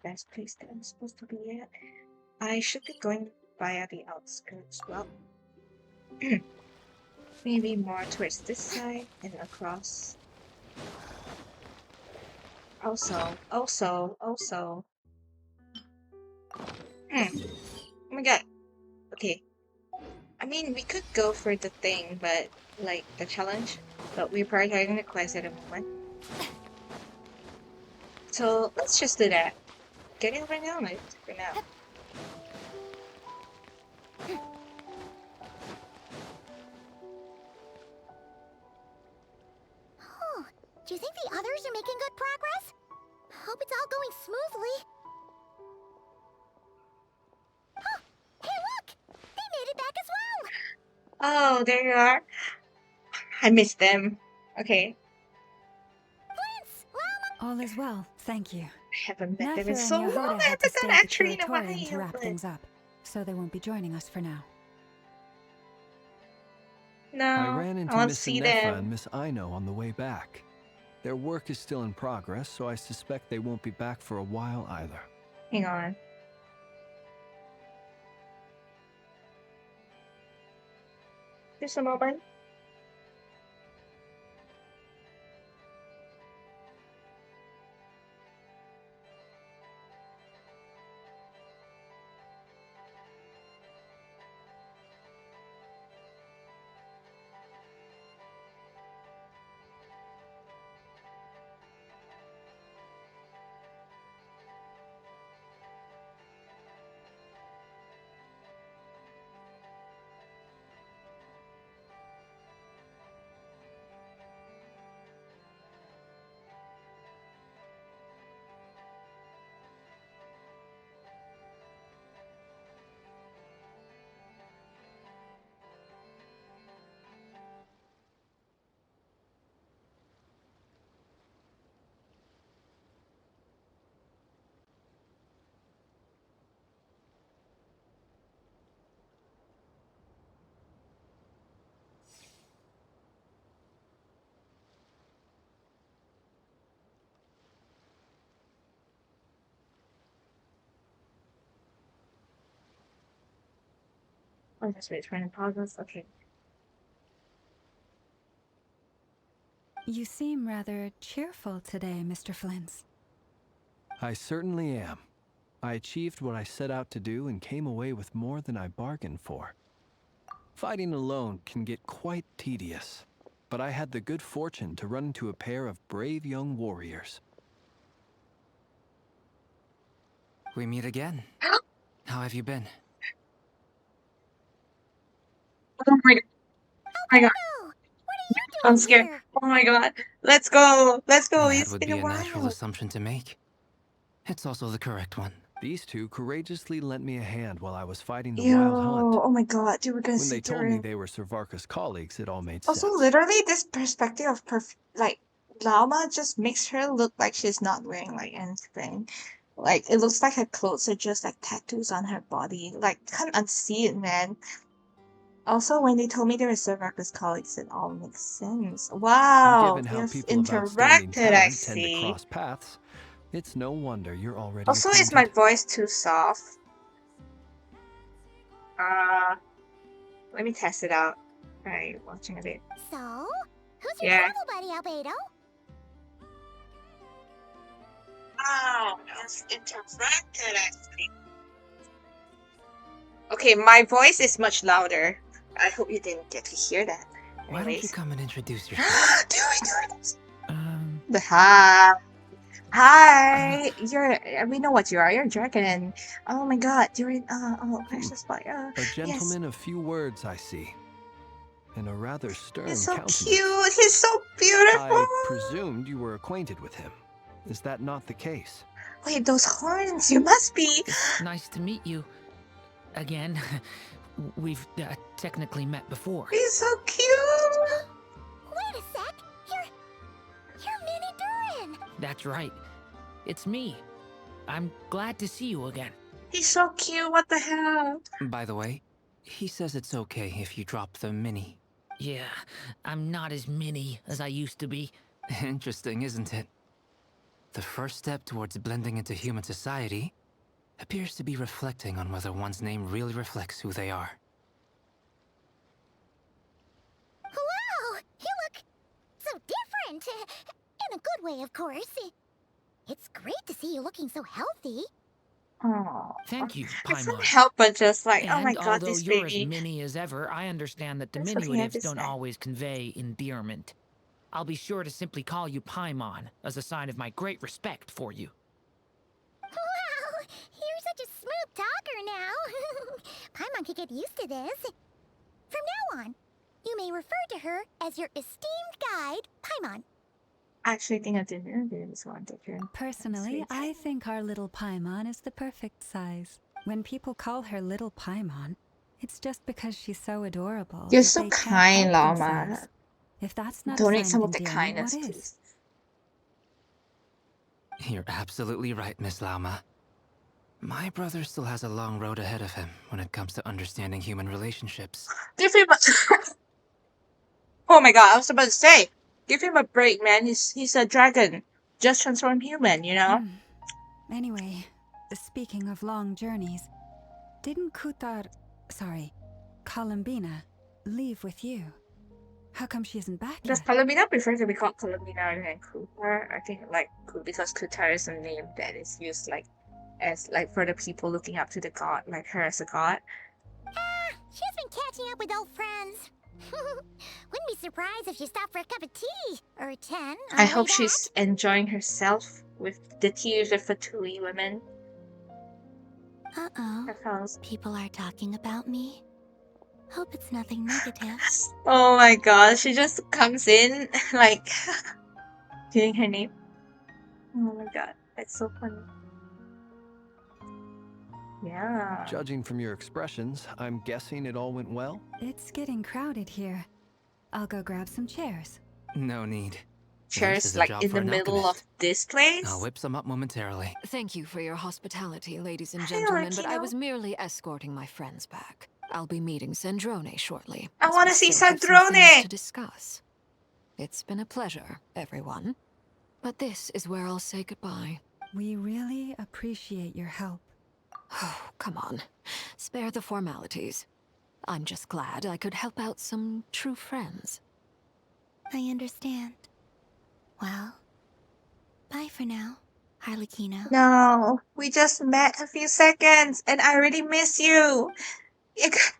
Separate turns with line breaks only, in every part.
best place that I'm supposed to be at. I should be going via the outskirts. Well, maybe more towards this side and across. Also. Oh my god. Okay. I mean, we could go for the thing, but like the challenge, but we're prioritizing the quest at the moment. So let's just do that. Getting right now, for now.
Oh, do you think the others are making good progress? Hope it's all going smoothly. Oh, hey look! They made it back as well!
Oh, there you are. I missed them. Okay.
Prince! Llama!
All is well, thank you.
I haven't met them in
Nather
so
and
long.
Yehoda
I
had to
haven't
stay
done
at the
actually in a
curatorium to
while,
wrap
but
things up, so they won't be joining us for now.
I
no,
ran
I
into
want to
Miss
see
Anefa and
them.
Miss Aino on the way back. Their work is still in progress, so I suspect they won't be back for a while either.
Hang on. Just a moment. Oh, just wait for an progress. Okay.
You seem rather cheerful today, Mr. Flins.
I certainly am. I achieved what I set out to do and came away with more than I bargained for. Fighting alone can get quite tedious, but I had the good fortune to run into a pair of brave young warriors.
We meet again. How have you been?
Oh my god. Oh my god.
Albedo! What are you
I'm
doing
scared.
here?
Oh my god. Let's go. Let's go.
That
It's
would
been a
be a natural
while.
assumption to make. It's also the correct one.
These two courageously lent me a hand while I was fighting the
Yo.
wild hunt.
Oh my god. Dude, we're gonna
When
see
they told me
Durin.
they were Servarka's colleagues, it all made
Also,
sense.
literally, this perspective of like Llama just makes her look like she's not wearing like anything. Like it looks like her clothes are just like tattoos on her body. Like can't unsee it, man. Also, when they told me they were Servaca's colleagues, it all makes sense.
And
Wow,
given how
you've
people of outstanding
interacted, I
talent tend to
see.
cross paths, it's no wonder you're already
Also, is my
acquainted.
voice too soft? Uh, let me test it out. Alright, watching a bit.
So, who's your
Yeah.
travel buddy, Albedo?
Wow, you've interacted, I see. Okay, my voice is much louder. I hope you didn't get to hear that.
Why don't you
Anyways.
come and introduce yourself?
Do it!
Um,
The hi. Hi, we know what you are. You're a dragon. Oh my god, you're in, oh, precious boy.
A
Yes.
gentleman of few words, I see. And a rather
He's
stern
so
countenance.
cute. He's so beautiful.
I presumed you were acquainted with him. Is that not the case?
Wait, those horns. You must be.
It's nice to meet you. Again. We've technically met before.
He's so cute.
Wait a sec! You're Mini Durin!
That's right. It's me. I'm glad to see you again.
He's so cute. What the hell?
by the way, he says it's okay if you drop the mini.
Yeah, I'm not as mini as I used to be.
Interesting, isn't it? The first step towards blending into human society appears to be reflecting on whether one's name really reflects who they are.
Wow! You look so different! In a good way, of course. It's great to see you looking so healthy.
Oh,
Thank you,
I couldn't
Paimon.
help but just like, oh my
And
god,
although
this
you're as
baby.
mini as ever, I understand that
Just looking at
diminutives
this
don't
guy.
always convey endearment. I'll be sure to simply call you Paimon as a sign of my great respect for you.
Wow! You're such a smooth talker now. Paimon could get used to this. From now on, you may refer to her as your esteemed guide, Paimon.
I actually think I didn't do this one.
Personally, I think our little Paimon is the perfect size. When people call her little Paimon, it's just because she's so adorable
You're
that
so
they can't
kind,
help
Llama.
themselves. If that's not
Donate
a sign
some
of
of the
endearment,
kindness,
what is?
please.
You're absolutely right, Miss Lauma. My brother still has a long road ahead of him when it comes to understanding human relationships.
Give him a Oh my god, I was about to say, give him a break, man. He's a dragon. Just transform human, you know?
Anyway, speaking of long journeys, didn't Columbina, leave with you? How come she isn't back
Does
yet?
Columbina prefer to be called Columbina than Kutar? I think like because Kutar is a name that is used like as like for the people looking up to the god, like her as a god.
She's been catching up with old friends. Wouldn't be surprised if she stopped for a cup of tea or 10 on
I
the way
hope
back.
she's enjoying herself with the tea of the Fatui women.
Uh-oh.
That sounds.
People are talking about me. Hope it's nothing negative.
Oh my god, she just comes in like doing her name. Oh my god, that's so funny. Yeah.
Judging from your expressions, I'm guessing it all went well?
It's getting crowded here. I'll go grab some chairs.
No need.
Chairs
is a
like
job
in
for
the
an
middle of
alchemist.
this place.
I'll whip some up momentarily.
Thank you for your hospitality, ladies and
Hi,
gentlemen, but I
Lakino.
was merely escorting my friends back. I'll be meeting Sandrone shortly.
I
as
wanna
we
see
still have some things
Sandrone!
to discuss. It's been a pleasure, everyone. But this is where I'll say goodbye.
We really appreciate your help.
Oh, come on. Spare the formalities. I'm just glad I could help out some true friends.
I understand. Well, bye for now, Harlequino.
No, we just met a few seconds and I already miss you.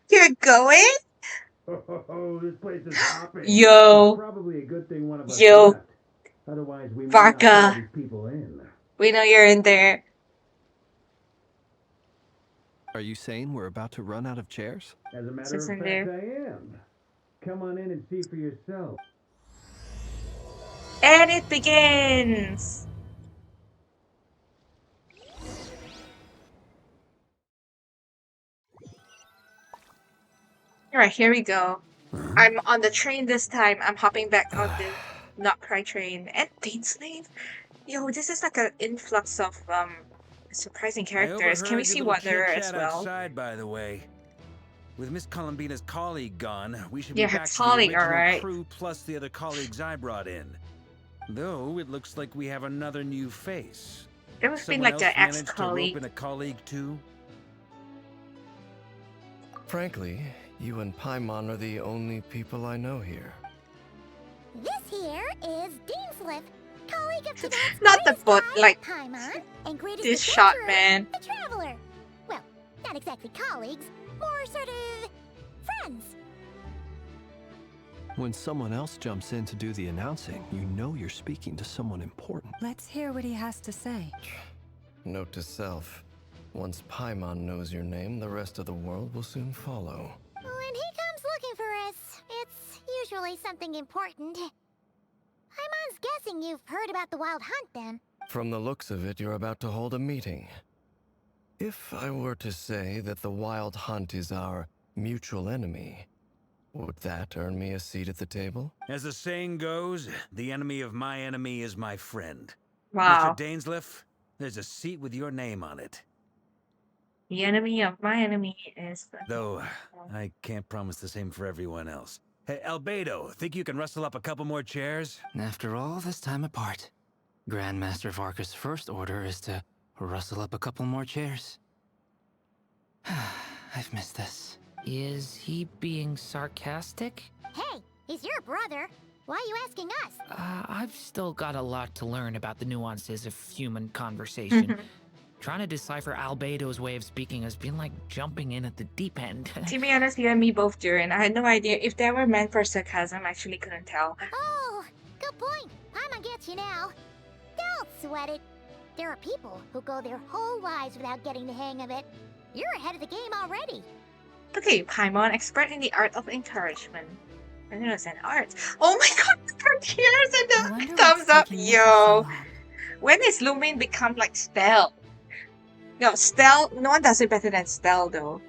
You're going?
Oh, this place is hopping.
Yo.
It's probably a good thing one of us
Yo.
left. Otherwise, we might not
Varka.
let all these people in.
We know you're in there.
Are you saying we're about to run out of chairs?
As a matter
Sits
of
in
fact,
there.
I am. Come on in and see for yourself.
And it begins! Alright, here we go. I'm on the train this time. I'm hopping back on the Not Cry train. And Dainsleif? Yo, this is like an influx of surprising characters. Can we see Wanderer as well?
Outside, by the way. With Miss Columbina's colleague gone, we should
Yeah,
be
her
back to
colleague,
the original
alright.
crew plus the other colleagues I brought in. Though it looks like we have another new face.
It must be
Someone
like
else
an
managed to rope
ex-colleague.
in a colleague too?
Frankly, you and Paimon are the only people I know here.
This here is Deansliff, colleague of tonight's
Not the
greatest
boat,
guide,
like
Paimon, and greatest
this shot,
adventurer,
man.
the Traveler. Well, not exactly colleagues, more sort of friends.
When someone else jumps in to do the announcing, you know you're speaking to someone important.
Let's hear what he has to say.
Note to self, once Paimon knows your name, the rest of the world will soon follow.
When he comes looking for us, it's usually something important. Paimon's guessing you've heard about the Wild Hunt, then.
From the looks of it, you're about to hold a meeting. If I were to say that the Wild Hunt is our mutual enemy, would that earn me a seat at the table?
As the saying goes, the enemy of my enemy is my friend.
Wow.
Mr. Dainsleif, there's a seat with your name on it.
The enemy of my enemy is the...
Though, I can't promise the same for everyone else. Hey, Albedo, think you can rustle up a couple more chairs?
After all this time apart. Grandmaster Varka's first order is to rustle up a couple more chairs. I've missed this.
Is he being sarcastic?
Hey, he's your brother. Why are you asking us?
I've still got a lot to learn about the nuances of human conversation. Trying to decipher Albedo's way of speaking has been like jumping in at the deep end.
To be honest, you and me both, Durin. I had no idea if they were meant for sarcasm. I actually couldn't tell.
Oh, good point. Paimon gets you now. Don't sweat it. There are people who go their whole lives without getting the hang of it. You're ahead of the game already.
Okay, Paimon, expert in the art of encouragement. I know it's an art. Oh my god, her tears and the thumbs up, yo. When is Lumin become like Stell? No, Stell, no one does it better than Stell though.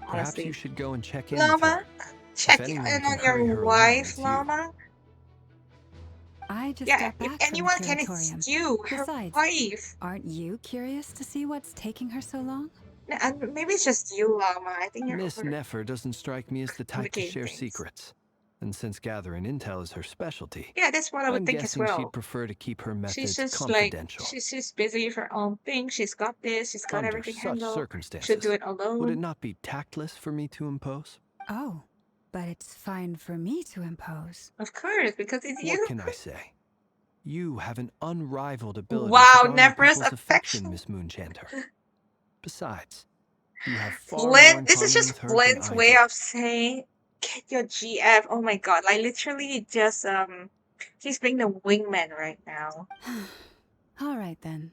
Perhaps
Honestly.
you should go and check in with
Llama,
her.
check
If
in
anyone
on
can hurry her
your
along,
wife,
it's you.
Llama.
I just
Yeah,
got back
if anyone
from
can,
Curatorium.
it's you, her
Besides,
wife.
aren't you curious to see what's taking her so long?
And maybe it's just you, Llama. I think you're
Miss
over
Nefer doesn't strike me as the type to
complicating
share
things.
secrets. And since gathering intel is her specialty,
Yeah, that's what I would
I'm
think as
guessing
well.
she'd prefer to keep her methods
She's just
confidential.
like, she's just busy with her own thing. She's got this, she's got
Under
everything
such
handled. Should
circumstances,
do it
would it
alone.
not be tactless for me to impose?
Oh, but it's fine for me to impose.
Of course, because it's you.
What can I say? You have an unrivaled ability
Wow,
to garner
Nefer's
people's affection,
affection.
Miss Moonchanter. Besides, you have far
Flint,
more in
this is
common
just
with her
Flint's
than I
way
do.
of saying, get your GF. Oh my god, like literally just, she's being the wingman right now.
All right then.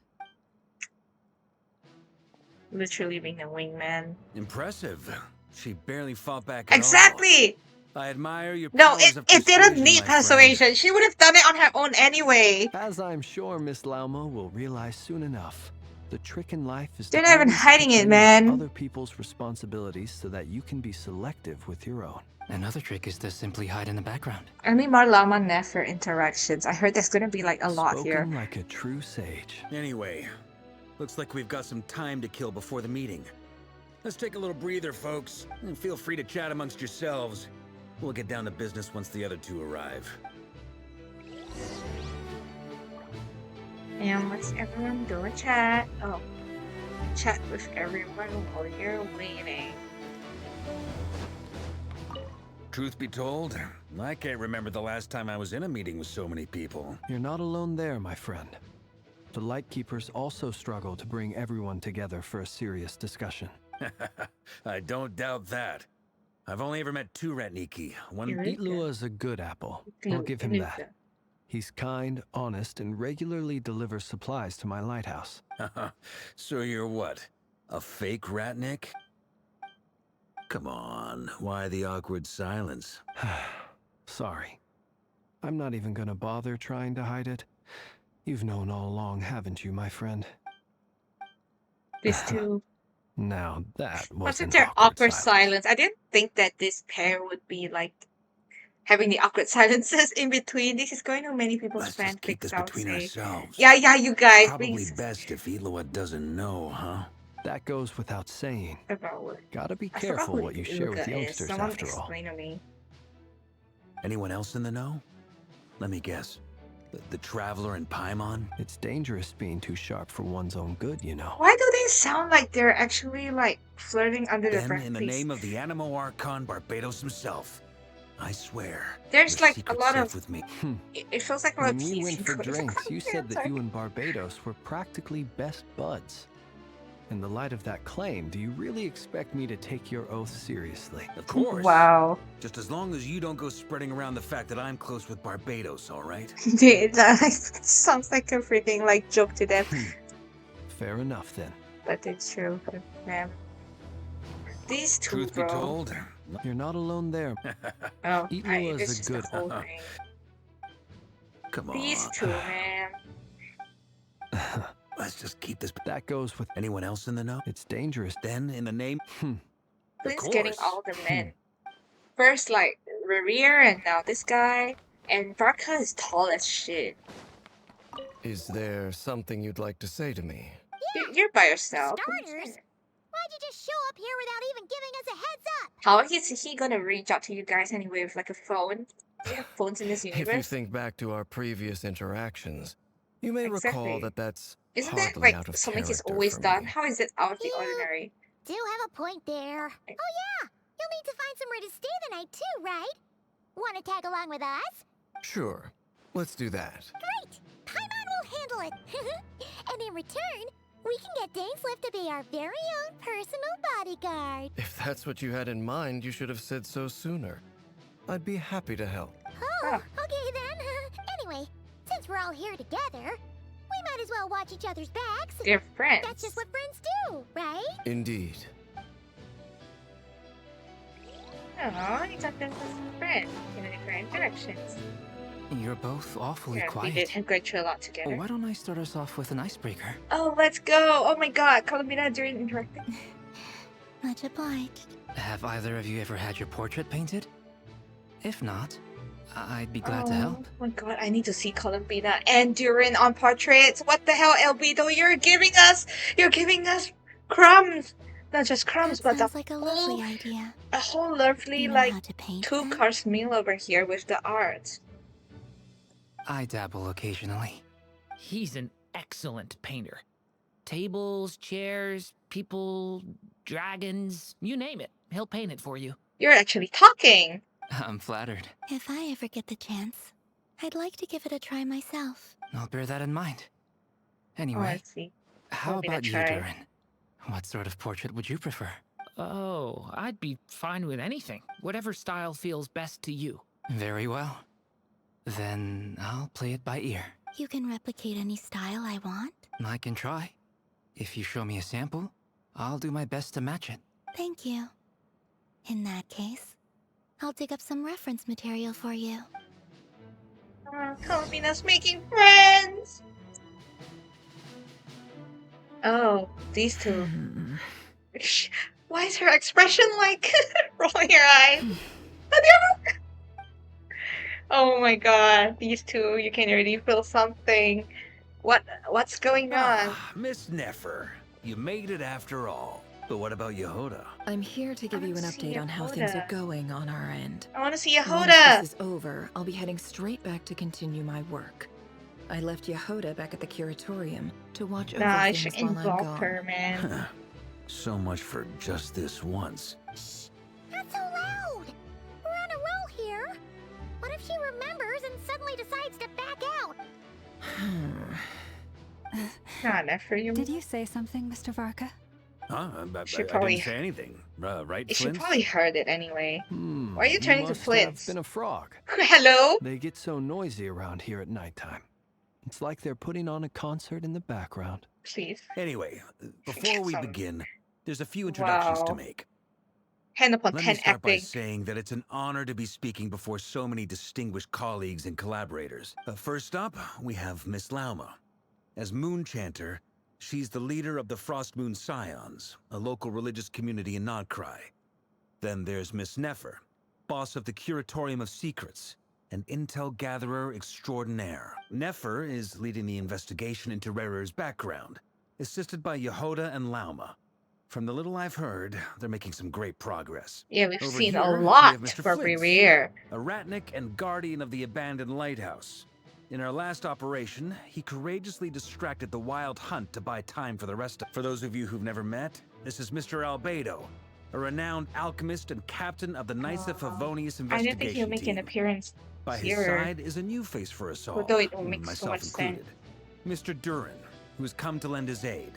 Literally being the wingman.
Impressive. She barely fought back at all.
Exactly!
I admire your
No,
powers of
it didn't
persuasion,
need
my friend.
persuasion. She would have done it on her own anyway.
As I'm sure Miss Lauma will realize soon enough, the trick in life is
They're
to
not even
always
hiding it,
pretend
man.
other people's responsibilities so that you can be selective with your own.
Another trick is to simply hide in the background.
Only more Llama Nefer interactions. I heard there's gonna be like a lot here.
Spoken like a true sage.
Anyway, looks like we've got some time to kill before the meeting. Let's take a little breather, folks, and feel free to chat amongst yourselves. We'll get down to business once the other two arrive.
And let's everyone do a chat. Oh, chat with everyone while you're waiting.
Truth be told, I can't remember the last time I was in a meeting with so many people.
You're not alone there, my friend. The Lightkeepers also struggle to bring everyone together for a serious discussion.
I don't doubt that. I've only ever met two Ratniki. One
Itlua is a good apple. I'll give him that. He's kind, honest, and regularly delivers supplies to my lighthouse.
So you're what? A fake Ratnik? Come on, why the awkward silence?
Sorry. I'm not even gonna bother trying to hide it. You've known all along, haven't you, my friend?
These two.
Now that
Wasn't
wasn't
there
awkward
awkward silence? I didn't think that this pair would be like having the awkward silences in between. This is going to many people's
Let's just keep
fanfics,
this
I would
between
say.
ourselves.
Yeah, you guys.
Probably
Please.
best if Itlua doesn't know, huh?
That goes without saying.
About what?
Gotta be
I forgot
careful
who
what you share with
Iluka is.
youngsters,
Someone
after all.
explain to me.
Anyone else in the know? Let me guess. The Traveler and Paimon?
It's dangerous being too sharp for one's own good, you know.
Why do they sound like they're actually like flirting under the
Then,
breath?
in the
Please.
name of the Animo Archon Barbados himself, I swear.
There's
your
like a
secret's
lot
safe
of.
with me.
It feels like a lot
When
of
we
teasing
went for
going
drinks,
on
you
there.
said that
Sorry.
you and Barbados were practically best buds. In the light of that claim, do you really expect me to take your oath seriously?
Of course.
Wow.
Just as long as you don't go spreading around the fact that I'm close with Barbados, all right?
Dude, that sounds like a freaking like joke to them.
Fair enough then.
But it's true for them. These two,
Truth
bro.
be told,
You're not alone there.
Oh,
Itlua
this
is
is
a good.
the whole thing.
come on.
These two, man.
Let's just keep this.
That goes with.
Anyone else in the know?
It's dangerous.
Then, in the name.
Flint's
Of
getting
course.
all the men. First, like, Revere, and now this guy. And Varka is tall as shit.
Is there something you'd like to say to me?
You're by yourself.
Starters? Why'd you just show up here without even giving us a heads up?
How is he gonna reach out to you guys anyway with like a phone? Do you have phones in this
If you
universe?
think back to our previous interactions, You may
Exactly.
recall that that's
Isn't that
hardly
like
out of
something he's
character
always
for
done?
me.
How is it out of the
You
ordinary?
do have a point there. Oh yeah, you'll need to find somewhere to stay the night too, right? Want to tag along with us?
Sure, let's do that.
Great! Paimon will handle it. And in return, we can get Dainslift to be our very own personal bodyguard.
If that's what you had in mind, you should have said so sooner. I'd be happy to help.
Oh, okay then. Anyway, since we're all here together, we might as well watch each other's backs.
They're friends.
That's just what friends do, right?
Indeed.
Oh, you got them as friends in different directions.
You're both awfully
Yeah, we
quiet.
did go through a lot together.
Why don't I start us off with an icebreaker?
Oh, let's go! Oh my god, Columbina during interacting.
Much obliged.
Have either of you ever had your portrait painted? If not, I'd be glad to help.
Oh my god, I need to see Columbina and Durin on portraits. What the hell, Albedo? You're giving us crumbs. Not just crumbs,
That
but
sounds like a lovely idea.
a whole lovely
You know
like
how to paint
2
them?
course meal over here with the art.
I dabble occasionally.
He's an excellent painter. Tables, chairs, people, dragons, you name it. He'll paint it for you.
You're actually talking.
I'm flattered.
If I ever get the chance, I'd like to give it a try myself.
I'll bear that in mind.
Oh, I
Anyway,
see.
how
I'll be the
about you,
try.
Durin? What sort of portrait would you prefer?
Oh, I'd be fine with anything. Whatever style feels best to you.
Very well. Then I'll play it by ear.
You can replicate any style I want.
I can try. If you show me a sample, I'll do my best to match it.
Thank you. In that case, I'll dig up some reference material for you.
Columbina's making friends. Oh, these two. Why is her expression like rolling her eyes? Oh my god, these two, you can already feel something. What's going on?
Ah, Miss Nefer, you made it after all. But what about Yehoda?
I'm here to give you an
wanna see
update on how things are
Yehoda.
going on our end.
I want to see
Once
Yehoda.
this is over, I'll be heading straight back to continue my work. I left Yehoda back at the curatorium to watch over
Nah, I
things
should
while I'm
involve
gone.
her, man.
So much for just this once.
Not so loud! We're on a roll here. What if she remembers and suddenly decides to back out?
Not Nefer, you.
Did you say something, Mr. Varka?
Huh? I
She probably-
didn't say anything. Right,
She
Flint?
probably heard it anyway.
Hmm.
Why are you turning to
must
Flint?
have been a frog.
Hello?
They get so noisy around here at nighttime. It's like they're putting on a concert in the background.
Please.
Anyway, before we begin, there's a few introductions to
Wow.
make.
Hand upon
Let me
10
start by
acting.
saying that it's an honor to be speaking before so many distinguished colleagues and collaborators. First up, we have Miss Lauma. As Moon Chanter, she's the leader of the Frost Moon Scions, a local religious community in Nodcry. Then there's Miss Nefer, boss of the Curatorium of Secrets, an intel gatherer extraordinaire. Nefer is leading the investigation into Rerer's background, assisted by Yehoda and Lauma. From the little I've heard, they're making some great progress.
Yeah, we've
Over
seen
here,
a
we
lot
have Mr.
for
Flint,
Revere.
a Ratnik and guardian of the abandoned lighthouse. In our last operation, he courageously distracted the Wild Hunt to buy time for the rest of. For those of you who've never met, this is Mr. Albedo, a renowned alchemist and captain of the Knights of Favonius
I didn't think he'll
investigation
make an
team.
appearance
By his
here.
side is a new face for us all,
Although it will make so
myself
much sense.
included. Mr. Durin, who's come to lend his aid.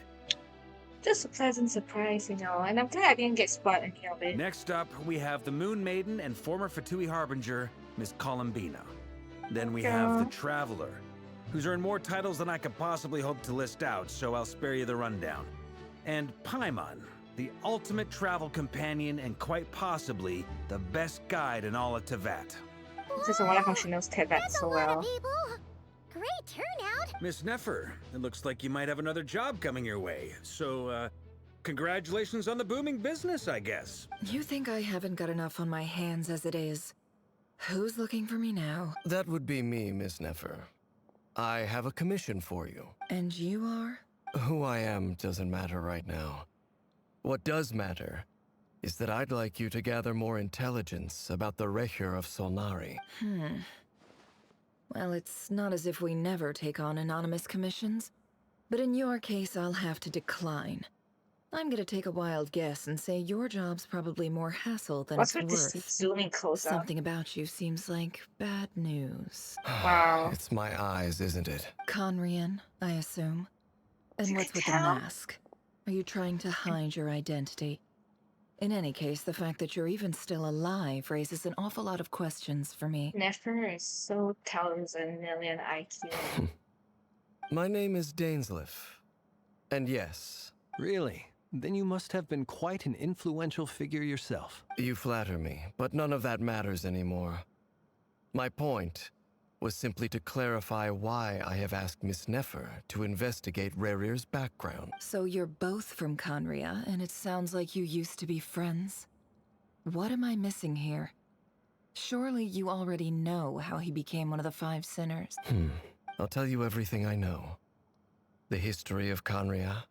Just a pleasant surprise, you know, and I'm glad I didn't get spot any of it.
Next up, we have the Moon Maiden and former Fatui Harbinger, Miss Columbina. Then we have the Traveler, who's earned more titles than I could possibly hope to list out, so I'll spare you the rundown. And Paimon, the ultimate travel companion and quite possibly the best guide in all of Tevat.
This is one of how she knows Tevat
That's
so
a lot
well.
of people. Great turnout.
Miss Nefer, it looks like you might have another job coming your way. So, congratulations on the booming business, I guess.
You think I haven't got enough on my hands as it is? Who's looking for me now?
That would be me, Miss Nefer. I have a commission for you.
And you are?
Who I am doesn't matter right now. What does matter is that I'd like you to gather more intelligence about the Recher of Solnari.
Well, it's not as if we never take on anonymous commissions. But in your case, I'll have to decline. I'm gonna take a wild guess and say your job's probably more hassle than
What's
it's
with this
worth.
zooming close up?
Something about you seems like bad news.
Wow.
It's my eyes, isn't it?
Conrian, I assume. And
You
what's
can
with the
tell.
mask? Are you trying to hide your identity? In any case, the fact that you're even still alive raises an awful lot of questions for me.
Nefer is so 1,000,000,000 IQ.
My name is Dainsleif. And yes,
Really? Then you must have been quite an influential figure yourself.
you flatter me, but none of that matters anymore. My point was simply to clarify why I have asked Miss Nefer to investigate Rerir's background.
So you're both from Conria, and it sounds like you used to be friends? What am I missing here? Surely you already know how he became one of the Five Sinners.
I'll tell you everything I know. The history of Conria,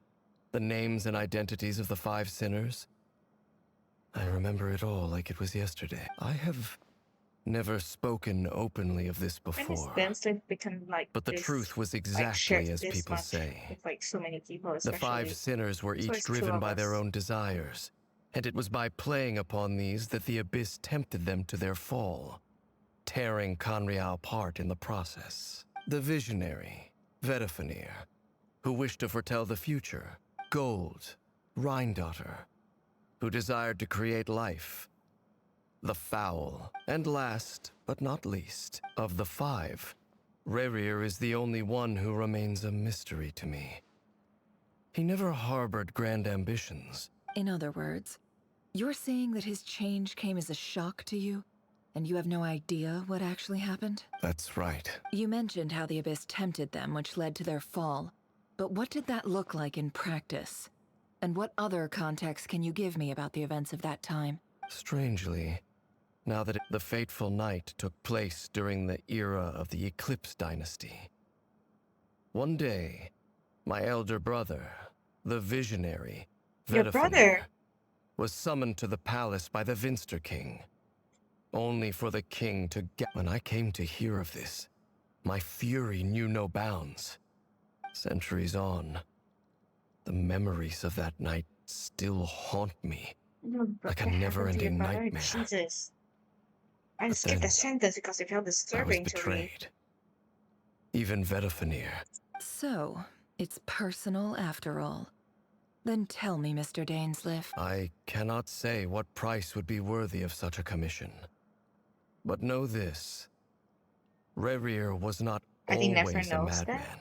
the names and identities of the Five Sinners. I remember it all like it was yesterday. I have never spoken openly of this
When has
before.
Dainsleif become like
But the
this,
truth was
like,
exactly
shared
as
this
people
much
say.
with like so many people,
The
especially
Five Sinners were
so
each
it's two
driven
of
by their
us.
own desires, and it was by playing upon these that the Abyss tempted them to their fall, tearing Conria apart in the process. The visionary, Vedifenir, who wished to foretell the future, Gold, Rhindaughter, who desired to create life, the foul, and last, but not least, of the five, Rerir is the only one who remains a mystery to me. He never harbored grand ambitions.
In other words, you're saying that his change came as a shock to you, and you have no idea what actually happened?
That's right.
You mentioned how the Abyss tempted them, which led to their fall. But what did that look like in practice? And what other context can you give me about the events of that time?
Strangely, now that the fateful night took place during the era of the Eclipse Dynasty. One day, my elder brother, the visionary,
Your
Vedifenir,
brother?
was summoned to the palace by the Vinster King, only for the king to get. When I came to hear of this, my fury knew no bounds. Centuries on, the memories of that night still haunt me like a never-ending nightmare.
Jesus. I
But
skipped
then,
a sentence because it felt
I was
disturbing to read.
betrayed. Even Vedifenir.
So, it's personal after all. Then tell me, Mr. Dainsleif.
I cannot say what price would be worthy of such a commission. But know this. Rerir was not
I think Nefer
always a
knows that.
madman.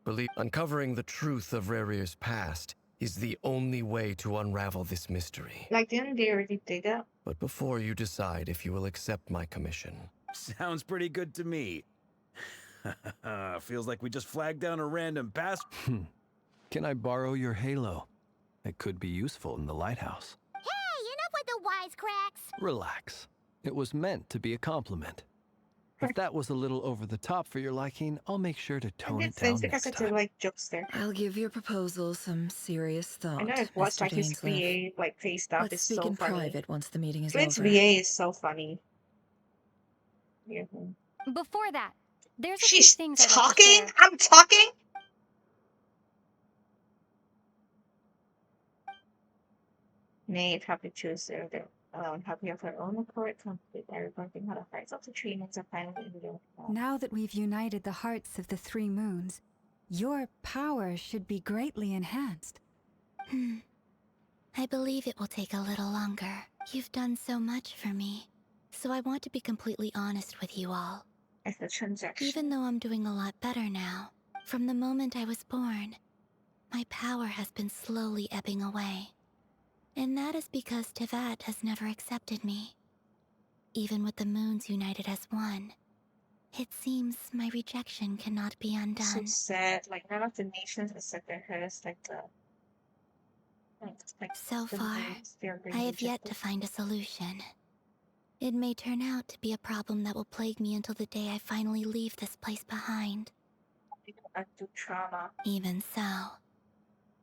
Believe uncovering the truth of Rerir's past is the only way to unravel this mystery.
Like, didn't they already dig that?
But before you decide if you will accept my commission,
Sounds pretty good to me. Feels like we just flagged down a random pass.
Can I borrow your halo? It could be useful in the lighthouse.
Hey, enough with the wisecracks!
Relax. It was meant to be a compliment. If that was a little over the top for your liking, I'll make sure to
It
tone
makes
it down
sense because
next
it's
time.
like jokes there.
I'll give your proposal some serious thought,
I know it was
Mr.
like his
Dainsleif.
VA like face stuff
Let's
is
speak
so
in
funny.
private once the meeting is
Flynn's
over.
VA is so funny. Yeah.
Before that, there's a few
She's
things I'd like to
talking?
share.
I'm talking? Nay, probably choose their happy of her own accord, complete by reporting how the hearts of the three moons are finally in your
Now that we've united the hearts of the three moons, your power should be greatly enhanced.
I believe it will take a little longer. You've done so much for me, so I want to be completely honest with you all.
It's a transaction.
Even though I'm doing a lot better now, from the moment I was born, my power has been slowly ebbing away. And that is because Tevat has never accepted me. Even with the moons united as one, it seems my rejection cannot be
So
undone.
sad. Like, none of the nations accepted her as like the
So
the
far,
moons. They're being
I have yet
rejected.
to find a solution. It may turn out to be a problem that will plague me until the day I finally leave this place behind.
Undo trauma.
Even so,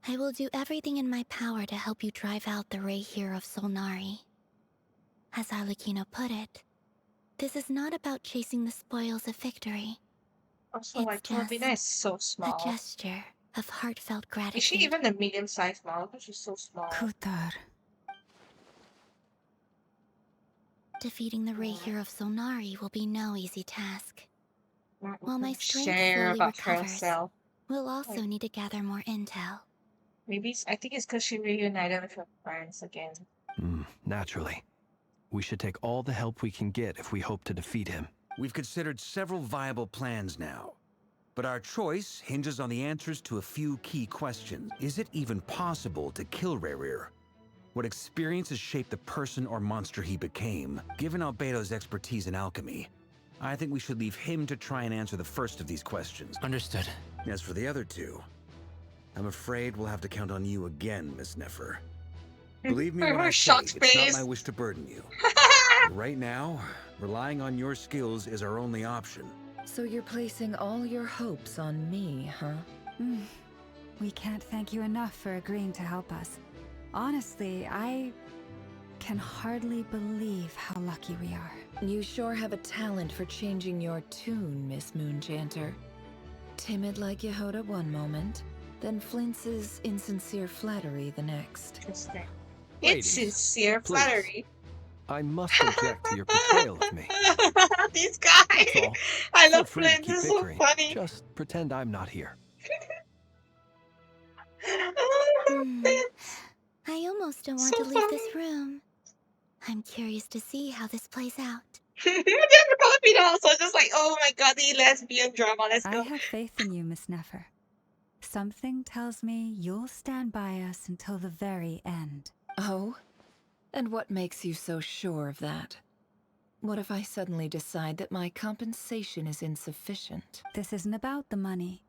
I will do everything in my power to help you drive out the Rayhir of Solnari. As Arlecchino put it, This is not about chasing the spoils of victory.
Also,
It's
like,
just
Tormina is so
a
small.
gesture of heartfelt gratitude.
Is she even a medium-sized model? Because she's so small.
Kutar.
Defeating the Rahier of Solnari will be no easy task. While my strength
Share
slowly
about
recovers,
herself.
we'll also need to gather more intel.
Maybe I think it's because she reunited with her parents again.
Naturally. We should take all the help we can get if we hope to defeat him.
We've considered several viable plans now, but our choice hinges on the answers to a few key questions. Is it even possible to kill Rahier? What experiences shaped the person or monster he became? Given Albedo's expertise in alchemy, I think we should leave him to try and answer the first of these questions.
Understood.
As for the other two, I'm afraid we'll have to count on you again, Miss Nefer. Believe me when I say,
shocked
it's not
face.
my wish to burden you. Right now, relying on your skills is our only option.
So you're placing all your hopes on me, huh?
We can't thank you enough for agreeing to help us. Honestly, I can hardly believe how lucky we are.
You sure have a talent for changing your tune, Miss Moonchanter. Timid like Yehoda one moment, then Flintz's insincere flattery the next.
Interesting.
Ladies,
It's sincere
please.
flattery.
I must object to your portrayal of me.
This guy.
That's all.
I
Feel
love
free to
Flint.
keep
This is so
bickering.
funny.
Just pretend I'm not here.
I almost don't want
So
to leave
funny.
this room. I'm curious to see how this plays out.
They're probably also just like, oh my god, the lesbian drama. Let's
I
go.
have faith in you, Miss Nefer. Something tells me you'll stand by us until the very end.
Oh? And what makes you so sure of that? What if I suddenly decide that my compensation is insufficient?
This isn't about the money.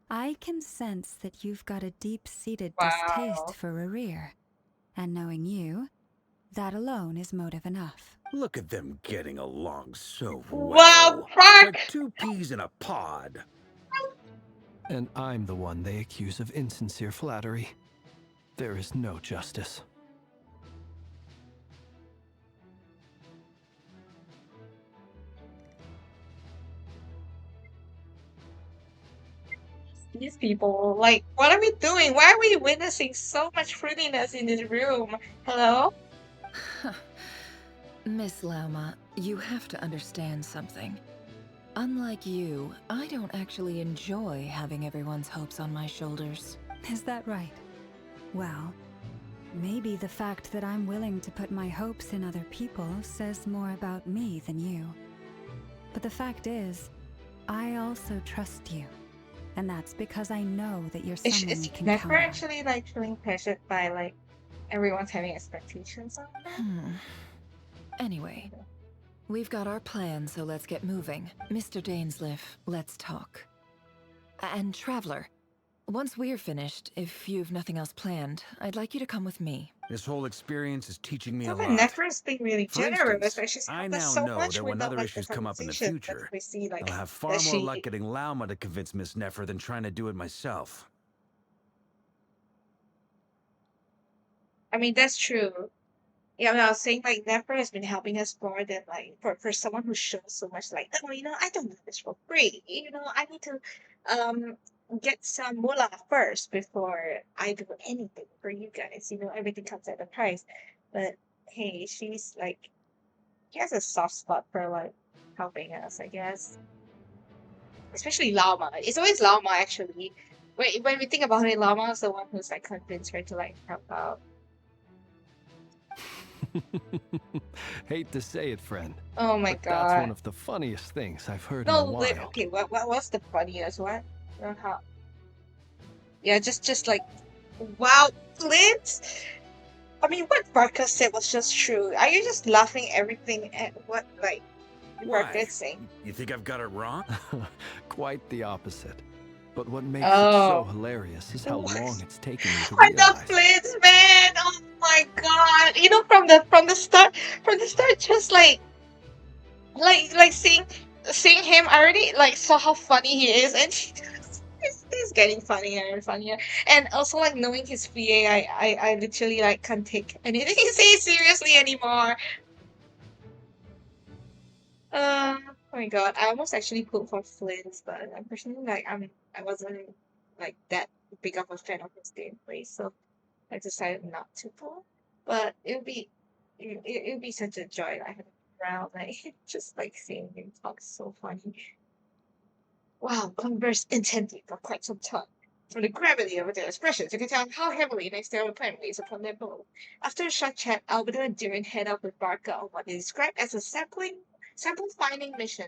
I can sense that you've got a deep-seated
Wow.
distaste for Rahier. And knowing you, that alone is motive enough.
Look at them getting along so
Wow,
well.
fuck!
Like two peas in a pod.
And I'm the one they accuse of insincere flattery. There is no justice.
These people, like, what are we doing? Why are we witnessing so much fruitiness in this room? Hello?
Miss Lauma, you have to understand something. Unlike you, I don't actually enjoy having everyone's hopes on my shoulders.
Is that right? Well, maybe the fact that I'm willing to put my hopes in other people says more about me than you. But the fact is, I also trust you. And that's because I know that you're someone
Is
you can
Nefer
count on.
actually, like, feeling pressured by, like, everyone's having expectations on them?
Anyway, we've got our plan, so let's get moving. Mr. Dainsleif, let's talk. And Traveler, once we're finished, if you've nothing else planned, I'd like you to come with me.
This whole experience is teaching me a
Even
lot.
Nefer's being really
For
generous.
instance,
Like, she's
I
helped us
now
so
know
much
that when
without,
other
like, the
issues come up in the
conversation.
future,
We see, like,
I'll have far
that
more
she...
luck getting Lauma to convince Miss Nefer than trying to do it myself.
I mean, that's true. Yeah, I was saying, like, Nefer has been helping us more than, like, for someone who shows so much, like, oh, you know, I don't do this for free. You know, I need to get some moolah first before I do anything for you guys. You know, everything comes at a price. But, hey, she's, like, she has a soft spot for, like, helping us, I guess. Especially Lama. It's always Lama, actually. When we think about it, Lama is the one who's, like, convinced her to, like, help out.
Hate to say it, friend.
Oh my
but That's
god.
one of the funniest things I've heard in a
No,
while.
wait, okay, what's the funniest? What? How? Yeah, just like, wow, Flint? I mean, what Barca said was just true. Are you just laughing everything at what, like, Barca is saying?
You think I've got it wrong?
Quite the opposite. But what makes
Oh.
it so hilarious is how long it's taken me to
I
realize.
love Flint, man! Oh my god! You know, from the start, just like seeing him, I already like saw how funny he is, and he's getting funnier and funnier. And also, like, knowing his VA, I literally, like, can't take anything he says seriously anymore. Oh my god, I almost actually pulled for Flint, but unfortunately, I wasn't like that big of a fan of his gameplay, so I decided not to pull. But it would be such a joy. I had around like just like seeing him talk so funny. Wow, conversed intently for quite some time. From the gravity of their expressions, you can tell how heavily they stare upon weighs upon their bow. After a short chat, Albedo and Durin head out with Barca on what they describe as a sample finding mission.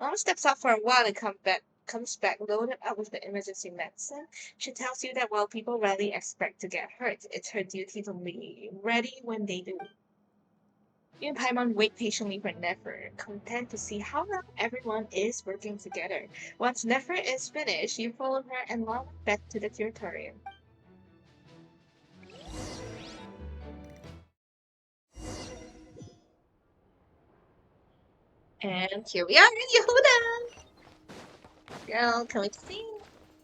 Mom steps out for a while and comes back loaded up with the emergency medicine. She tells you that while people rarely expect to get hurt, it's her duty to be ready when they do. You and Paimon wait patiently for Nefer, content to see how well everyone is working together. Once Nefer is finished, you follow her and Lama back to the Curatorium. And here we are in Yehuda! Girl, can we see?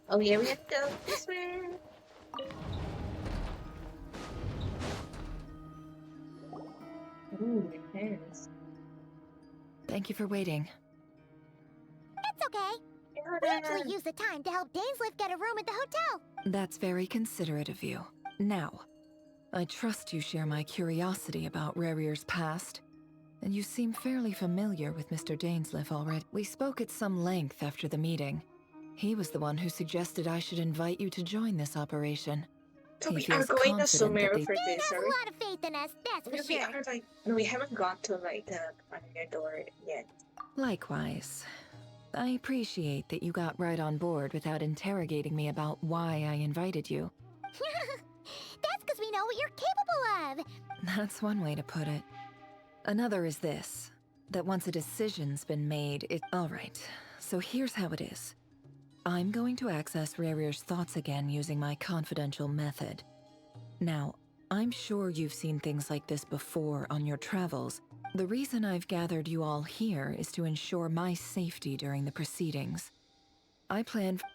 Oh, here we go this way. Ooh, depends.
Thank you for waiting.
It's okay. We actually used the time to help Dainsleif get a room at the hotel.
That's very considerate of you. Now, I trust you share my curiosity about Rarier's past, and you seem fairly familiar with Mr. Dainsleif already. We spoke at some length after the meeting. He was the one who suggested I should invite you to join this operation.
So
He
we are
feels
going to
confident that
Sumeru for
Dane
this,
has
are
a
we?
lot of faith in us, that's for
We
sure.
are like, no, we haven't gone to like the Pioneer door yet.
Likewise. I appreciate that you got right on board without interrogating me about why I invited you.
That's because we know what you're capable of.
That's one way to put it. Another is this, that once a decision's been made, Alright, so here's how it is. I'm going to access Rarier's thoughts again using my confidential method. Now, I'm sure you've seen things like this before on your travels. The reason I've gathered you all here is to ensure my safety during the proceedings.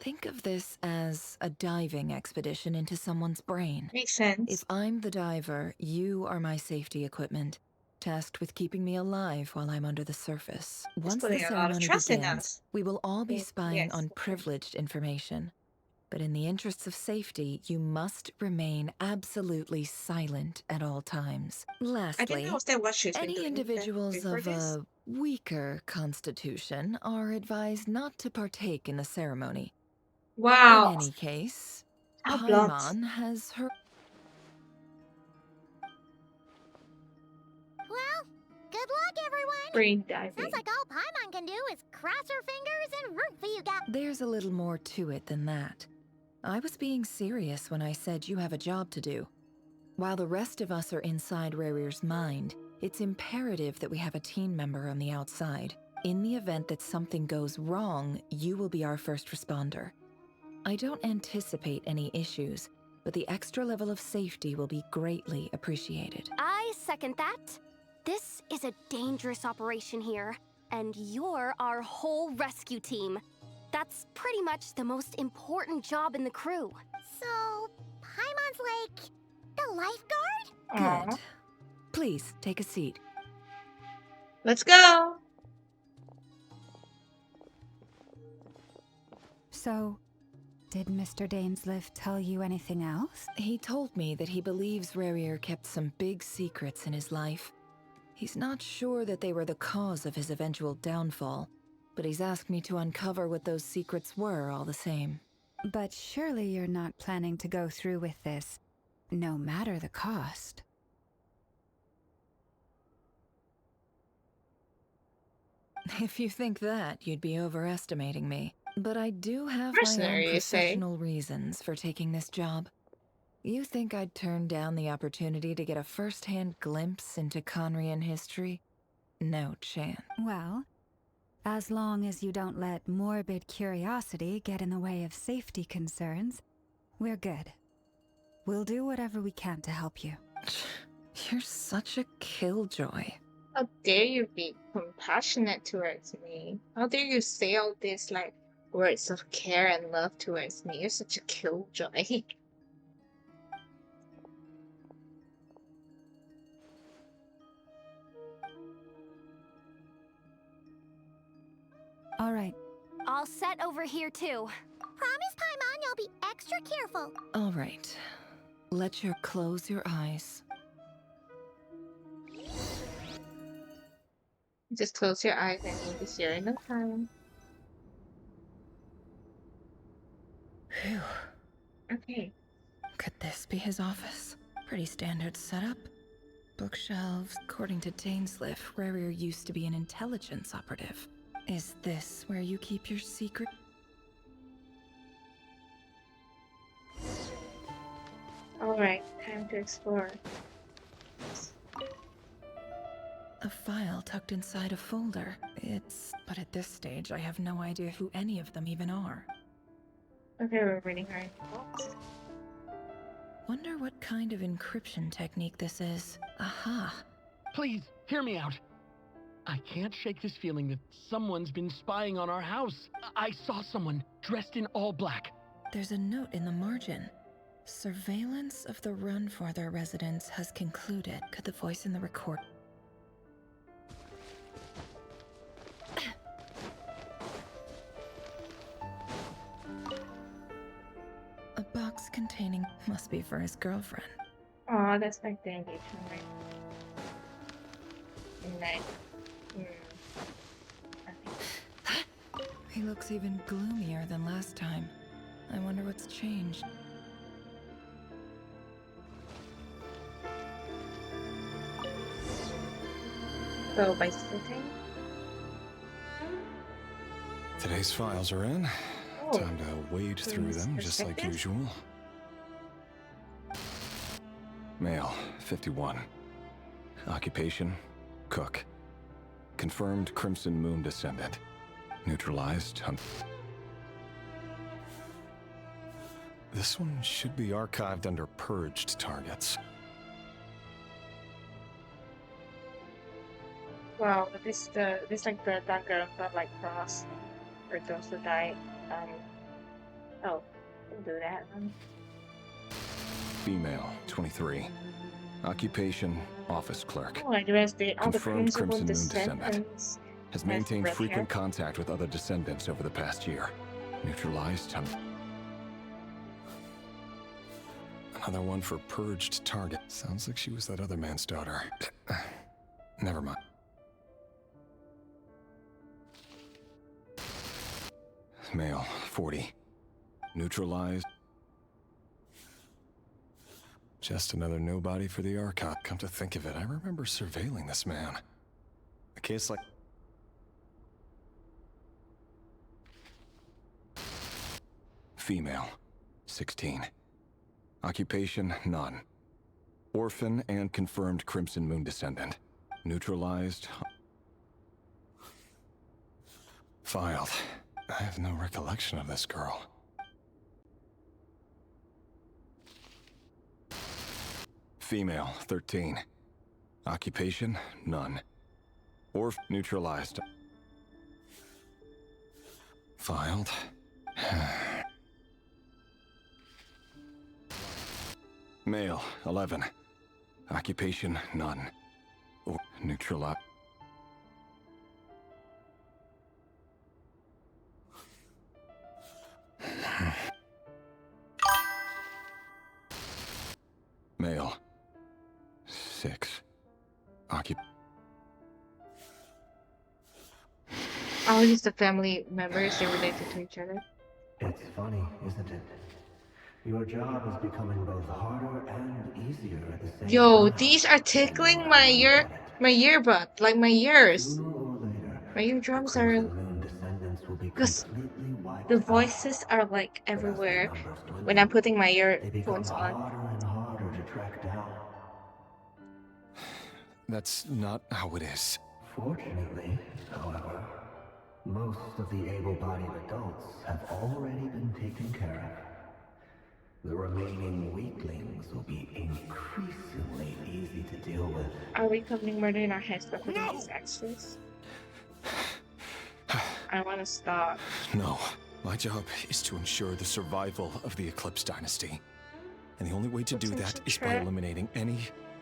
Think of this as a diving expedition into someone's brain.
Makes sense.
If I'm the diver, you are my safety equipment, tasked with keeping me alive while I'm under the surface. Once the
putting a lot of
ceremony
trust in
begins,
us.
we will all be spying
Yes.
on privileged information. But in the interests of safety, you must remain absolutely silent at all times.
I didn't
Lastly,
know that what she's been
any
doing
individuals
before
of
this.
a weaker constitution are advised not to partake in the ceremony.
Wow.
In any case,
How blunt.
Paimon has her...
Well, good luck, everyone.
Brain diving.
Sounds like all Paimon can do is cross her fingers and root for you guys.
There's a little more to it than that. I was being serious when I said you have a job to do. While the rest of us are inside Rarier's mind, it's imperative that we have a team member on the outside. In the event that something goes wrong, you will be our first responder. I don't anticipate any issues, but the extra level of safety will be greatly appreciated.
I second that. This is a dangerous operation here, and you're our whole rescue team. That's pretty much the most important job in the crew.
So, Paimon's like the lifeguard?
Good. Please, take a seat.
Let's go.
So, did Mr. Dainsleif tell you anything else?
He told me that he believes Rarier kept some big secrets in his life. He's not sure that they were the cause of his eventual downfall, but he's asked me to uncover what those secrets were all the same.
But surely you're not planning to go through with this, no matter the cost.
If you think that, you'd be overestimating me. But I do have my
Mercenary,
own
you say?
professional reasons for taking this job. You think I'd turn down the opportunity to get a first-hand glimpse into Conrian history? No chance.
Well, as long as you don't let morbid curiosity get in the way of safety concerns, we're good. We'll do whatever we can to help you.
You're such a killjoy.
How dare you be compassionate towards me? How dare you say all these like words of care and love towards me? You're such a killjoy.
all set over here too.
Promise, Paimon, you'll be extra careful.
All right. Close your eyes.
Just close your eyes and you'll be here in no time.
Phew.
Okay.
Could this be his office? Pretty standard setup. Bookshelves. According to Dainsliff, Rarier used to be an intelligence operative. Is this where you keep your secret?
Alright, time to explore.
A file tucked inside a folder. But at this stage, I have no idea who any of them even are.
Okay, we're reading our books.
Wonder what kind of encryption technique this is. Aha!
Please, hear me out. I can't shake this feeling that someone's been spying on our house. I saw someone dressed in all black.
There's a note in the margin. Surveillance of the Runfather residence has concluded. Could the voice in the record... A box containing... must be for his girlfriend.
Aw, that's like the engagement ring. Nice.
He looks even gloomier than last time. I wonder what's changed.
So by sitting?
Today's files are in.
Oh.
Time to wade through them just like
perspective?
usual. Male, 51. Occupation, cook. Confirmed Crimson Moon descendant. Neutralized. This one should be archived under purged targets.
Wow, this like the dagger but like cross for those who died. Oh, don't do that.
Female, 23. Occupation, office clerk.
Oh, I realized all the
Confirmed
Crimson Moon
Crimson Moon descendant.
descendants
Has
have
maintained
red
frequent
hair.
contact with other descendants over the past year. Neutralized. Another one for purged target. Sounds like she was that other man's daughter. Never mind. Male, 40. Neutralized. Just another nobody for the archive. Come to think of it, I remember surveilling this man. A case like... Female, 16. Occupation, none. Orphan and confirmed Crimson Moon descendant. Neutralized. Filed. I have no recollection of this girl. Female, 13. Occupation, none. Orphan, neutralized. Filed. Male, 11. Occupation, none. Or neutralized. Male, 6.
All these the family members, they're related to each other.
It's funny, isn't it? Your job is becoming both harder and easier at the same
Yo,
time.
these are tickling my earbud, like my ears. My eardrums are, because the voices are like everywhere when I'm putting my earphones on.
Harder and harder to track down.
That's not how it is.
Fortunately, however, most of the able-bodied adults have already been taken care of. The remaining weaklings will be increasingly easy to deal with.
Are we committing murder in our heads by putting these extras? I want to stop.
No. My job is to ensure the survival of the Eclipse Dynasty. And the only way to do that is by eliminating any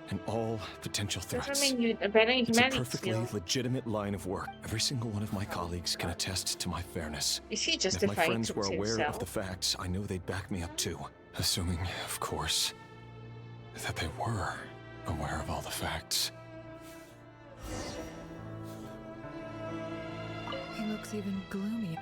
and all potential
Doesn't
threats.
mean you abandon
It's a
humanity
perfectly
still.
legitimate line of work. Every single one of my colleagues can attest to my fairness.
Is he
And if my
justifying
friends
to
were aware
himself?
of the facts, I know they'd back me up too. Assuming, of course, that they were aware of all the facts.
He looks even gloomy.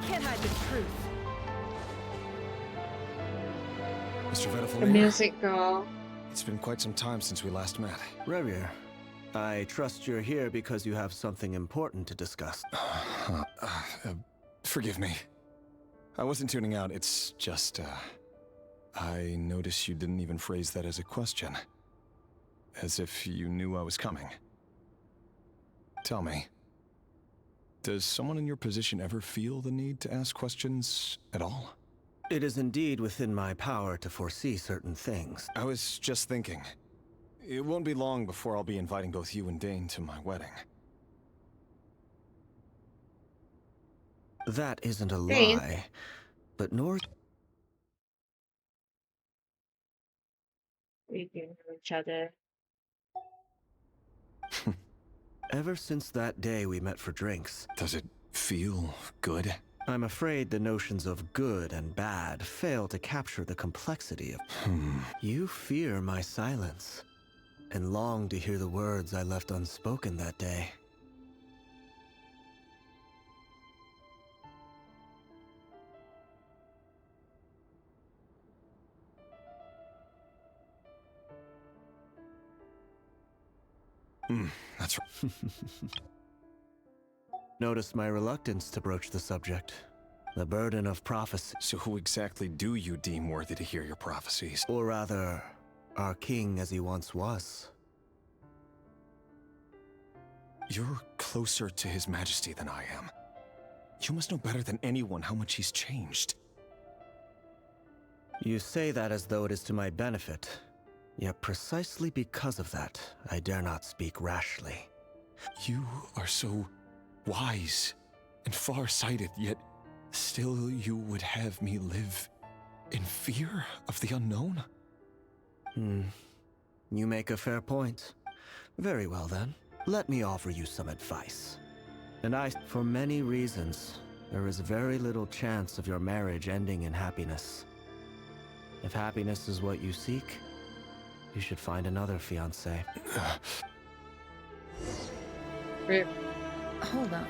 Can't hide the truth.
Mr.
The
Vedifalir,
music girl.
it's been quite some time since we last met.
Rerir, I trust you're here because you have something important to discuss.
Forgive me. I wasn't tuning out, it's just, I noticed you didn't even phrase that as a question. As if you knew I was coming. Tell me, does someone in your position ever feel the need to ask questions at all?
It is indeed within my power to foresee certain things.
I was just thinking. It won't be long before I'll be inviting both you and Dane to my wedding.
That isn't a
Dane.
lie, but North...
We can know each other.
Ever since that day we met for drinks...
Does it feel good?
I'm afraid the notions of good and bad fail to capture the complexity of... You fear my silence, and long to hear the words I left unspoken that day.
That's right.
Notice my reluctance to broach the subject. The burden of prophecy.
So who exactly do you deem worthy to hear your prophecies?
Or rather, our king as he once was.
You're closer to His Majesty than I am. You must know better than anyone how much he's changed.
You say that as though it is to my benefit. Yet precisely because of that, I dare not speak rashly.
You are so wise and far-sighted, yet still you would have me live in fear of the unknown?
You make a fair point. Very well then. Let me offer you some advice. For many reasons, there is very little chance of your marriage ending in happiness. If happiness is what you seek, you should find another fiancé.
Hold on.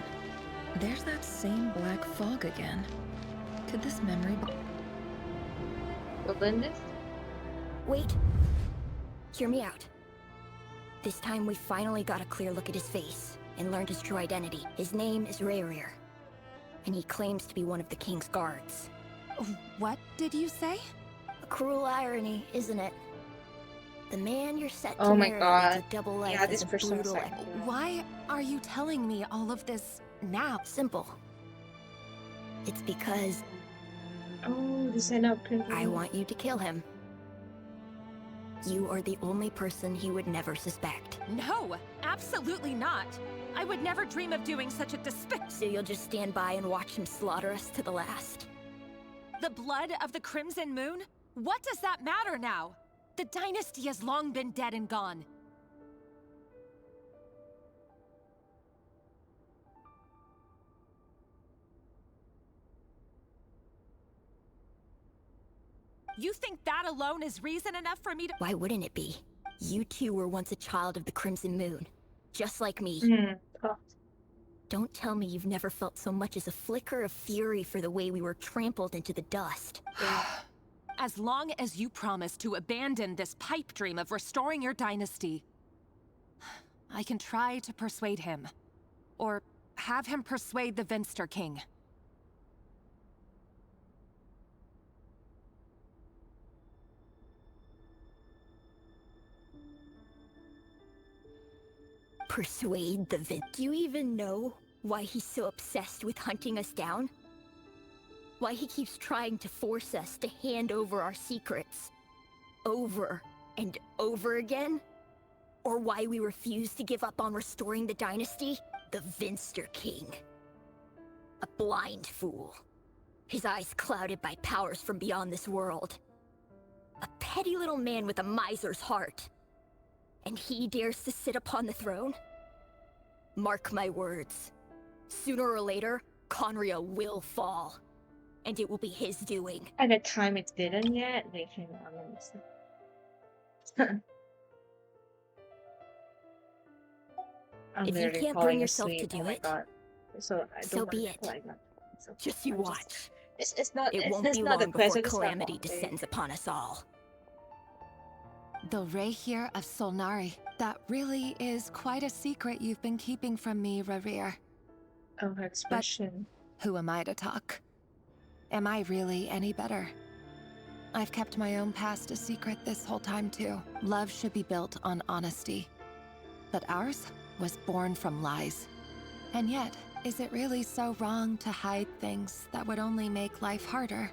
There's that same black fog again. Could this memory be...
Goodness?
Wait. Hear me out. This time we finally got a clear look at his face and learned his true identity. His name is Rerir, and he claims to be one of the king's guards.
What did you say?
A cruel irony, isn't it? The man you're set to
Oh my
marry
God.
leads a double life
Yeah,
as
this
a
person was
brutal
like,
Why are you telling me all of this now?
Simple. It's because
Oh, this end up
I want you to kill him. You are the only person he would never suspect.
No, absolutely not. I would never dream of doing such a
So you'll just stand by and watch him slaughter us to the last?
The blood of the Crimson Moon? What does that matter now? The dynasty has long been dead and gone. You think that alone is reason enough for me to—
Why wouldn't it be? You two were once a child of the Crimson Moon, just like me. Don't tell me you've never felt so much as a flicker of fury for the way we were trampled into the dust.
As long as you promise to abandon this pipe dream of restoring your dynasty, I can try to persuade him. Or have him persuade the Vinster King.
Persuade the Do you even know why he's so obsessed with hunting us down? Why he keeps trying to force us to hand over our secrets?
over and over again? Or why we refuse to give up on restoring the dynasty? The Vinster King. A blind fool. His eyes clouded by powers from beyond this world. A petty little man with a miser's heart. And he dares to sit upon the throne? Mark my words. Sooner or later, Conria will fall. And it will be his doing.
At the time it didn't yet, they came on. I'm
If you
literally
can't
falling
bring yourself
asleep.
to do
Oh my
it,
God. So I don't
so
want
be
to
it.
play that. So
Just you
I'm
watch.
It's not.
It won't
it's
be
not the
long before
question. It's not
calamity
long,
descends upon us all.
The Rayhir of Solnari. That really is quite a secret you've been keeping from me, Rerir.
Oh, her expression.
Who am I to talk? Am I really any better? I've kept my own past a secret this whole time too. Love should be built on honesty. But ours was born from lies. And yet, is it really so wrong to hide things that would only make life harder?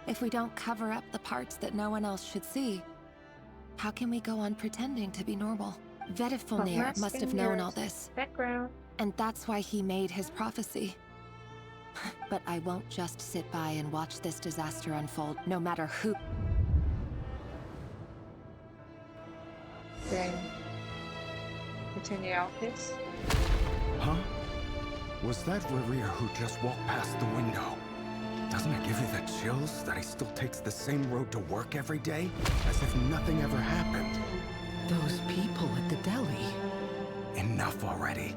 If we don't cover up the parts that no one else should see, how can we go on pretending to be normal? Vedifulnir must have known all this.
Background.
And that's why he made his prophecy. But I won't just sit by and watch this disaster unfold, no matter who.
Then return the office.
Huh? Was that Rerir who just walked past the window? Doesn't it give you the chills that he still takes the same road to work every day? As if nothing ever happened.
Those people at the deli.
Enough already.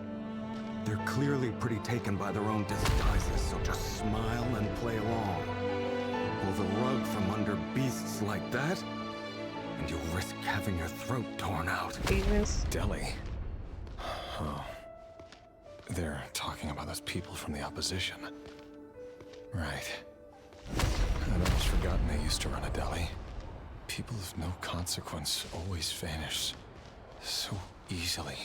They're clearly pretty taken by their own disguises, so just smile and play along. Pull the rug from under beasts like that, and you'll risk having your throat torn out.
Deli. Oh. They're talking about those people from the opposition. Right. I'd almost forgotten they used to run a deli. People of no consequence always vanish so easily.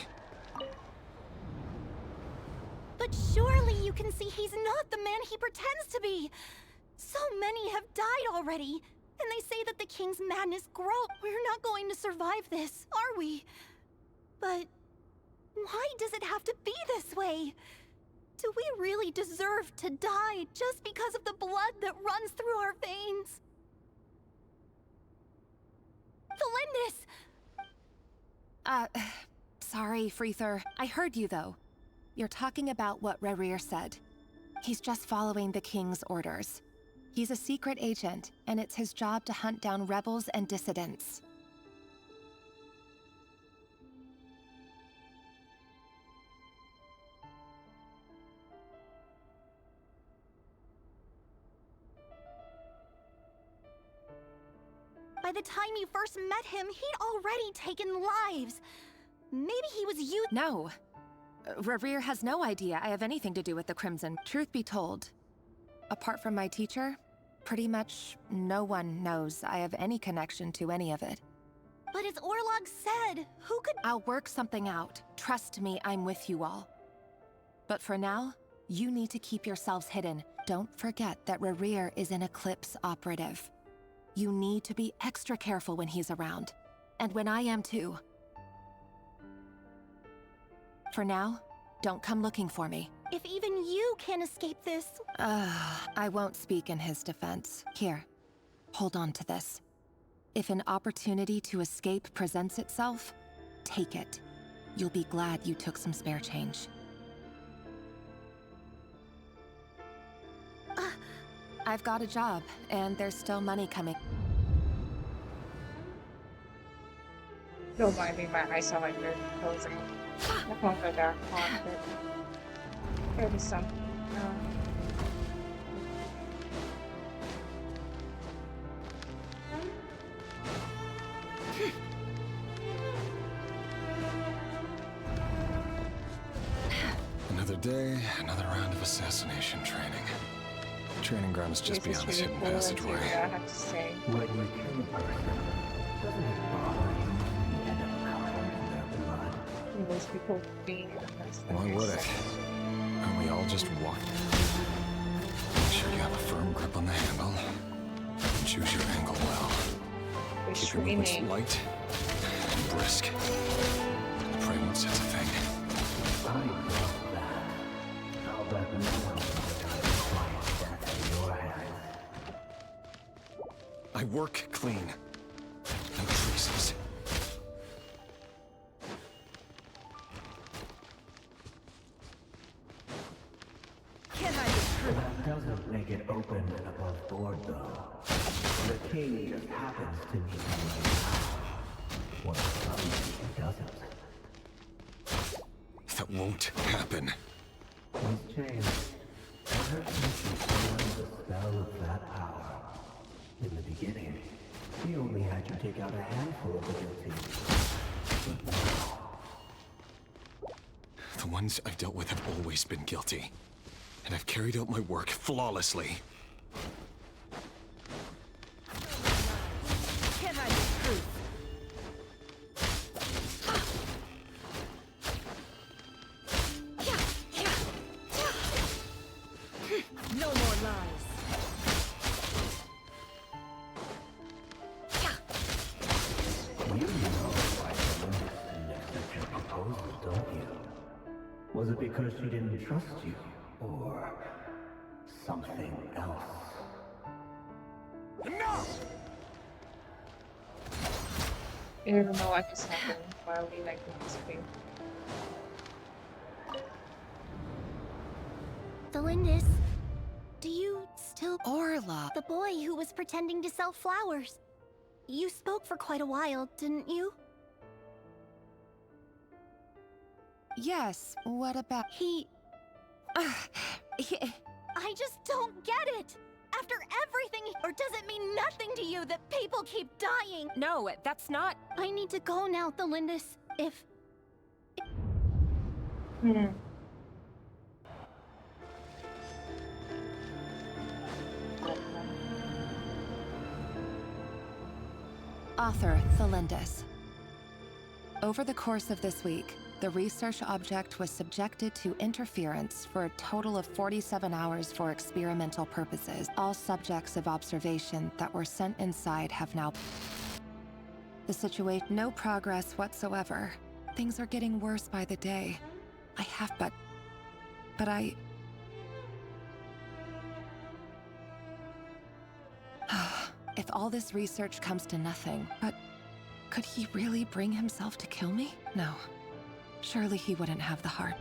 But surely you can see he's not the man he pretends to be. So many have died already, and they say that the king's madness grows. We're not going to survive this, are we? But why does it have to be this way? Do we really deserve to die just because of the blood that runs through our veins? Valendis!
Sorry, Freether. I heard you, though. You're talking about what Rerir said. He's just following the king's orders. He's a secret agent, and it's his job to hunt down rebels and dissidents.
By the time you first met him, he'd already taken lives. Maybe he was you.
No. Rerir has no idea I have anything to do with the Crimson. Truth be told, apart from my teacher, pretty much no one knows I have any connection to any of it.
But as Orlog said, who could—
I'll work something out. Trust me, I'm with you all. But for now, you need to keep yourselves hidden. Don't forget that Rerir is an Eclipse operative. You need to be extra careful when he's around. And when I am too. For now, don't come looking for me.
If even you can't escape this—
I won't speak in his defense. Here, hold on to this. If an opportunity to escape presents itself, take it. You'll be glad you took some spare change. I've got a job, and there's still money coming.
Don't mind me, my eyes are like they're closing. I won't go there. There'll be some.
Another day, another round of assassination training. Training grounds just beyond this hidden passageway.
I have to say.
When you kill a person, doesn't it bother you when you end up covered in their blood?
Most people being
Why would it? And we all just walk. Make sure you have a firm grip on the handle. Choose your angle well. Keep your movements light and brisk. Pray won't sense a thing.
I felt that. I'll bet no one will quiet death in your hands.
I work clean. No traces.
That doesn't make it open and above board, though. The king just happens to need you right now. Or he doesn't.
That won't happen.
He's changed. Ever since he formed the spell of that power. In the beginning, he only had you take out a handful of the guilty. But now,
The ones I've dealt with have always been guilty. And I've carried out my work flawlessly.
Can't hide the truth. No more lies.
you know why someone didn't accept your proposal, don't you? Was it because she didn't trust you? Or something else?
Enough!
I don't know what just happened while we like this screen.
Thelindis, do you still...
Orla!
The boy who was pretending to sell flowers. You spoke for quite a while, didn't you?
Yes, what about...
I just don't get it! After everything, or does it mean nothing to you that people keep dying?
No, that's not...
I need to go now, Thelindis. If...
Author Thelindis. Over the course of this week, the research object was subjected to interference for a total of 47 hours for experimental purposes. All subjects of observation that were sent inside have now... The situation... No progress whatsoever. Things are getting worse by the day. I have but I... If all this research comes to nothing, but could he really bring himself to kill me? No. Surely he wouldn't have the heart.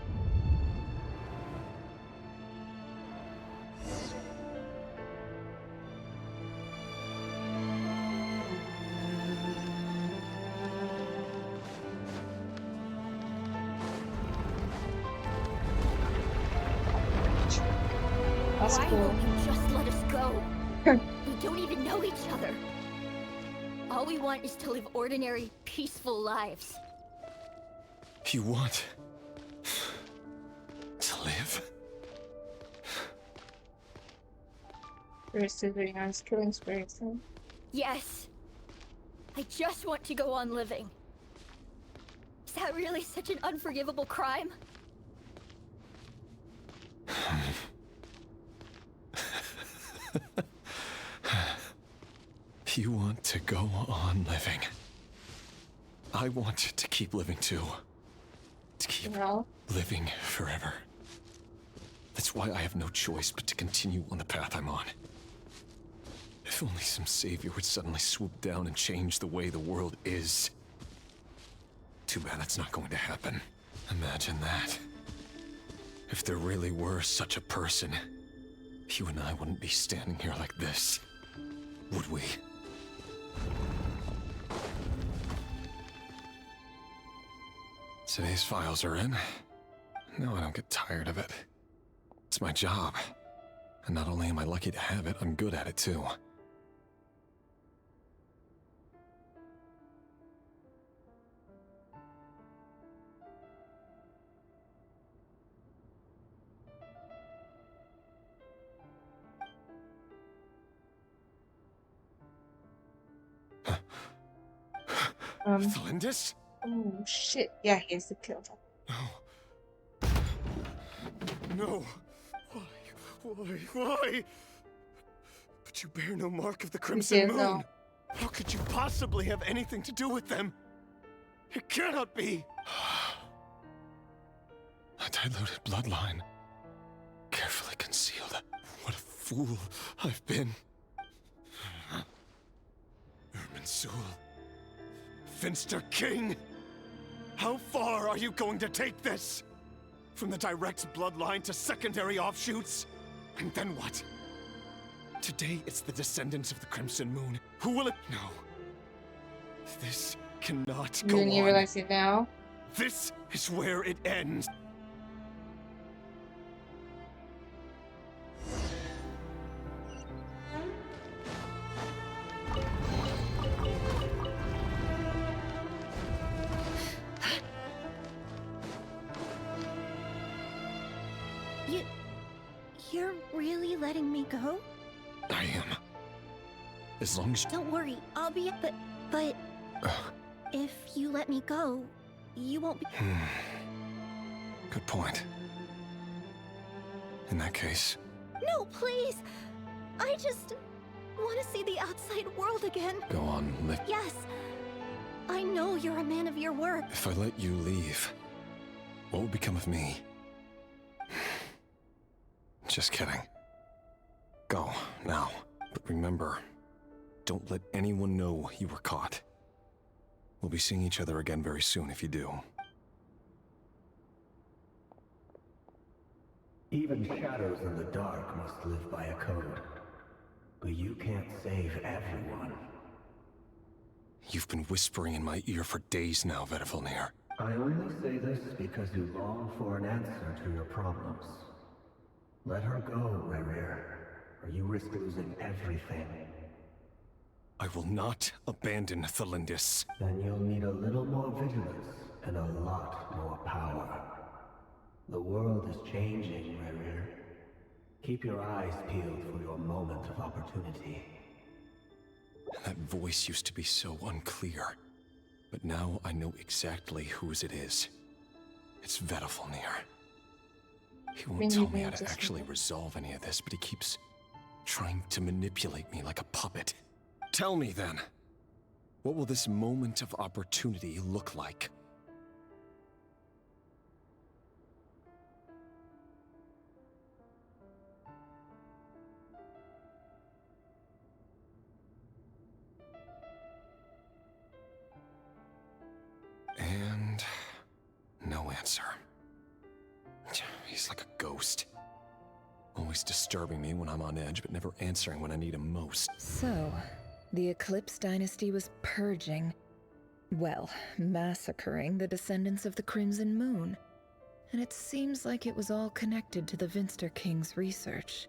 That's
Why
cool.
won't you just let us go? We don't even know each other. All we want is to live ordinary, peaceful lives.
You want to live?
Persevering on his killing spree, so.
Yes. I just want to go on living. Is that really such an unforgivable crime?
You want to go on living. I want to keep living too. To keep living forever. That's why I have no choice but to continue on the path I'm on. If only some savior would suddenly swoop down and change the way the world is. Too bad that's not going to happen. Imagine that. If there really were such a person, you and I wouldn't be standing here like this, would we? Today's files are in. No, I don't get tired of it. It's my job. And not only am I lucky to have it, I'm good at it too. Thelindis?
Oh shit! Yeah, he has to kill them.
No. Why? Why? But you bear no mark of the Crimson Moon.
No.
How could you possibly have anything to do with them? It cannot be! A diluted bloodline. Carefully concealed. What a fool I've been. Irminsul. Finster King! How far are you going to take this? From the direct bloodline to secondary offshoots? And then what? Today it's the descendants of the Crimson Moon. Who will it? No. This cannot go
Didn't you
on.
realize it now?
This is where it ends.
You're really letting me go?
I am. As long as
Don't worry, I'll be. But if you let me go, you won't be.
Good point. In that case,
No, please! I just want to see the outside world again.
go on, live.
Yes, I know you're a man of your word.
If I let you leave, what will become of me? Just kidding. Go, now. But remember, don't let anyone know you were caught. We'll be seeing each other again very soon if you do.
Even shadows in the dark must live by a code. But you can't save everyone.
You've been whispering in my ear for days now, Vedifilnir.
I only say this because you long for an answer to your problems. Let her go, Rerir, or you risk losing everything.
I will not abandon Thelindis.
Then you'll need a little more vigilance and a lot more power. The world is changing, Rerir. Keep your eyes peeled for your moment of opportunity.
That voice used to be so unclear. But now I know exactly whose it is. It's Vedifilnir. He won't tell me how to actually resolve any of this, but he keeps trying to manipulate me like a puppet. Tell me then, what will this moment of opportunity look like? And no answer. He's like a ghost. Always disturbing me when I'm on edge, but never answering when I need him most.
So, the Eclipse Dynasty was purging, well, massacring the descendants of the Crimson Moon. And it seems like it was all connected to the Vinster King's research.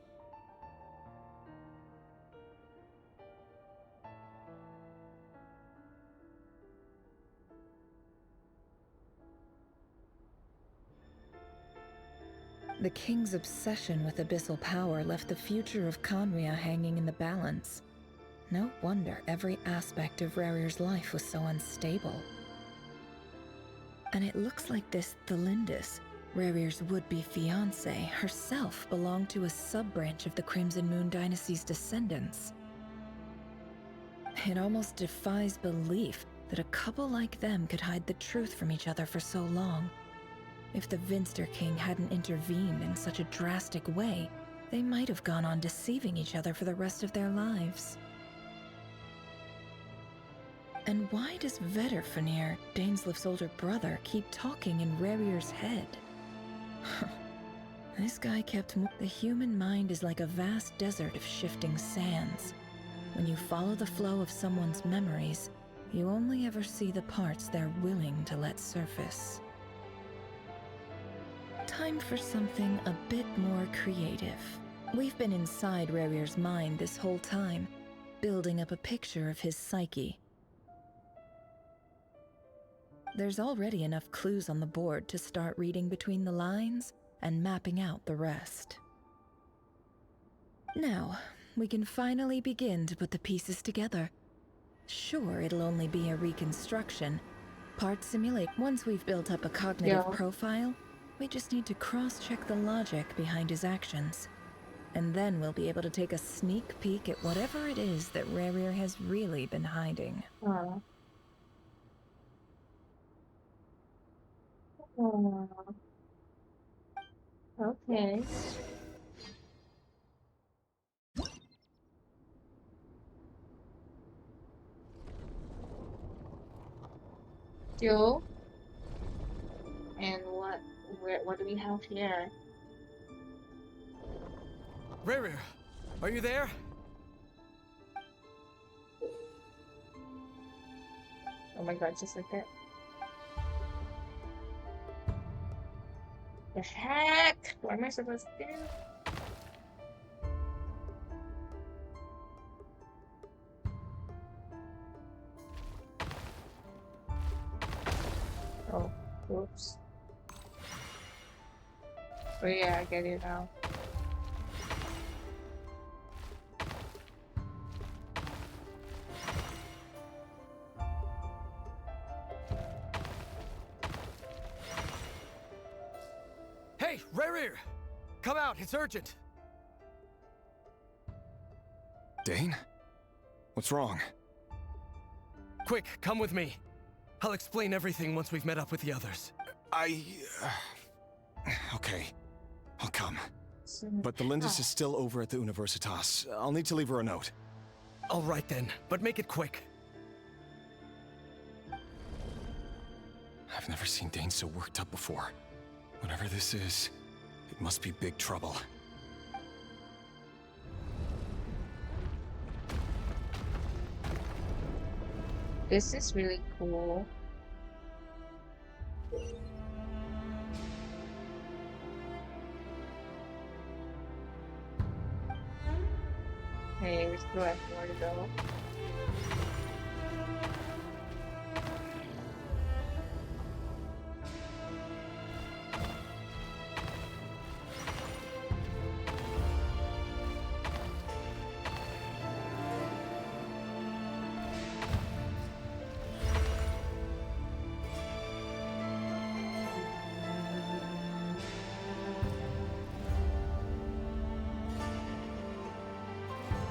The King's obsession with abyssal power left the future of Conria hanging in the balance. No wonder every aspect of Rerir's life was so unstable. And it looks like this Thelindis, Rerir's would-be fiancée, herself belonged to a sub-branch of the Crimson Moon Dynasty's descendants. It almost defies belief that a couple like them could hide the truth from each other for so long. If the Vinster King hadn't intervened in such a drastic way, they might have gone on deceiving each other for the rest of their lives. And why does Vedifilnir, Dainslif's older brother, keep talking in Rerir's head? This guy kept the human mind is like a vast desert of shifting sands. When you follow the flow of someone's memories, you only ever see the parts they're willing to let surface. Time for something a bit more creative. We've been inside Rerir's mind this whole time, building up a picture of his psyche. There's already enough clues on the board to start reading between the lines and mapping out the rest. Now, we can finally begin to put the pieces together. Sure, it'll only be a reconstruction. Part simulate. Once we've built up a cognitive profile, we just need to cross-check the logic behind his actions. And then we'll be able to take a sneak peek at whatever it is that Rerir has really been hiding.
Aw. Aw. Okay. Joe? And what do we have here?
Rerir, are you there?
Oh my god, just like that. The heck? What am I supposed to do? Oh, whoops. Oh yeah, I get it now.
Hey, Rerir! Come out, it's urgent!
Dane? What's wrong?
Quick, come with me. I'll explain everything once we've met up with the others.
Okay. I'll come. But the Lindis is still over at the Universitas. I'll need to leave her a note.
All right then, but make it quick.
I've never seen Dane so worked up before. Whatever this is, it must be big trouble.
This is really cool. Hey, we still have more to go.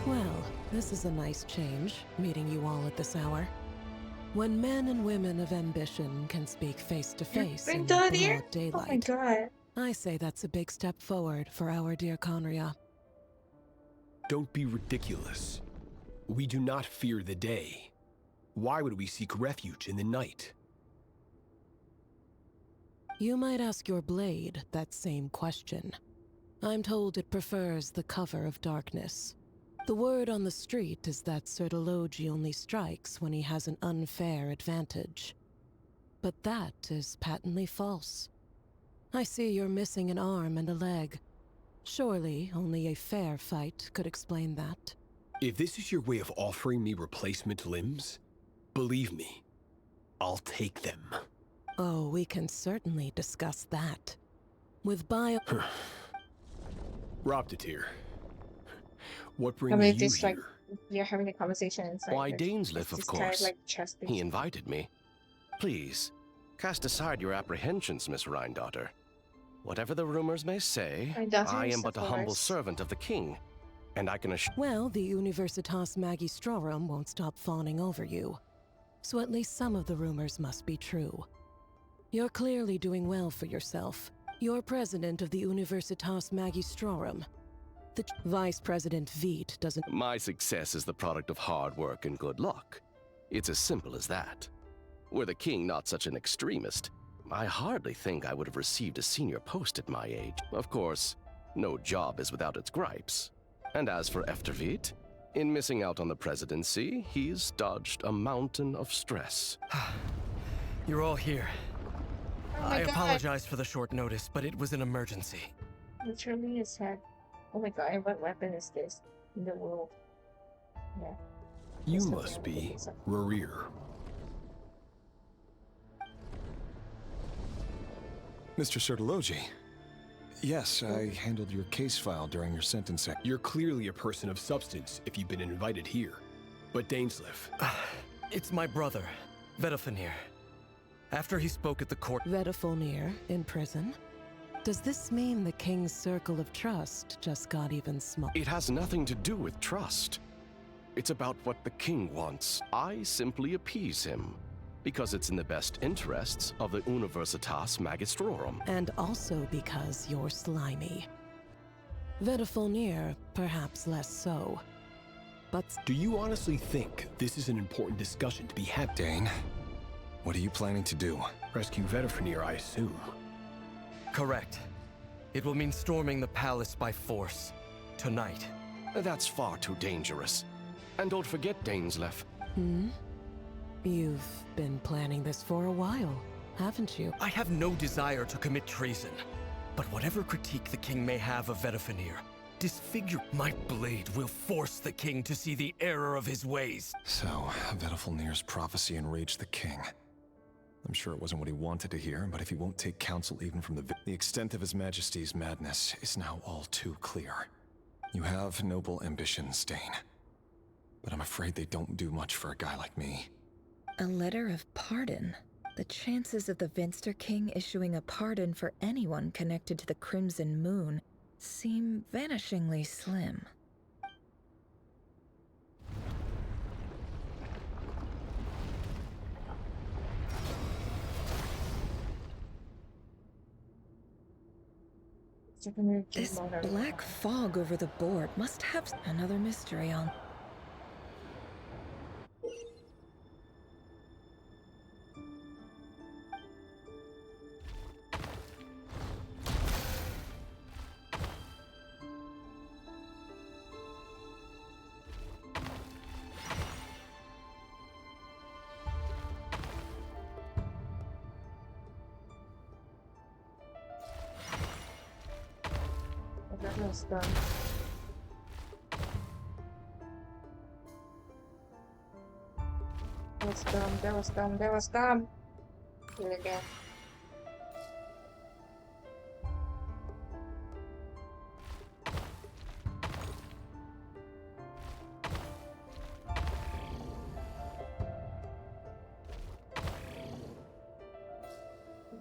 Well, this is a nice change, meeting you all at this hour. When men and women of ambition can speak face to face in broad daylight,
oh my god.
I say that's a big step forward for our dear Conria.
Don't be ridiculous. We do not fear the day. Why would we seek refuge in the night?
You might ask your blade that same question. I'm told it prefers the cover of darkness. The word on the street is that Sertologi only strikes when he has an unfair advantage. But that is patently false. I see you're missing an arm and a leg. Surely only a fair fight could explain that.
If this is your way of offering me replacement limbs, believe me, I'll take them.
Oh, we can certainly discuss that. With bio...
Roptatyr, what
I
brings
mean,
you
just
here?
like you're having a conversation inside.
Why,
like,
Dainsleif, of
just kind
course.
like trusting.
He invited me. Please, cast aside your apprehensions, Miss Rhindaughter. Whatever the rumors may say, I am but a humble servant of the king, and I can assure—
Well, the Universitas Magistrorum won't stop fawning over you. So at least some of the rumors must be true. You're clearly doing well for yourself. You're president of the Universitas Magistrorum. The Vice President Veit doesn't—
My success is the product of hard work and good luck. It's as simple as that. Were the king not such an extremist, I hardly think I would have received a senior post at my age. Of course, no job is without its gripes. And as for Efterveit, in missing out on the presidency, he's dodged a mountain of stress.
You're all here.
Oh my
I
God.
apologize for the short notice, but it was an emergency.
Literally his head. Oh my god, and what weapon is this in the world? Yeah.
You must be Rerir.
Mr. Sertologi. Yes, I handled your case file during your sentencing.
You're clearly a person of substance if you've been invited here. But Dainsleif.
It's my brother, Vedifenir. After he spoke at the court—
Vedifenir in prison? Does this mean the king's circle of trust just got even smaller?
It has nothing to do with trust. It's about what the king wants. I simply appease him, because it's in the best interests of the Universitas Magistrorum.
And also because you're slimy. Vedifulnir, perhaps less so. But
do you honestly think this is an important discussion to be had?
Dane, what are you planning to do?
Rescue Vedifulnir, I assume.
Correct. It will mean storming the palace by force. Tonight.
That's far too dangerous. And don't forget, Dainsleif.
Hmm? You've been planning this for a while, haven't you?
I have no desire to commit treason. But whatever critique the king may have of Vedifulnir, disfigure my blade will force the king to see the error of his ways.
So, Vedifulnir's prophecy enraged the king. I'm sure it wasn't what he wanted to hear, but if he won't take counsel even from the extent of His Majesty's madness is now all too clear. You have noble ambitions, Dane. But I'm afraid they don't do much for a guy like me.
A letter of pardon? The chances of the Vinster King issuing a pardon for anyone connected to the Crimson Moon seem vanishingly slim. This black fog over the board must have another mystery on.
That was dumb. That was dumb, that was dumb, that was dumb. Do it again.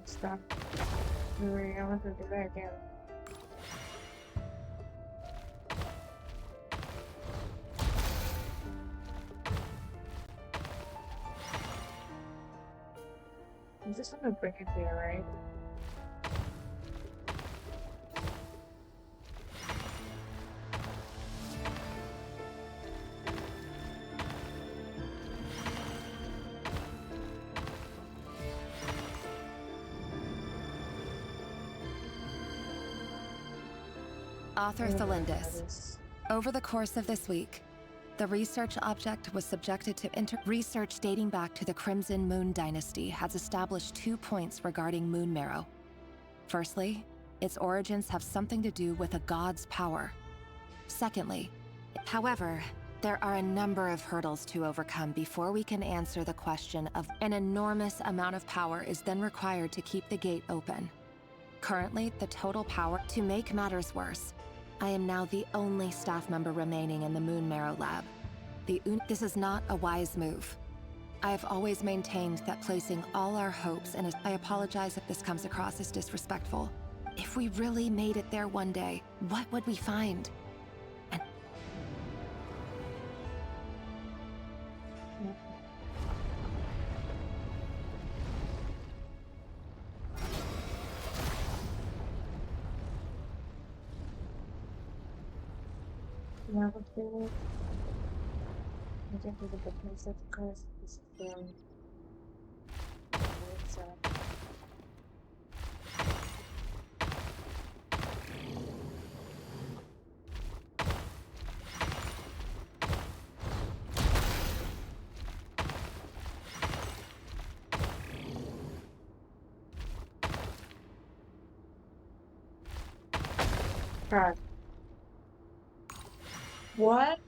Stop. I want to do that again. I'm just gonna bring it there, right?
Author Thelindis. Over the course of this week, the research object was subjected to research dating back to the Crimson Moon Dynasty has established 2 points regarding Moon Marrow. Firstly, its origins have something to do with a god's power. Secondly, however, there are a number of hurdles to overcome before we can answer the question of an enormous amount of power is then required to keep the gate open. Currently, the total power to make matters worse. I am now the only staff member remaining in the Moon Marrow lab. This is not a wise move. I have always maintained that placing all our hopes in I apologize if this comes across as disrespectful. If we really made it there one day, what would we find? And
Yeah, but then I think with the place of course is it's God. What?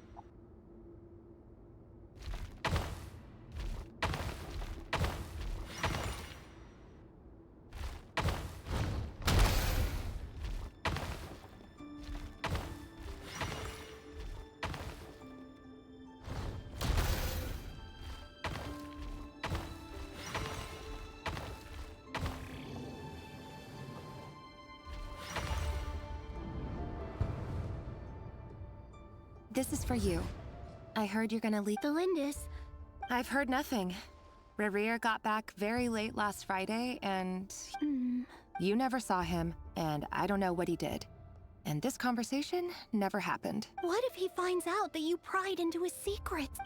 This is for you. I heard you're gonna leave.
Thelindis.
I've heard nothing. Rerir got back very late last Friday, and you never saw him, and I don't know what he did. And this conversation never happened.
What if he finds out that you pried into his secrets?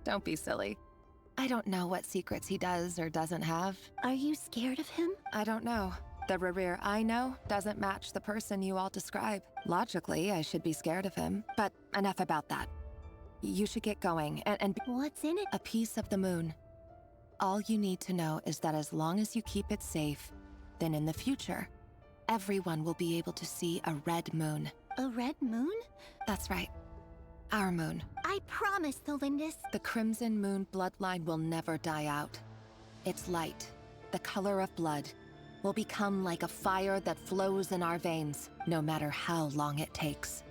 Don't be silly. I don't know what secrets he does or doesn't have.
Are you scared of him?
I don't know. The Rerir I know doesn't match the person you all describe. Logically, I should be scared of him. But enough about that. You should get going, and
what's in it?
A piece of the moon. All you need to know is that as long as you keep it safe, then in the future, everyone will be able to see a red moon.
A red moon?
That's right. Our moon.
I promise, Thelindis.
The Crimson Moon bloodline will never die out. Its light, the color of blood, will become like a fire that flows in our veins, no matter how long it takes.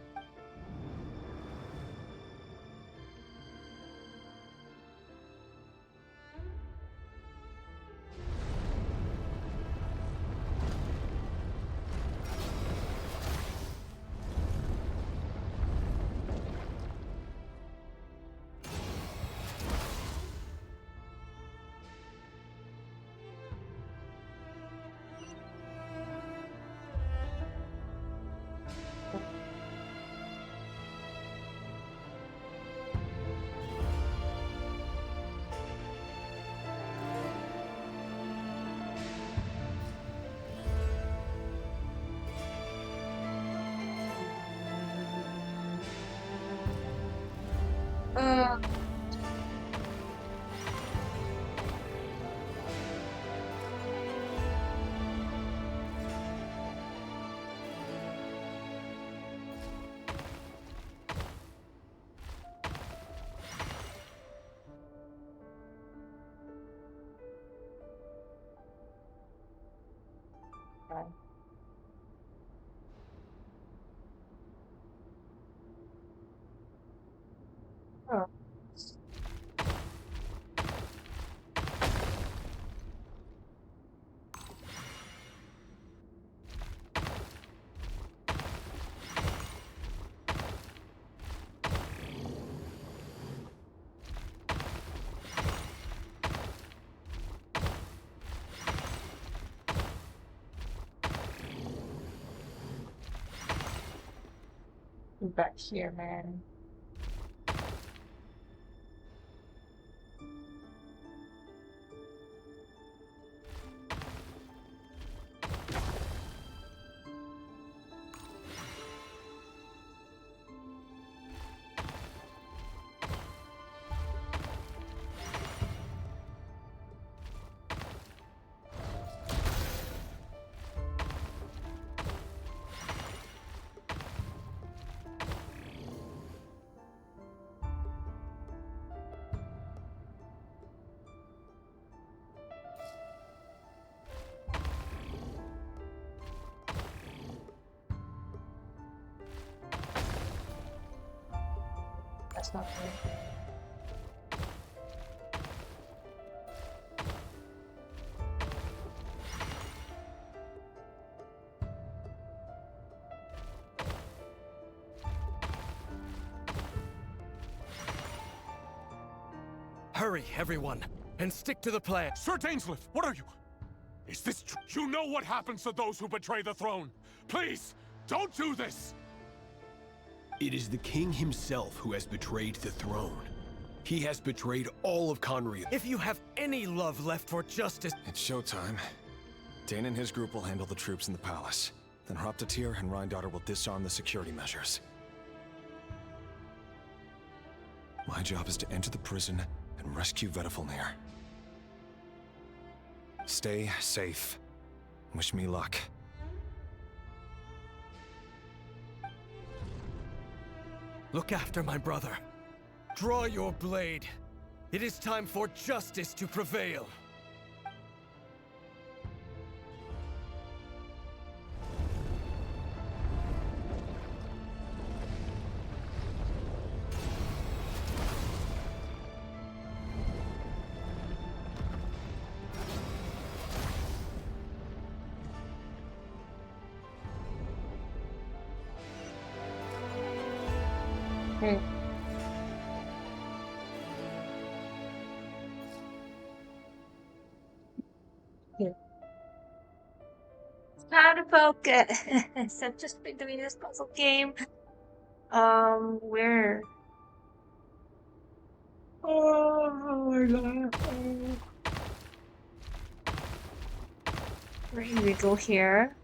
Oh. Back here, man. That's not good.
Hurry, everyone, and stick to the plan.
Sir Dainsleif, what are you? Is this true? You know what happens to those who betray the throne. Please, don't do this!
It is the king himself who has betrayed the throne. He has betrayed all of Conria.
If you have any love left for justice...
It's showtime. Dane and his group will handle the troops in the palace. Then Hraptatyr and Rheindater will disarm the security measures. My job is to enter the prison and rescue Vedifalnir. Stay safe. Wish me luck.
Look after my brother. Draw your blade. It is time for justice to prevail.
Okay. How to focus. I've just been doing this puzzle game. Where? Oh my god. Where do we go here?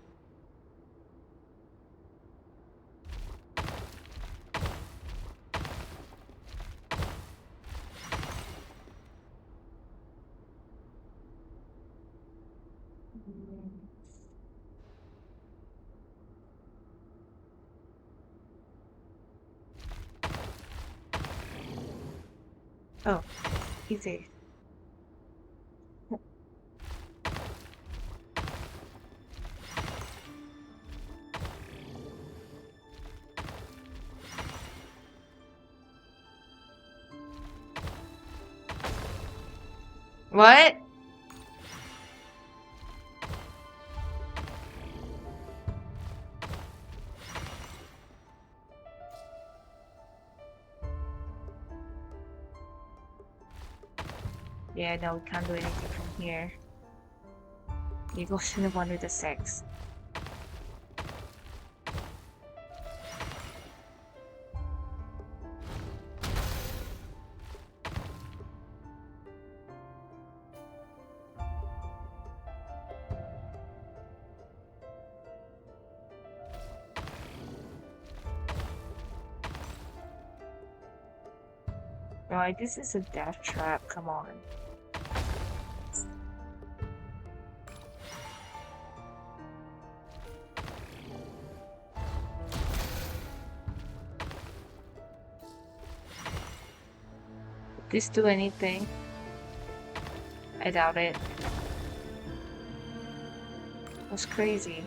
Oh, easy. What? Yeah, no, we can't do anything from here. You go to the one with the 6. Right, this is a death trap, come on. Did this do anything? I doubt it. That's crazy.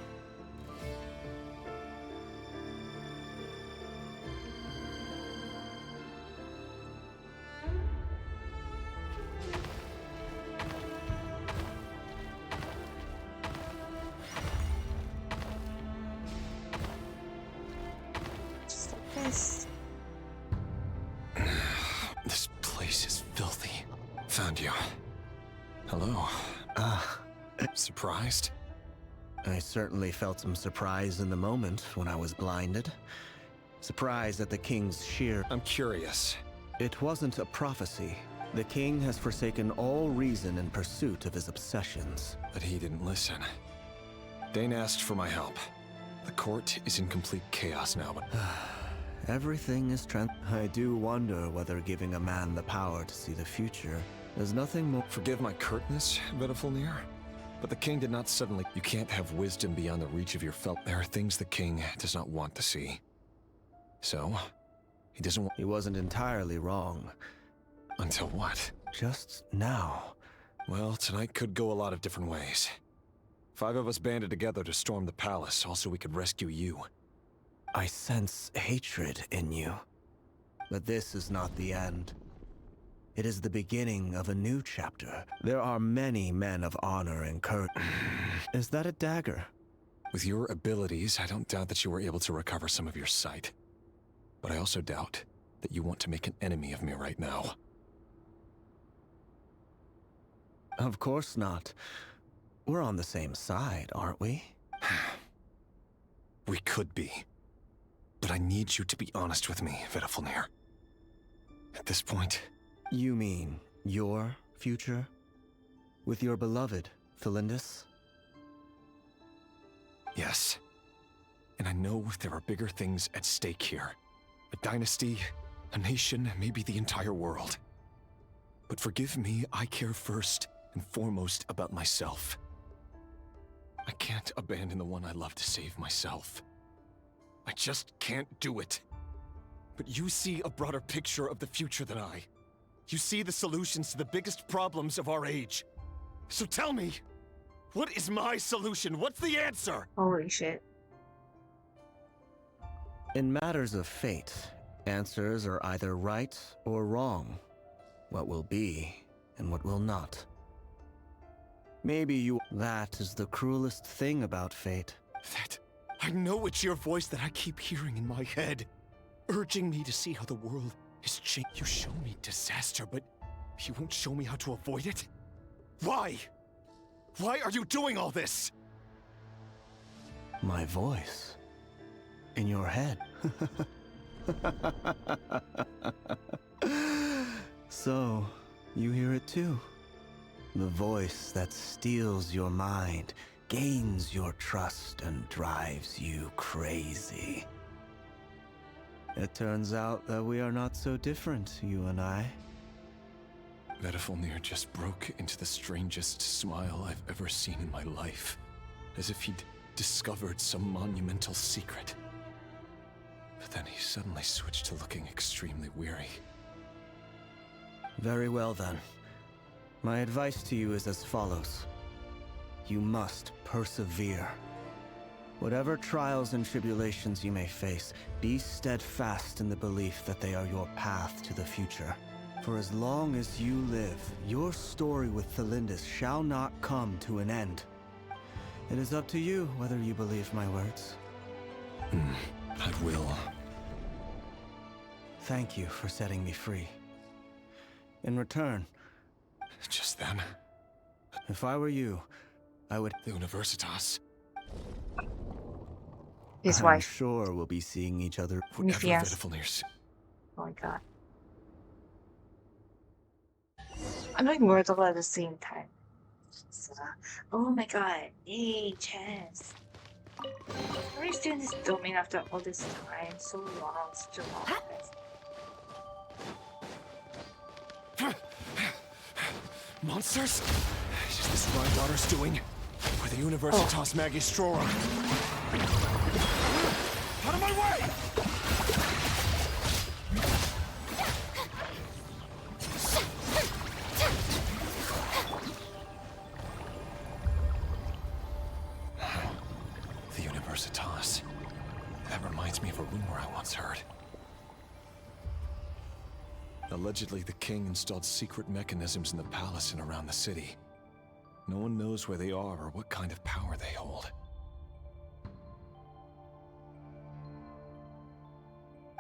Just like this.
This place is filthy. Found you. Hello. Surprised?
I certainly felt some surprise in the moment when I was blinded. Surprise at the king's sheer...
I'm curious.
It wasn't a prophecy. The king has forsaken all reason in pursuit of his obsessions.
But he didn't listen. Dane asked for my help. The court is in complete chaos now, but...
Everything is I do wonder whether giving a man the power to see the future is nothing more...
Forgive my curtness, Vedafilnir, but the king did not suddenly... You can't have wisdom beyond the reach of your felt. There are things the king does not want to see. So, he doesn't want...
He wasn't entirely wrong.
Until what?
Just now.
Well, tonight could go a lot of different ways. 5 of us banded together to storm the palace, also we could rescue you.
I sense hatred in you. But this is not the end. It is the beginning of a new chapter. There are many men of honor and courage. Is that a dagger?
With your abilities, I don't doubt that you were able to recover some of your sight. But I also doubt that you want to make an enemy of me right now.
Of course not. We're on the same side, aren't we?
We could be. But I need you to be honest with me, Vedafilnir. At this point...
You mean your future? With your beloved, Felindis?
Yes. And I know there are bigger things at stake here. A dynasty, a nation, maybe the entire world. But forgive me, I care first and foremost about myself. I can't abandon the one I love to save myself. I just can't do it. But you see a broader picture of the future than I. You see the solutions to the biggest problems of our age. So tell me, what is my solution? What's the answer?
Holy shit.
In matters of fate, answers are either right or wrong. What will be and what will not. Maybe you... That is the cruelest thing about fate.
I know it's your voice that I keep hearing in my head, urging me to see how the world is changed. You show me disaster, but you won't show me how to avoid it? Why? Why are you doing all this?
My voice? In your head? So, you hear it too? The voice that steals your mind, gains your trust, and drives you crazy. It turns out that we are not so different, you and I.
Vedifilnir just broke into the strangest smile I've ever seen in my life, as if he'd discovered some monumental secret. But then he suddenly switched to looking extremely weary.
Very well then. My advice to you is as follows. You must persevere. Whatever trials and tribulations you may face, be steadfast in the belief that they are your path to the future. For as long as you live, your story with Thelindis shall not come to an end. It is up to you whether you believe my words.
I will.
Thank you for setting me free. In return...
Just then...
If I were you, I would...
The Universitas.
His
I'm
wife.
sure we'll be seeing each other...
Whatever
Yes.
Vedifilnir's...
Oh my god. I'm doing Wordle at the same time. So, oh my god. Yay, chess. How are you doing this domain after all this time? So long, such a long time.
Monsters? Is this what my daughter's doing? Or the Universitas Magistrorum? Out of my way! The Universitas. That reminds me of a rumor I once heard. Allegedly, the king installed secret mechanisms in the palace and around the city. No one knows where they are or what kind of power they hold.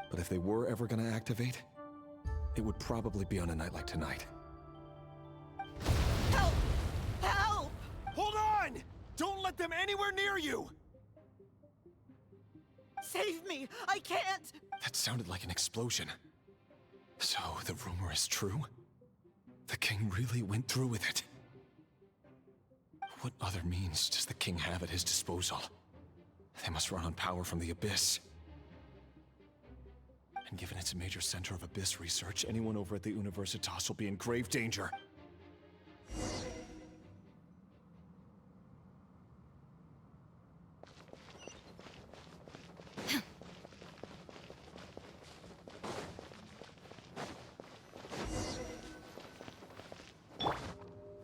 But if they were ever going to activate, it would probably be on a night like tonight.
Help! Help! Hold on! Don't let them anywhere near you! Save me! I can't!
That sounded like an explosion. So, the rumor is true? The king really went through with it? What other means does the king have at his disposal? They must run on power from the Abyss. And given it's a major center of Abyss research, anyone over at the Universitas will be in grave danger.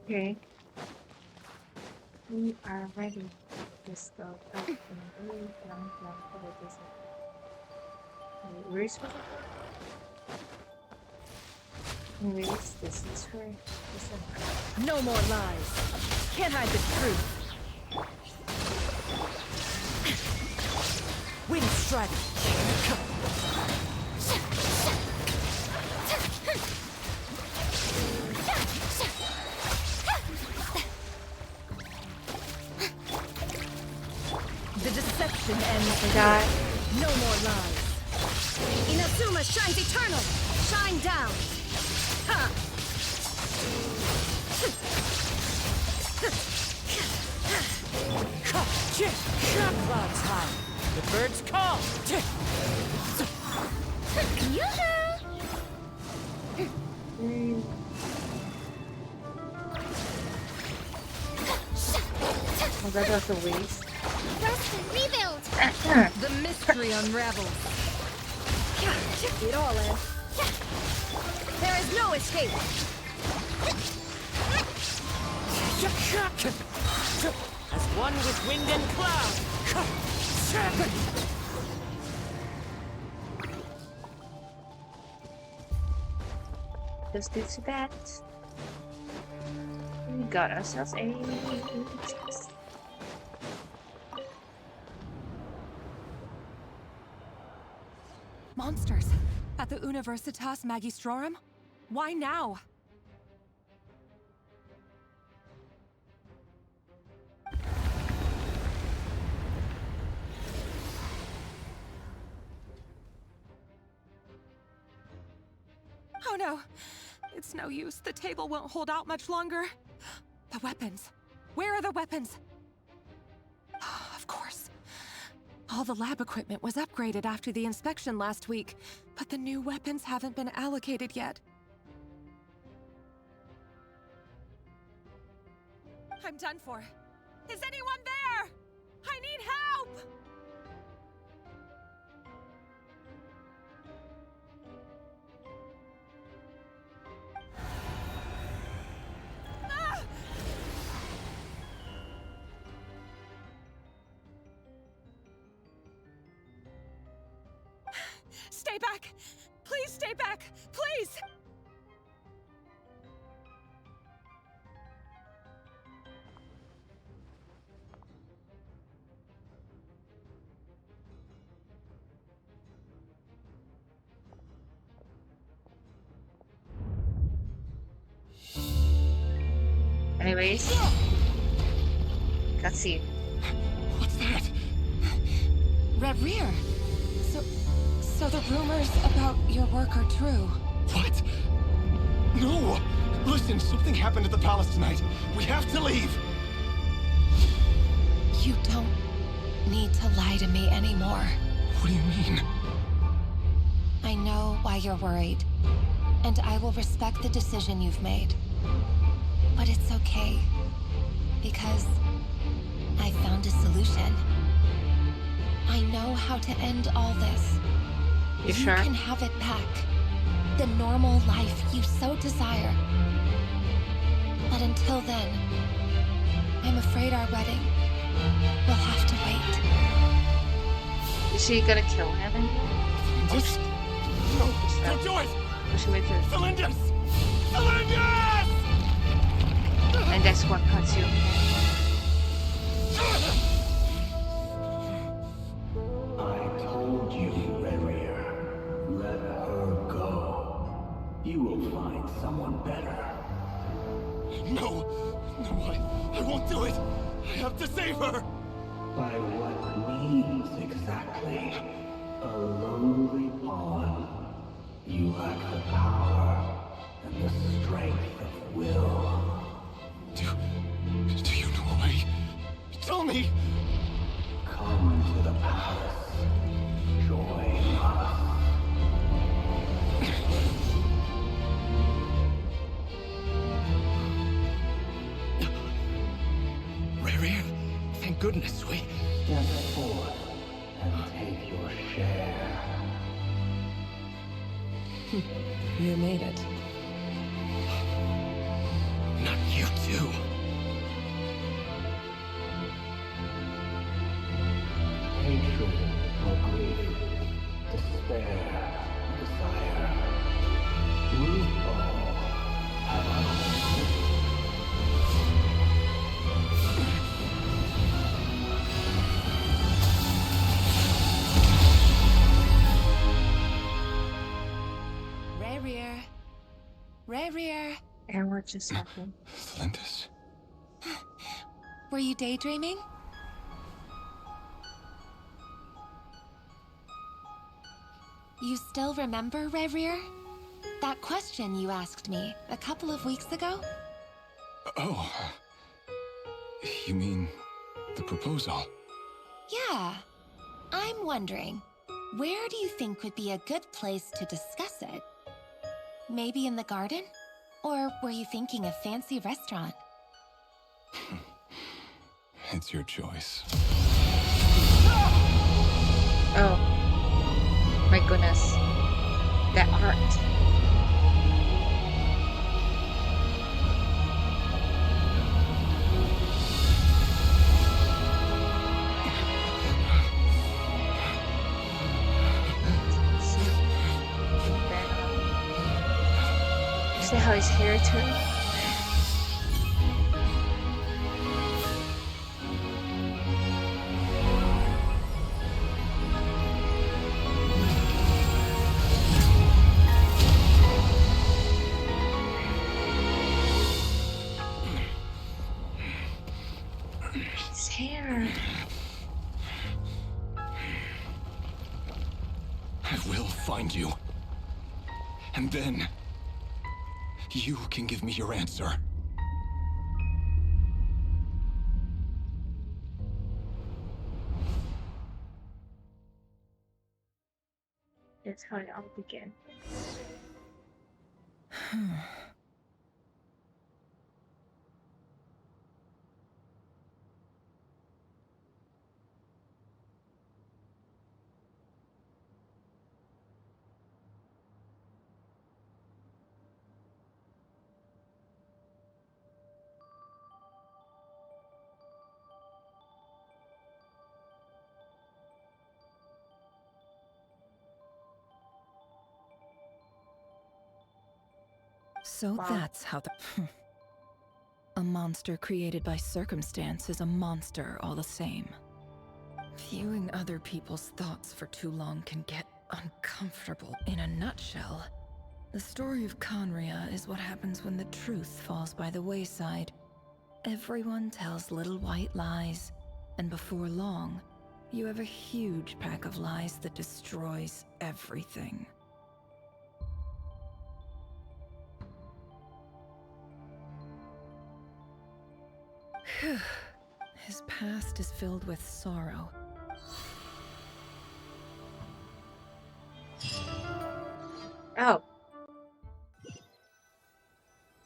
Okay. We are ready. Let's go up and really down for this. Wait, where is it? Anyways, this is her. This one.
No more lies. Can't hide the truth. Wind strike. The deception ends here. No more lies.
Inazuma shines eternal! Shine down! Ha!
Clouds high. The birds call.
Oh, that was a waste.
Rest and rebuild!
The mystery unravels.
It all ends. There is no escape!
As one with wind and cloud!
Just do that. We got ourselves a chest.
Monsters! At the Universitas Magistrorum? Why now? Oh no. It's no use. The table won't hold out much longer. The weapons. Where are the weapons? Of course. All the lab equipment was upgraded after the inspection last week, but the new weapons haven't been allocated yet. I'm done for. Is anyone there? I need help! Ah! Stay back! Please stay back! Please!
Anyways, cutscene.
What's that?
Red Rear! So the rumors about your work are true.
What? No! Listen, something happened at the palace tonight. We have to leave!
You don't need to lie to me anymore.
What do you mean?
I know why you're worried, and I will respect the decision you've made. But it's okay, because I found a solution. I know how to end all this.
You sure?
You can have it back. The normal life you so desire. But until then, I'm afraid our wedding will have to wait.
Is she gonna kill him?
Just... No, don't do it!
Or should we wait for
Felindus! Felindus!
And that's what cuts you.
I told you, Rerir. Let her go. You will find someone better.
No! No, I won't do it! I have to save her!
By what means exactly? A lowly pawn. You lack the power and the strength of will.
Do you know a way? Tell me!
Come to the palace. Join us.
Rerir, thank goodness we...
Step forth and take your share.
You made it.
Not you too.
Hatred or grief, despair or desire. We all have our own.
Rerir.
And what just happened?
Felindus.
Were you daydreaming? You still remember, Rerir? That question you asked me a couple of weeks ago?
Oh. You mean the proposal?
Yeah. I'm wondering, where do you think would be a good place to discuss it? Maybe in the garden? Or were you thinking a fancy restaurant?
It's your choice.
Oh. My goodness. That art. See how his hair turned? His hair.
I will find you. And then
You can give me your answer.
That's how it all began.
So that's how the... A monster created by circumstance is a monster all the same. Viewing other people's thoughts for too long can get uncomfortable. In a nutshell, the story of Conria is what happens when the truth falls by the wayside. Everyone tells little white lies, and before long, you have a huge pack of lies that destroys everything. His past is filled with sorrow.
Oh.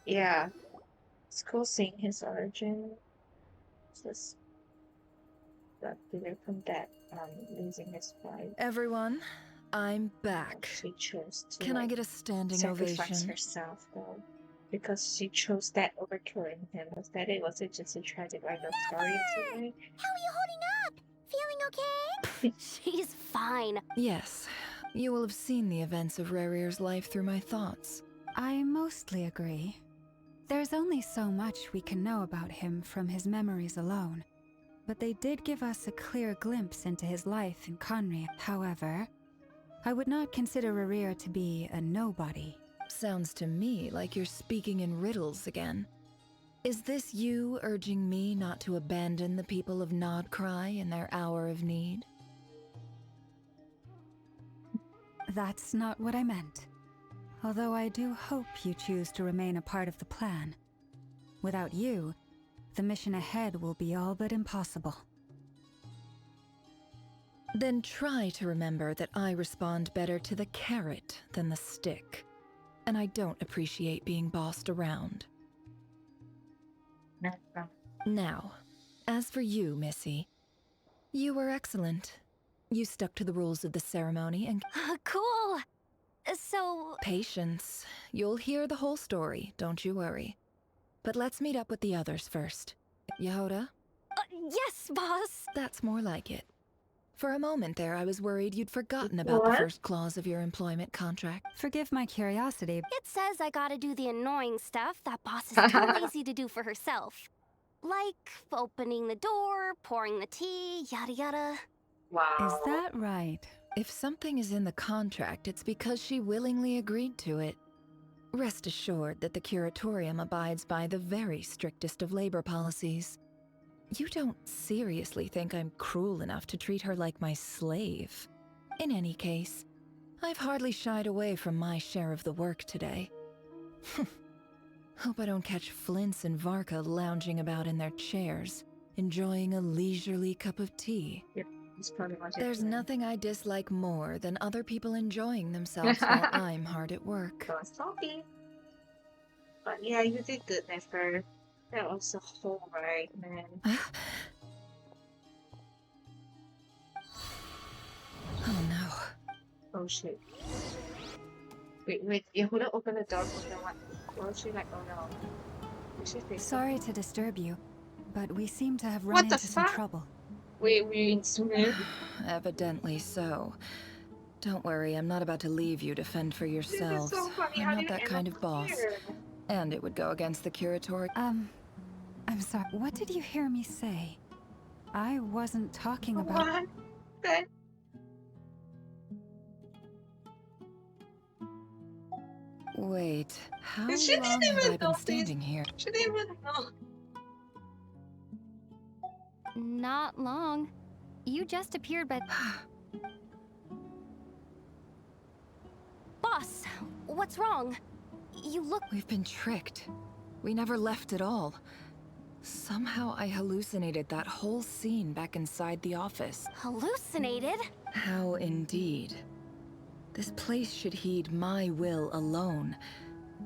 Yeah. It's cool seeing his origin. Just got clear from that, losing his wife.
Everyone, I'm back.
She chose to
Can I get a standing
sacrifice
ovation?
herself though. Because she chose that over killing him. Was that it? Was it just a tragic love story or something?
How are you holding up? Feeling okay? She's fine.
Yes, you will have seen the events of Rarir's life through my thoughts.
I mostly agree. There's only so much we can know about him from his memories alone, but they did give us a clear glimpse into his life in Conria. However, I would not consider Rarir to be a nobody.
Sounds to me like you're speaking in riddles again. Is this you urging me not to abandon the people of Nodcry in their hour of need?
That's not what I meant. Although I do hope you choose to remain a part of the plan. Without you, the mission ahead will be all but impossible.
Then try to remember that I respond better to the carrot than the stick. And I don't appreciate being bossed around. Now, as for you, Missy, you were excellent. You stuck to the rules of the ceremony and...
Cool! So...
Patience. You'll hear the whole story, don't you worry. But let's meet up with the others first. Yehoda?
Yes, boss!
That's more like it. For a moment there, I was worried you'd forgotten about the first clause of your employment contract.
Forgive my curiosity.
It says I gotta do the annoying stuff that boss is too lazy to do for herself. Like opening the door, pouring the tea, yada yada.
Is that right? If something is in the contract, it's because she willingly agreed to it. Rest assured that the Curatorium abides by the very strictest of labor policies. You don't seriously think I'm cruel enough to treat her like my slave? In any case, I've hardly shied away from my share of the work today. Hope I don't catch Flints and Varka lounging about in their chairs, enjoying a leisurely cup of tea.
Yep, that's probably what
There's nothing I dislike more than other people enjoying themselves while I'm hard at work.
So salty. But yeah, you did good, Nefer. That was a whole ride, man.
Oh no.
Oh shit. Wait, Yehuda opened the door for them. What was she like? Oh no.
Sorry to disturb you, but we seem to have
What
run
the
into some
fuck?
trouble.
Wait, we're in Smith?
Evidently so. Don't worry, I'm not about to leave you to fend for yourselves.
so funny. How
I'm
do
not
you
that
end
kind
up
of boss.
here?
And it would go against the Curatorium.
I'm sorry. What did you hear me say? I wasn't talking about...
What? Okay.
Wait, how
She didn't
long have
even
I been
notice.
standing here?
She didn't even know.
Not long. You just appeared, but... Boss, what's wrong? You look...
We've been tricked. We never left at all. Somehow I hallucinated that whole scene back inside the office.
Hallucinated?
How indeed. This place should heed my will alone.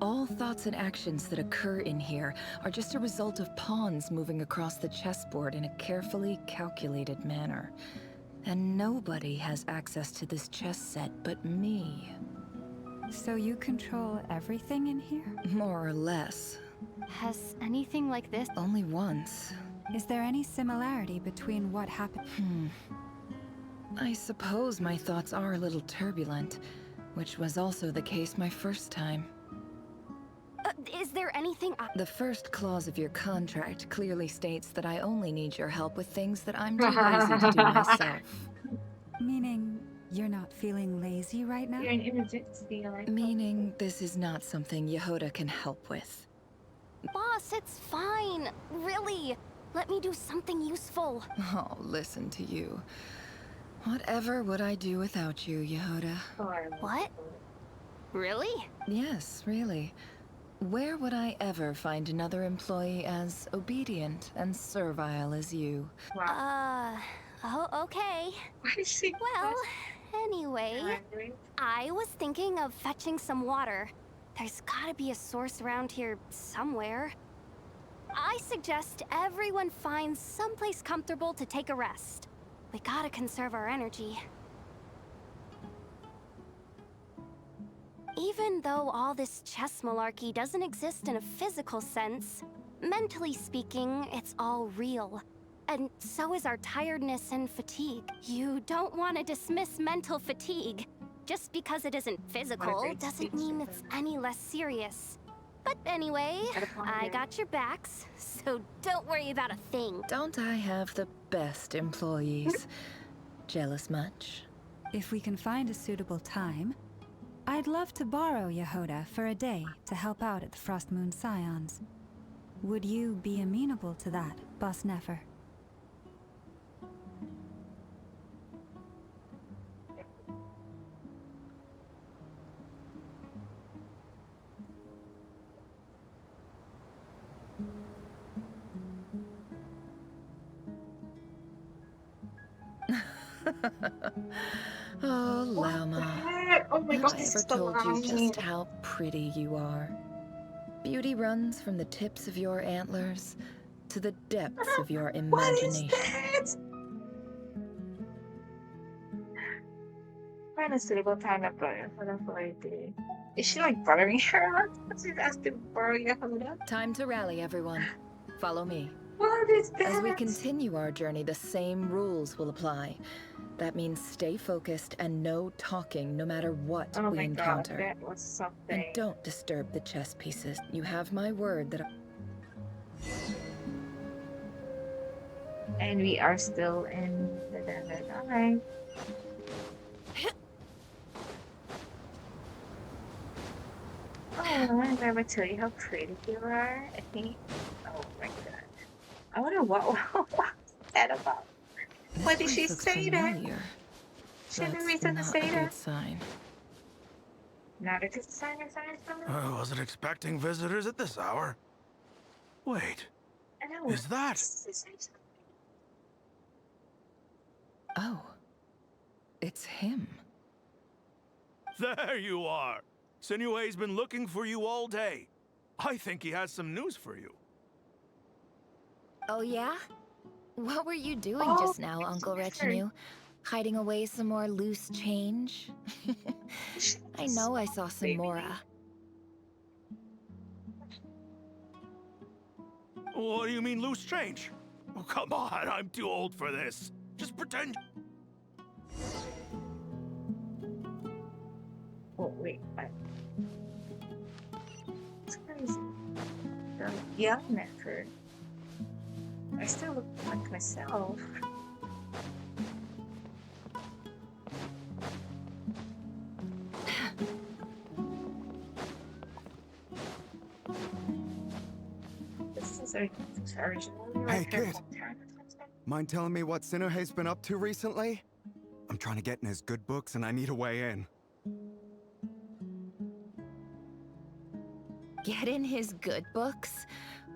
All thoughts and actions that occur in here are just a result of pawns moving across the chessboard in a carefully calculated manner. And nobody has access to this chess set but me.
So you control everything in here?
More or less.
Has anything like this...
Only once.
Is there any similarity between what happened?
I suppose my thoughts are a little turbulent, which was also the case my first time.
Is there anything
The first clause of your contract clearly states that I only need your help with things that I'm too lazy to do myself.
Meaning, you're not feeling lazy right now?
You're an emergency, like...
Meaning, this is not something Yehuda can help with.
Boss, it's fine. Really. Let me do something useful.
Oh, listen to you. Whatever would I do without you, Yehuda?
What? Really?
Yes, really. Where would I ever find another employee as obedient and servile as you?
Oh, okay. Well, anyway, I was thinking of fetching some water. There's gotta be a source around here somewhere. I suggest everyone finds someplace comfortable to take a rest. We gotta conserve our energy. Even though all this chess malarkey doesn't exist in a physical sense, mentally speaking, it's all real. And so is our tiredness and fatigue. You don't want to dismiss mental fatigue. Just because it isn't physical doesn't mean it's any less serious. But anyway, I got your backs, so don't worry about a thing.
Don't I have the best employees? Jealous much?
If we can find a suitable time, I'd love to borrow Yehuda for a day to help out at the Frostmoon Scions. Would you be amenable to that, Boss Nefer?
Oh, Lauma.
Oh my gosh,
I
this
ever
is so
told you
long.
just how pretty you are. Beauty runs from the tips of your antlers to the depths of your imagination.
Find a suitable time to borrow Yehuda for a day. Is she like bothering her? She's asked to borrow Yehuda?
Time to rally, everyone. Follow me.
What is that?
As we continue our journey, the same rules will apply. That means stay focused and no talking no matter what
Oh
we
my
encounter.
god, that was something.
And don't disturb the chess pieces. You have my word that
And we are still in the desert. Alright. Oh, I want to ever tell you how pretty you are. I think. Oh my god. I wonder what's that about? Why did she say that? She had no
That's
reason to
not
say
a
that.
good sign.
Not a good sign or something?
I wasn't expecting visitors at this hour. Wait,
I know.
is that?
Oh. It's him.
There you are. Sinue's been looking for you all day. I think he has some news for you.
Oh yeah? What were you doing just now, Uncle Retinue? Hiding away some more loose change? I know I saw some Mora.
What do you mean loose change? Oh, come on, I'm too old for this. Just pretend.
Oh, wait. It's crazy. The young Nefer. I still look like myself. This is originally
Hey,
like her
kid.
hometown.
Mind telling me what Sinuhe's been up to recently? I'm trying to get in his good books and I need a way in.
Get in his good books?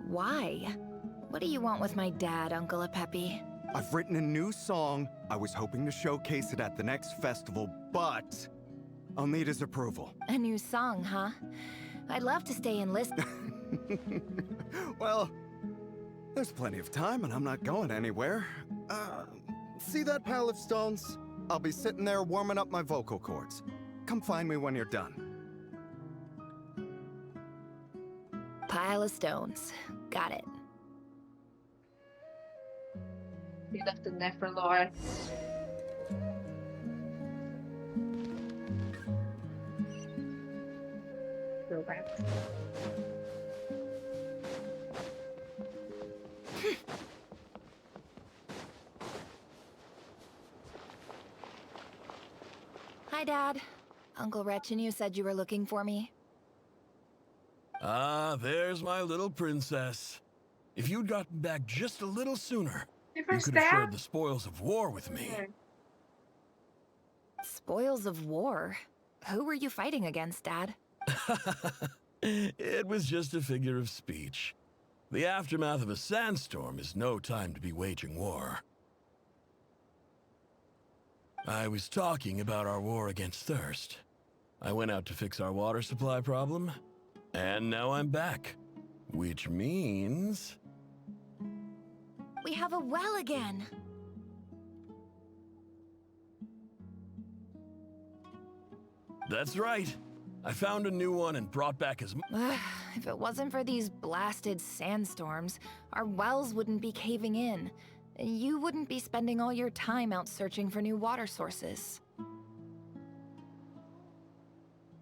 Why? What do you want with my dad, Uncle Apepi?
I've written a new song. I was hoping to showcase it at the next festival, but I'll need his approval.
A new song, huh? I'd love to stay and listen.
Well, there's plenty of time and I'm not going anywhere. See that pile of stones? I'll be sitting there warming up my vocal cords. Come find me when you're done.
Pile of stones. Got it.
We left the Neferlore. Go back.
Hi, Dad. Uncle Retinue said you were looking for me.
Ah, there's my little princess. If you'd gotten back just a little sooner, you could have shared the spoils of war with me.
Spoils of war? Who were you fighting against, Dad?
It was just a figure of speech. The aftermath of a sandstorm is no time to be waging war. I was talking about our war against thirst. I went out to fix our water supply problem, and now I'm back. Which means...
We have a well again!
That's right. I found a new one and brought back as
If it wasn't for these blasted sandstorms, our wells wouldn't be caving in. You wouldn't be spending all your time out searching for new water sources.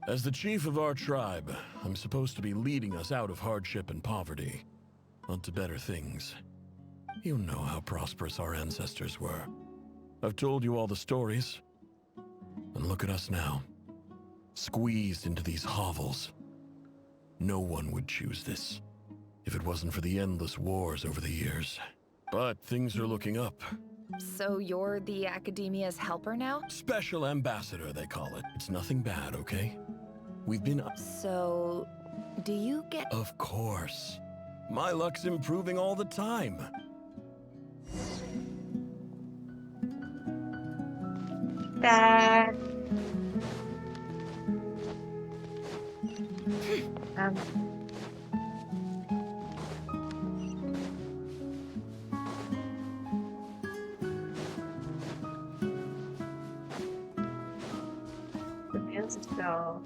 As the chief of our tribe, I'm supposed to be leading us out of hardship and poverty, onto better things. You know how prosperous our ancestors were. I've told you all the stories. And look at us now. Squeezed into these hovels. No one would choose this, if it wasn't for the endless wars over the years. But things are looking up.
So you're the Academia's helper now?
Special ambassador, they call it. It's nothing bad, okay? We've been...
So... do you get...
Of course. My luck's improving all the time.
Dad. The music though.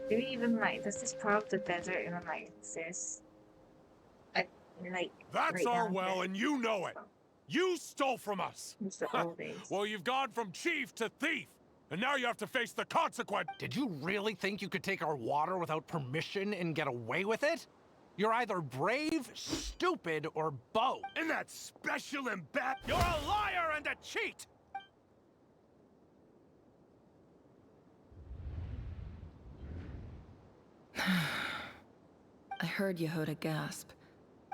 Maybe even like, does this part of the desert even like exist? Like
That's
right
our
down
well,
there.
and you know it. You stole from us.
It's the old days.
Well, you've gone from chief to thief, and now you have to face the consequence.
Did you really think you could take our water without permission and get away with it? You're either brave, stupid, or both.
And that special you're a liar and a cheat!
I heard Yehuda gasp.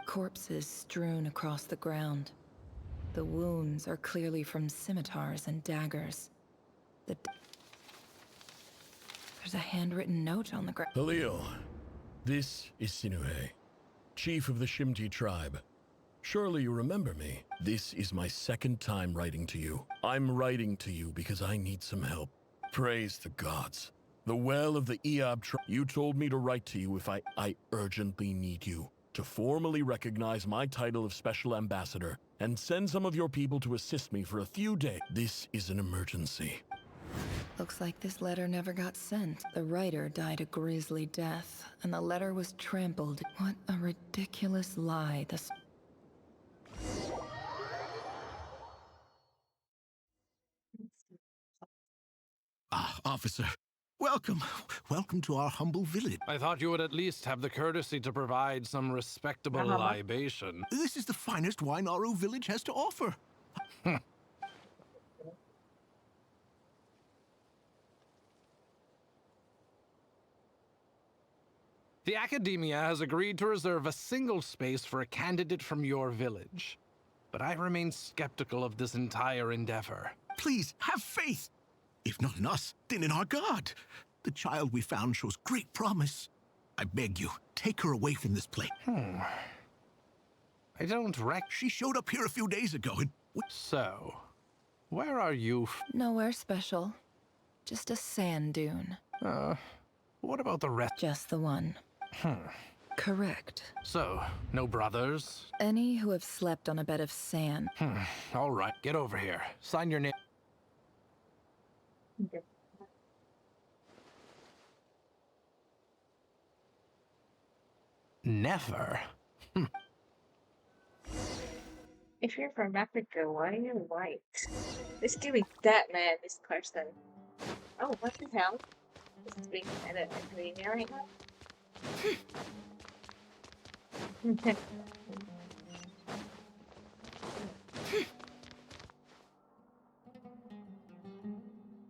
Corpses strewn across the ground. The wounds are clearly from scimitars and daggers. There's a handwritten note on the ground.
Halil, this is Sinuhe, chief of the Shimti tribe. Surely you remember me. This is my second time writing to you. I'm writing to you because I need some help. Praise the gods. The well of the Eob tribe. You told me to write to you if I urgently need you to formally recognize my title of Special Ambassador and send some of your people to assist me for a few days. This is an emergency.
Looks like this letter never got sent. The writer died a grisly death, and the letter was trampled. What a ridiculous lie this...
Ah, officer. Welcome. Welcome to our humble village.
I thought you would at least have the courtesy to provide some respectable libation.
This is the finest wine Aru village has to offer.
The Academia has agreed to reserve a single space for a candidate from your village. But I remain skeptical of this entire endeavor.
Please, have faith. If not in us, then in our god. The child we found shows great promise. I beg you, take her away from this place.
I don't
She showed up here a few days ago and...
So, where are you?
Nowhere special. Just a sand dune.
What about the rest?
Just the one. Correct.
So, no brothers?
Any who have slept on a bed of sand.
All right, get over here. Sign your name. Never.
If you're from Africa, why are you white? This giving that man, this person. Oh, what the hell? This is being at an academia right now?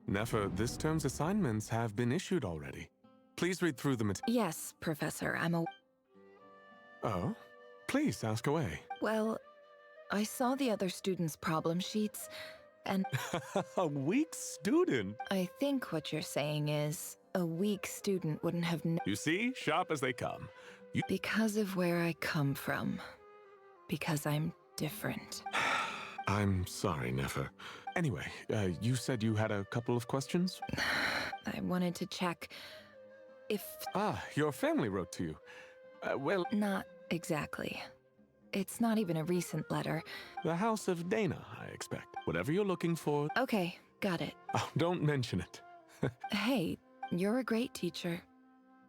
Nefer, this term's assignments have been issued already. Please read through the material.
Yes, Professor,
Oh? Please, ask away.
Well, I saw the other students' problem sheets, and...
A weak student?
I think what you're saying is, a weak student wouldn't have
You see? Sharp as they come.
Because of where I come from. Because I'm different.
I'm sorry, Nefer. Anyway, you said you had a couple of questions?
I wanted to check if...
your family wrote to you. Well...
Not exactly. It's not even a recent letter.
The House of Dana, I expect. Whatever you're looking for...
Okay, got it.
Oh, don't mention it.
Hey, you're a great teacher.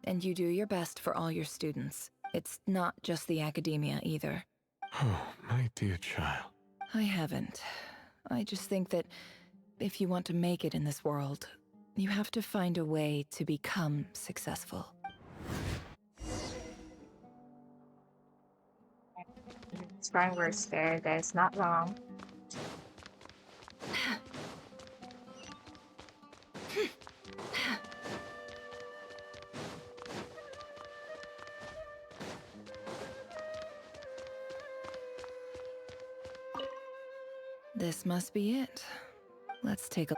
And you do your best for all your students. It's not just the academia, either.
Oh, my dear child.
I haven't. I just think that if you want to make it in this world, you have to find a way to become successful.
Strong words there, that's not wrong.
This must be it. Let's take a...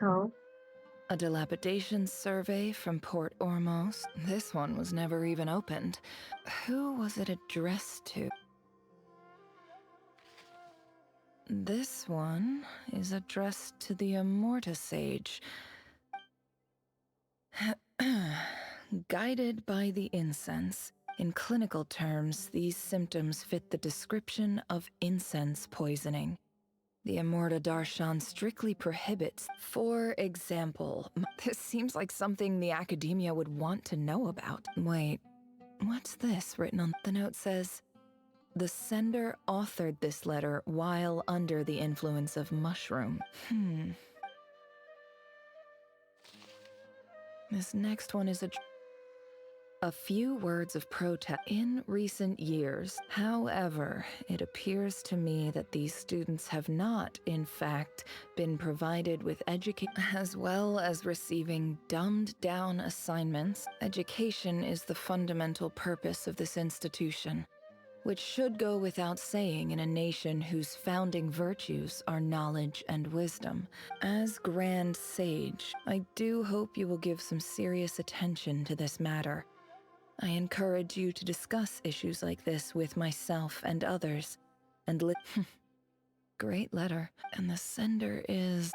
Oh?
A dilapidation survey from Port Ormos. This one was never even opened. Who was it addressed to? This one is addressed to the Immorta Sage. Guided by the incense. In clinical terms, these symptoms fit the description of incense poisoning. The Immorta Darshan strictly prohibits. For example, this seems like something the academia would want to know about. Wait, what's this written on? The note says, the sender authored this letter while under the influence of mushroom. This next one is a few words of protest. In recent years, however, it appears to me that these students have not, in fact, been provided with education as well as receiving dumbed-down assignments. Education is the fundamental purpose of this institution, which should go without saying in a nation whose founding virtues are knowledge and wisdom. As Grand Sage, I do hope you will give some serious attention to this matter. I encourage you to discuss issues like this with myself and others, and great letter. And the sender is...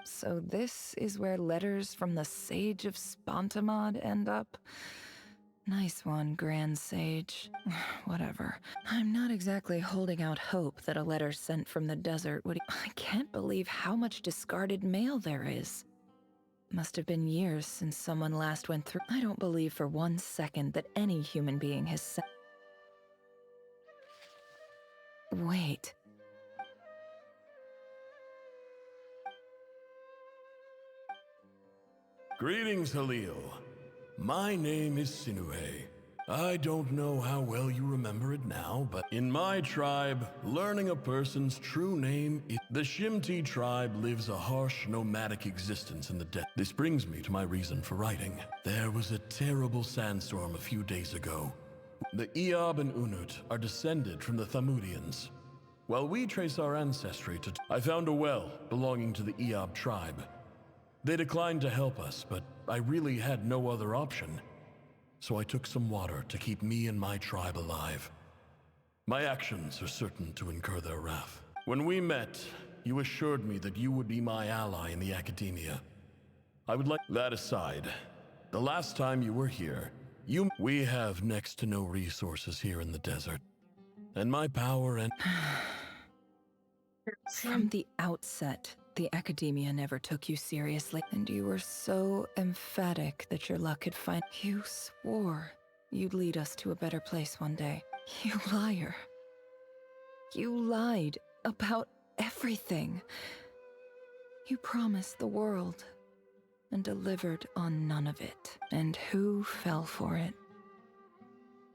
So this is where letters from the Sage of Spontamod end up? Nice one, Grand Sage. Whatever. I'm not exactly holding out hope that a letter sent from the desert would... I can't believe how much discarded mail there is. Must have been years since someone last went through... I don't believe for 1 second that any human being has sent... Wait.
Greetings, Halil. My name is Sinuhe. I don't know how well you remember it now, but in my tribe, learning a person's true name is... The Shimti tribe lives a harsh, nomadic existence in the desert. This brings me to my reason for writing. There was a terrible sandstorm a few days ago. The Eob and Unut are descended from the Thamudians. While we trace our ancestry to... I found a well belonging to the Eob tribe. They declined to help us, but I really had no other option. So I took some water to keep me and my tribe alive. My actions are certain to incur their wrath. When we met, you assured me that you would be my ally in the academia. I would like... That aside, the last time you were here, we have next to no resources here in the desert. And my power and...
From the outset, the academia never took you seriously, and you were so emphatic that your luck could find... You swore you'd lead us to a better place one day. You liar. You lied about everything. You promised the world and delivered on none of it. And who fell for it?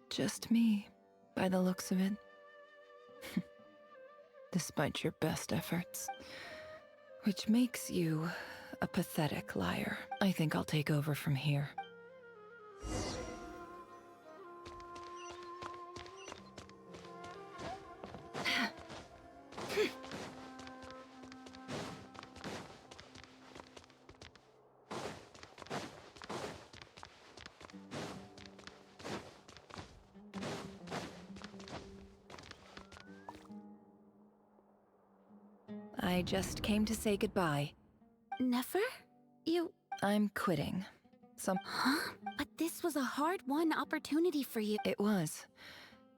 Just me, by the looks of it. Despite your best efforts. Which makes you a pathetic liar. I think I'll take over from here. I just came to say goodbye.
Nefer?
I'm quitting.
Huh? But this was a hard-won opportunity for you.
It was.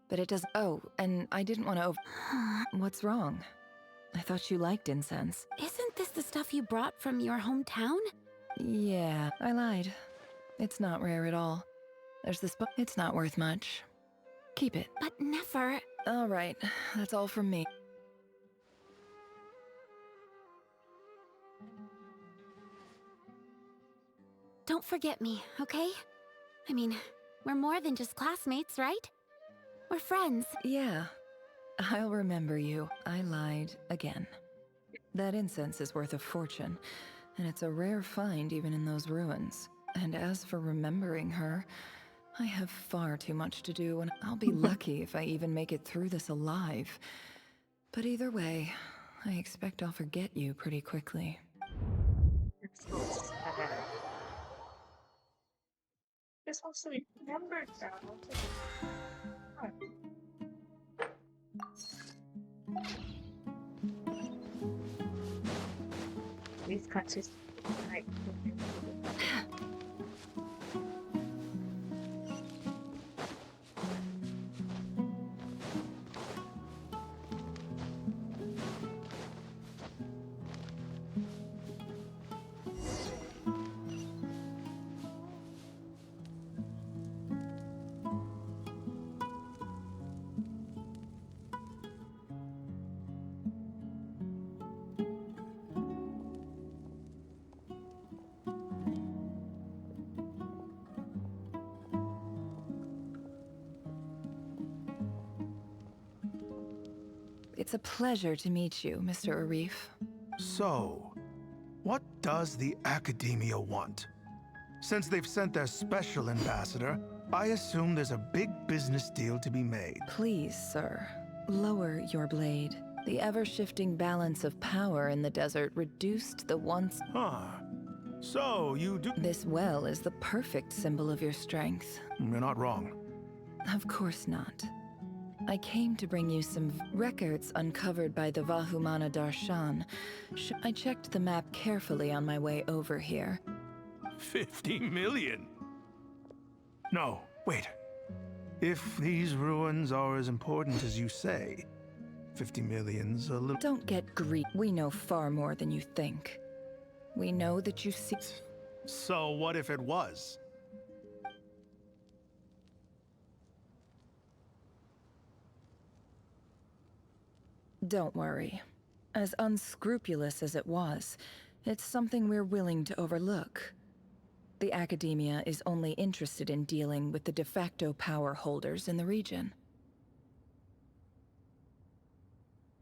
But it doesn't... Oh, and I didn't want to What's wrong? I thought you liked incense.
Isn't this the stuff you brought from your hometown?
Yeah, I lied. It's not rare at all. There's this book. It's not worth much. Keep it.
But Nefer...
All right, that's all from me.
Don't forget me, okay? I mean, we're more than just classmates, right? We're friends.
Yeah, I'll remember you. I lied again. That incense is worth a fortune, and it's a rare find even in those ruins. And as for remembering her, I have far too much to do, and I'll be lucky if I even make it through this alive. But either way, I expect I'll forget you pretty quickly.
This also remembered that. These countries like
It's a pleasure to meet you, Mr. Arif.
So, what does the Academia want? Since they've sent their special ambassador, I assume there's a big business deal to be made.
Please, sir, lower your blade. The ever-shifting balance of power in the desert reduced the once...
Huh. So, you do...
This well is the perfect symbol of your strength.
You're not wrong.
Of course not. I came to bring you some records uncovered by the Vahumana Darshan. I checked the map carefully on my way over here.
50 million? No, wait. If these ruins are as important as you say, 50 million's a little...
Don't get greedy. We know far more than you think. We know that you see...
So what if it was?
Don't worry. As unscrupulous as it was, it's something we're willing to overlook. The Academia is only interested in dealing with the de facto power holders in the region.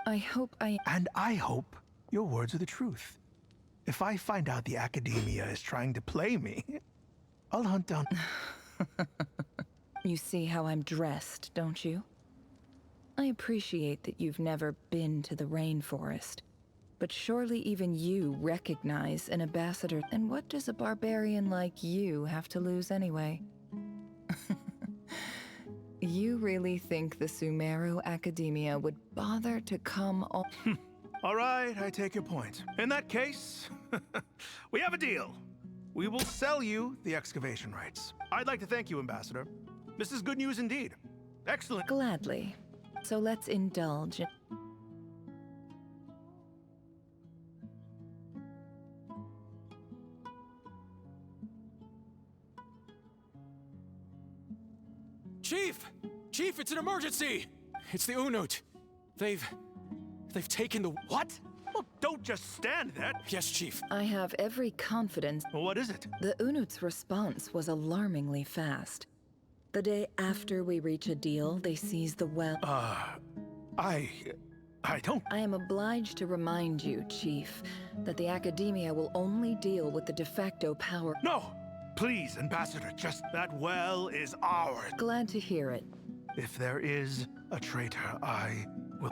I hope
And I hope your words are the truth. If I find out the Academia is trying to play me, I'll hunt down...
You see how I'm dressed, don't you? I appreciate that you've never been to the rainforest, but surely even you recognize an ambassador. And what does a barbarian like you have to lose anyway? You really think the Sumeru Academia would bother to come all...
All right, I take your point. In that case, we have a deal. We will sell you the excavation rights. I'd like to thank you, Ambassador. This is good news indeed. Excellent.
Gladly. So let's indulge in...
Chief! Chief, it's an emergency! It's the Unut. They've taken the... What?
Well, don't just stand there.
Yes, Chief.
I have every confidence...
Well, what is it?
The Unut's response was alarmingly fast. The day after we reach a deal, they seize the well...
I don't...
I am obliged to remind you, Chief, that the Academia will only deal with the de facto power...
No! Please, Ambassador, just that well is ours.
Glad to hear it.
If there is a traitor, I will...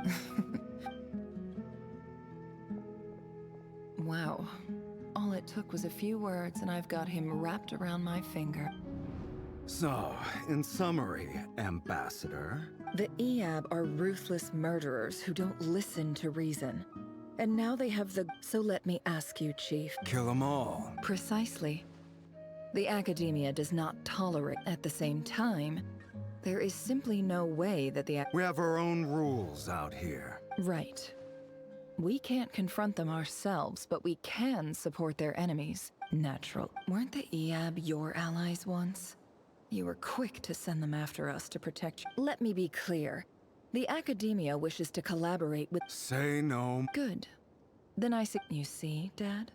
Wow. All it took was a few words and I've got him wrapped around my finger.
So, in summary, Ambassador...
The Eab are ruthless murderers who don't listen to reason. And now they have the... So let me ask you, Chief.
Kill them all.
Precisely. The Academia does not tolerate. At the same time, there is simply no way that the...
We have our own rules out here.
Right. We can't confront them ourselves, but we can support their enemies. Natural. Weren't the Eab your allies once? You were quick to send them after us to protect you. Let me be clear. The Academia wishes to collaborate with...
Say no.
Good. Then I see... You see, Dad?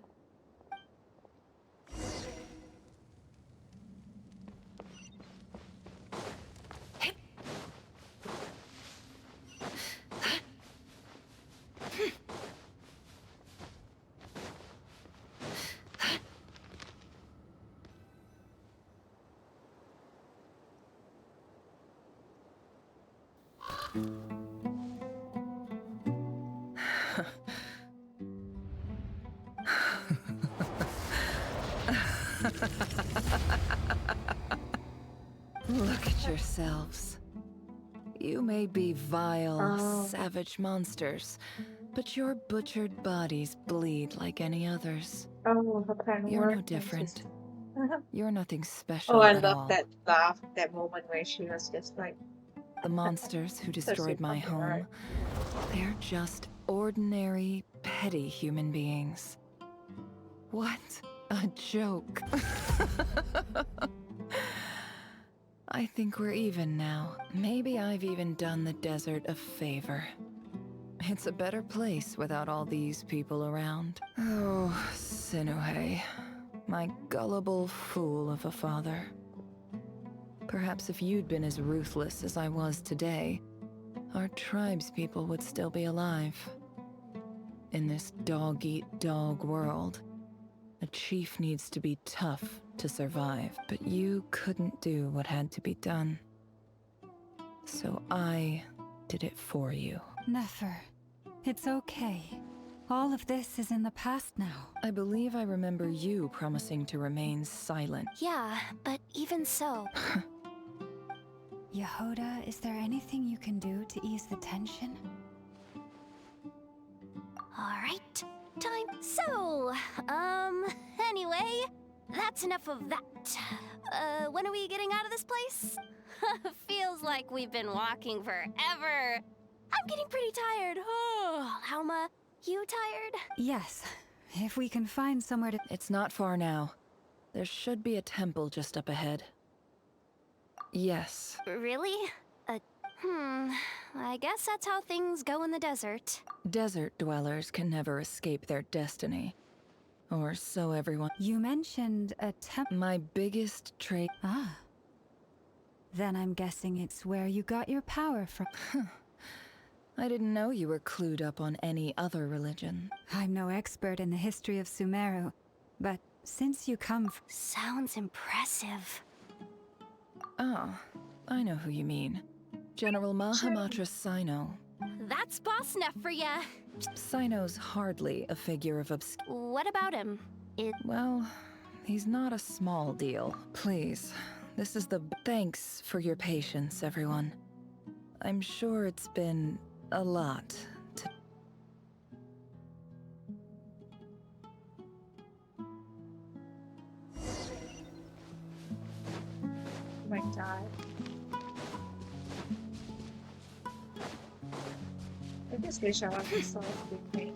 Look at yourselves. You may be vile, savage monsters, but your butchered bodies bleed like any others.
Oh, her plan
You're no
worked.
different. You're nothing special
Oh, I
at
love
all.
that laugh, that moment where she was just like...
The monsters who
So
destroyed
sweet,
my
fucking
home,
right.
they're just ordinary, petty human beings. What a joke. I think we're even now. Maybe I've even done the desert a favor. It's a better place without all these people around. Oh, Sinuhe, my gullible fool of a father. Perhaps if you'd been as ruthless as I was today, our tribespeople would still be alive. In this dog-eat-dog world, a chief needs to be tough to survive, but you couldn't do what had to be done. So I did it for you.
Nefer, it's okay. All of this is in the past now.
I believe I remember you promising to remain silent.
Yeah, but even so...
Yehoda, is there anything you can do to ease the tension?
Alright, time. So, anyway, that's enough of that. When are we getting out of this place? Feels like we've been walking forever. I'm getting pretty tired. Oh, Lauma, you tired?
Yes, if we can find somewhere to...
It's not far now. There should be a temple just up ahead. Yes.
Really? I guess that's how things go in the desert.
Desert dwellers can never escape their destiny. Or so everyone.
You mentioned a
My biggest trait.
Ah. Then I'm guessing it's where you got your power from.
I didn't know you were clued up on any other religion.
I'm no expert in the history of Sumeru, but since you come from...
Sounds impressive.
Oh, I know who you mean. General Mahamatra Sino.
That's boss enough for ya.
Sino's hardly a figure of
What about him?
Well, he's not a small deal. Please, this is the... Thanks for your patience, everyone. I'm sure it's been a lot to...
Oh my god. I just wish I was so big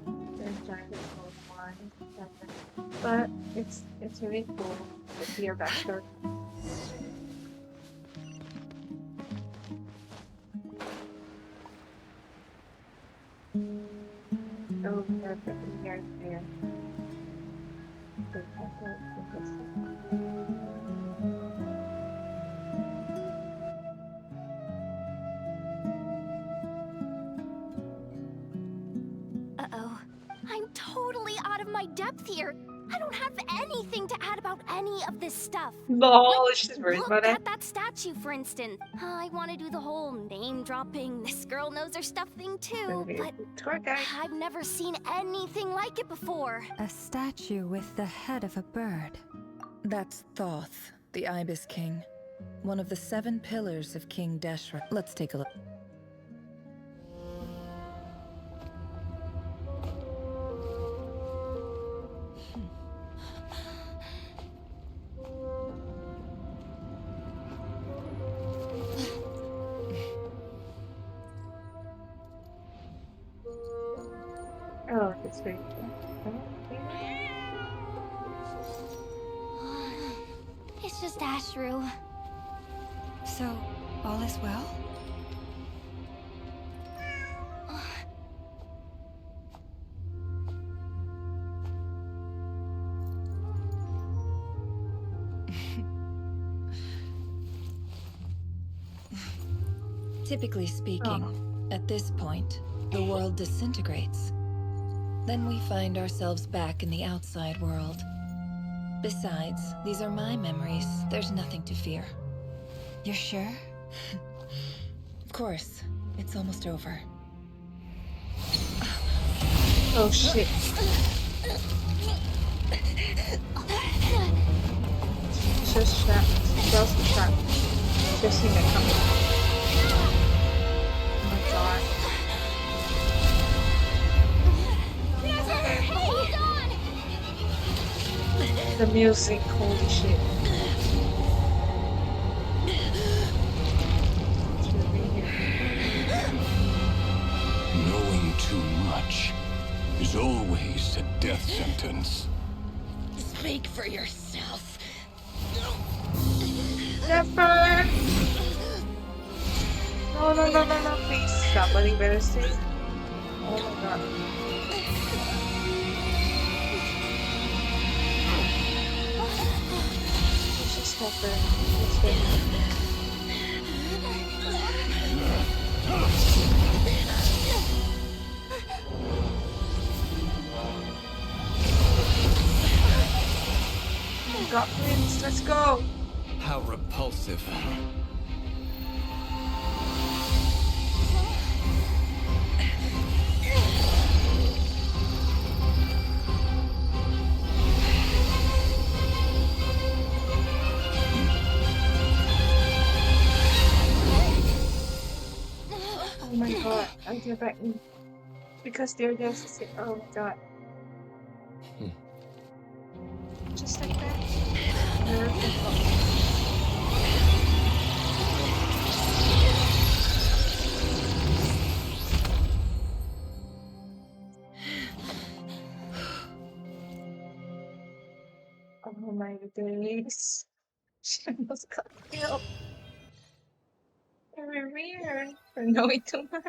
than Dragon Ball 1. But it's really cool to see your backstory. Oh, perfect. Right there.
Uh-oh. I'm totally out of my depth here. I don't have anything to add about any of this stuff.
Lol, she's worried
Look
about it.
at that statue, for instance. I want to do the whole name-dropping, this girl knows her stuff thing too, but I've never seen anything like it before.
A statue with the head of a bird.
That's Thoth, the Ibis King. One of the 7 pillars of King Deshra. Let's take a look.
Oh, that's very cool.
It's just Ashru.
So, all is well?
Typically speaking, at this point, the world disintegrates. Then we find ourselves back in the outside world. Besides, these are my memories. There's nothing to fear.
You're sure?
Of course. It's almost over.
Oh shit. Just trapped. Just trapped. Just seen it coming. Oh my god. The music, holy shit.
Knowing too much is always a death sentence.
Speak for yourself.
Never! No, please. Somebody better say. Oh my god. Let's just help her. Let's get her. God, please, let's go.
How repulsive.
Oh my god, I get back in. Because they're just, oh my god. Just like that. Oh my days. She almost got killed. Very weird for knowing too much.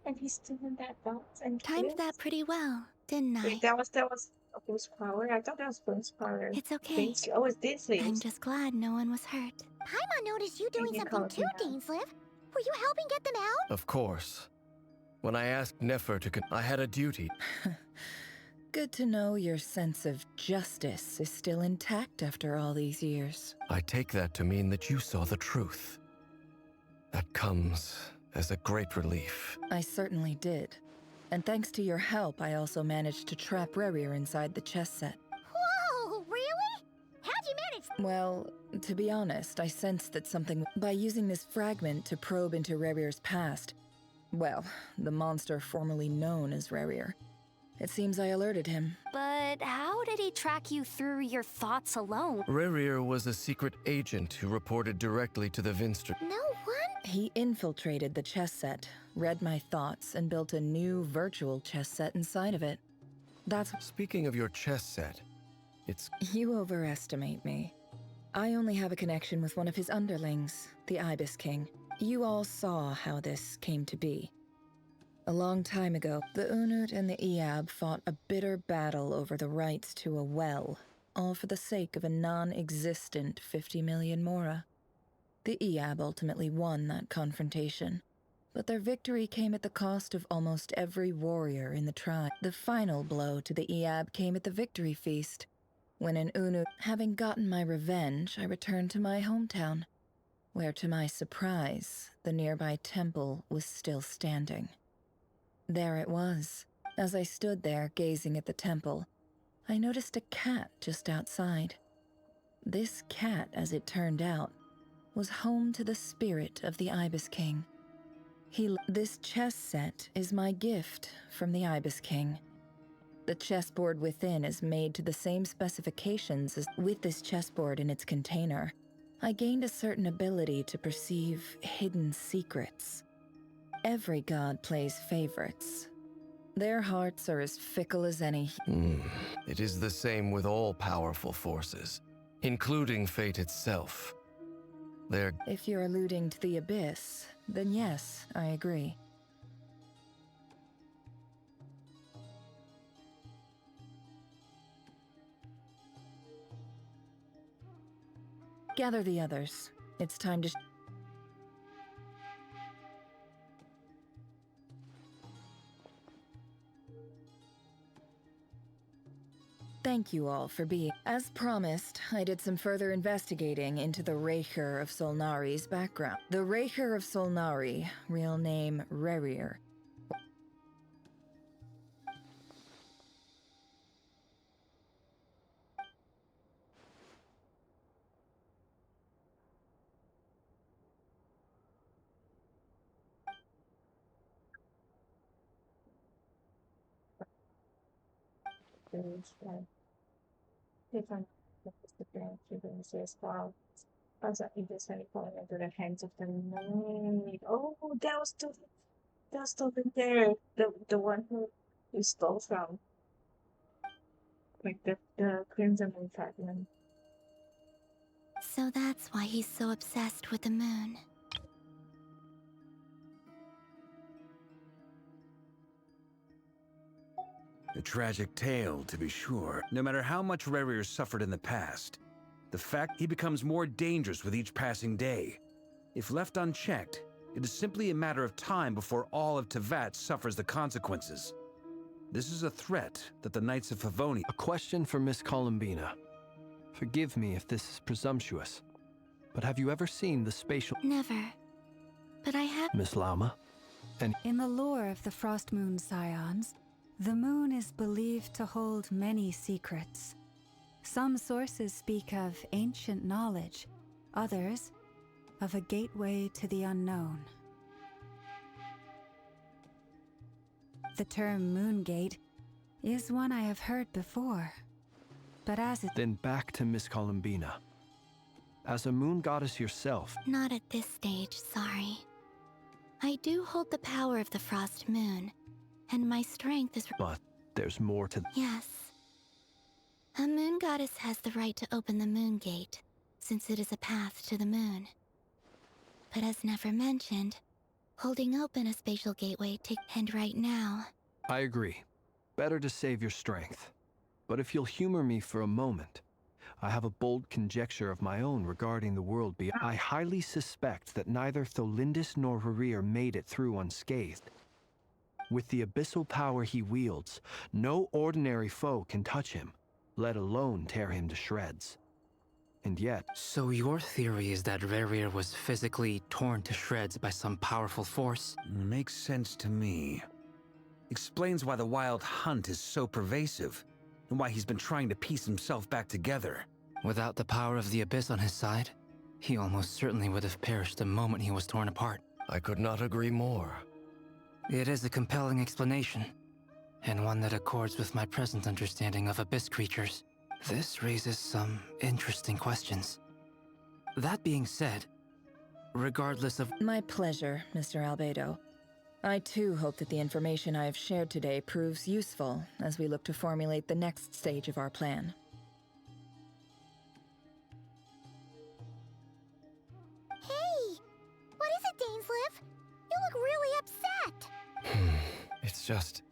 And he's still in that box and
Timed that pretty well, didn't I?
Wait, that was a boost power? I thought that was boost power.
It's okay.
Dainsley. Oh, it's Dainsley.
I'm just glad no one was hurt. Paimon noticed you doing something too, Dainsleif. Were you helping get them out?
Of course. When I asked Nefer to I had a duty.
Good to know your sense of justice is still intact after all these years.
I take that to mean that you saw the truth. That comes as a great relief.
I certainly did. And thanks to your help, I also managed to trap Rerir inside the chess set.
Whoa, really? How'd you manage?
Well, to be honest, I sensed that something... By using this fragment to probe into Rerir's past, well, the monster formerly known as Rerir, it seems I alerted him.
But how did he track you through your thoughts alone?
Rerir was a secret agent who reported directly to the Vinster.
No one?
He infiltrated the chess set, read my thoughts, and built a new virtual chess set inside of it. That's...
Speaking of your chess set, it's...
You overestimate me. I only have a connection with one of his underlings, the Ibis King. You all saw how this came to be. A long time ago, the Unut and the Iab fought a bitter battle over the rights to a well, all for the sake of a non-existent 50 million Mora. The Iab ultimately won that confrontation, but their victory came at the cost of almost every warrior in the tribe. The final blow to the Iab came at the victory feast, when in Unut, having gotten my revenge, I returned to my hometown, where to my surprise, the nearby temple was still standing. There it was. As I stood there gazing at the temple, I noticed a cat just outside. This cat, as it turned out, was home to the spirit of the Ibis King. This chess set is my gift from the Ibis King. The chessboard within is made to the same specifications as with this chessboard in its container. I gained a certain ability to perceive hidden secrets. Every god plays favorites. Their hearts are as fickle as any.
It is the same with all powerful forces, including fate itself.
If you're alluding to the Abyss, then yes, I agree. Gather the others. It's time to... Thank you all for being... As promised, I did some further investigating into the Reicher of Solnari's background. The Reicher of Solnari, real name Rerir.
Different as well. Also, it is very falling into the hands of the maid. Oh, that was still there. The one who we stole from. Like the Crimson Moon fragment.
So that's why he's so obsessed with the moon.
A tragic tale, to be sure. No matter how much Rerir suffered in the past, the fact he becomes more dangerous with each passing day. If left unchecked, it is simply a matter of time before all of Teyvat suffers the consequences. This is a threat that the Knights of Favoni...
A question for Miss Columbina. Forgive me if this is presumptuous, but have you ever seen the spatial...
Never. But I have...
Miss Lauma? And...
In the lore of the Frost Moon Scions, the moon is believed to hold many secrets. Some sources speak of ancient knowledge, others of a gateway to the unknown. The term Moongate is one I have heard before, but as it...
Then back to Miss Columbina. As a moon goddess yourself...
Not at this stage, sorry. I do hold the power of the Frost Moon, and my strength is...
But there's more to...
Yes. A moon goddess has the right to open the moon gate, since it is a path to the moon. But as Nefer mentioned, holding open a spatial gateway to... And right now...
I agree.
better to save your strength. But if you'll humor me for a moment, I have a bold conjecture of my own regarding the world beyond. I highly suspect that neither Tholindis nor Rerir made it through unscathed. With the abyssal power he wields, no ordinary foe can touch him, let alone tear him to shreds. And yet...
So your theory is that Rerir was physically torn to shreds by some powerful force?
Makes sense to me. Explains why the Wild Hunt is so pervasive, and why he's been trying to piece himself back together.
Without the power of the Abyss on his side, he almost certainly would have perished the moment he was torn apart.
I could not agree more.
It is a compelling explanation, and one that accords with my present understanding of Abyss creatures. This raises some interesting questions. That being said, regardless of...
My pleasure, Mr. Albedo. I too hope that the information I have shared today proves useful as we look to formulate the next stage of our plan.
Hey! What is it, Dainsleif? You look really upset!
It's just...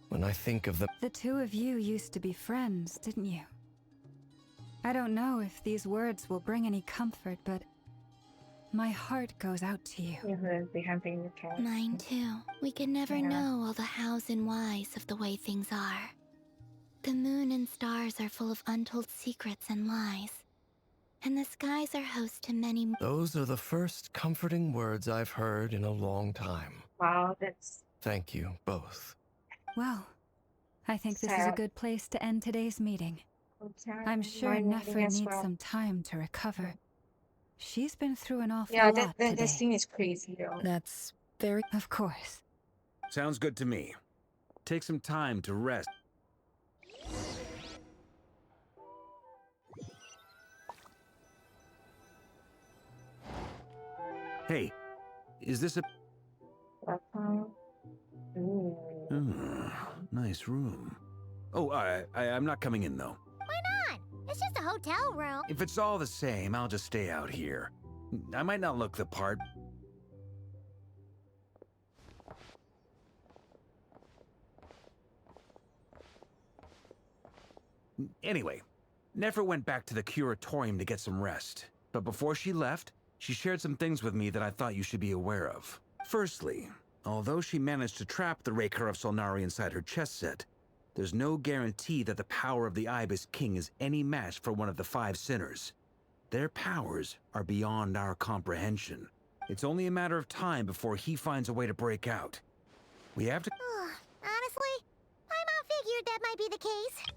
when I think of the...
The two of you used to be friends, didn't you? I don't know if these words will bring any comfort, but my heart goes out to you.
Mine too. We could never know all the hows and whys of the way things are. The moon and stars are full of untold secrets and lies. And the skies are host to many...
Those are the first comforting words I've heard in a long time.
Wow, that's...
Thank you, both.
Well, I think this is a good place to end today's meeting. I'm sure Nefer needs some time to recover. She's been through an awful lot today.
That scene is crazy, though.
That's very...
Of course.
Sounds good to me. Take some time to rest. Hey, is this a... nice room. Oh, I'm not coming in, though.
Why not? It's just a hotel room.
If it's all the same, I'll just stay out here. I might not look the part. Anyway, Nefer went back to the Curatorium to get some rest. But before she left, she shared some things with me that I thought you should be aware of. Firstly, although she managed to trap the Raker of Solnari inside her chess set, there's no guarantee that the power of the Ibis King is any match for one of the 5 sinners. Their powers are beyond our comprehension. It's only a matter of time before he finds a way to break out. We have to...
Honestly, my mom figured that might be the case.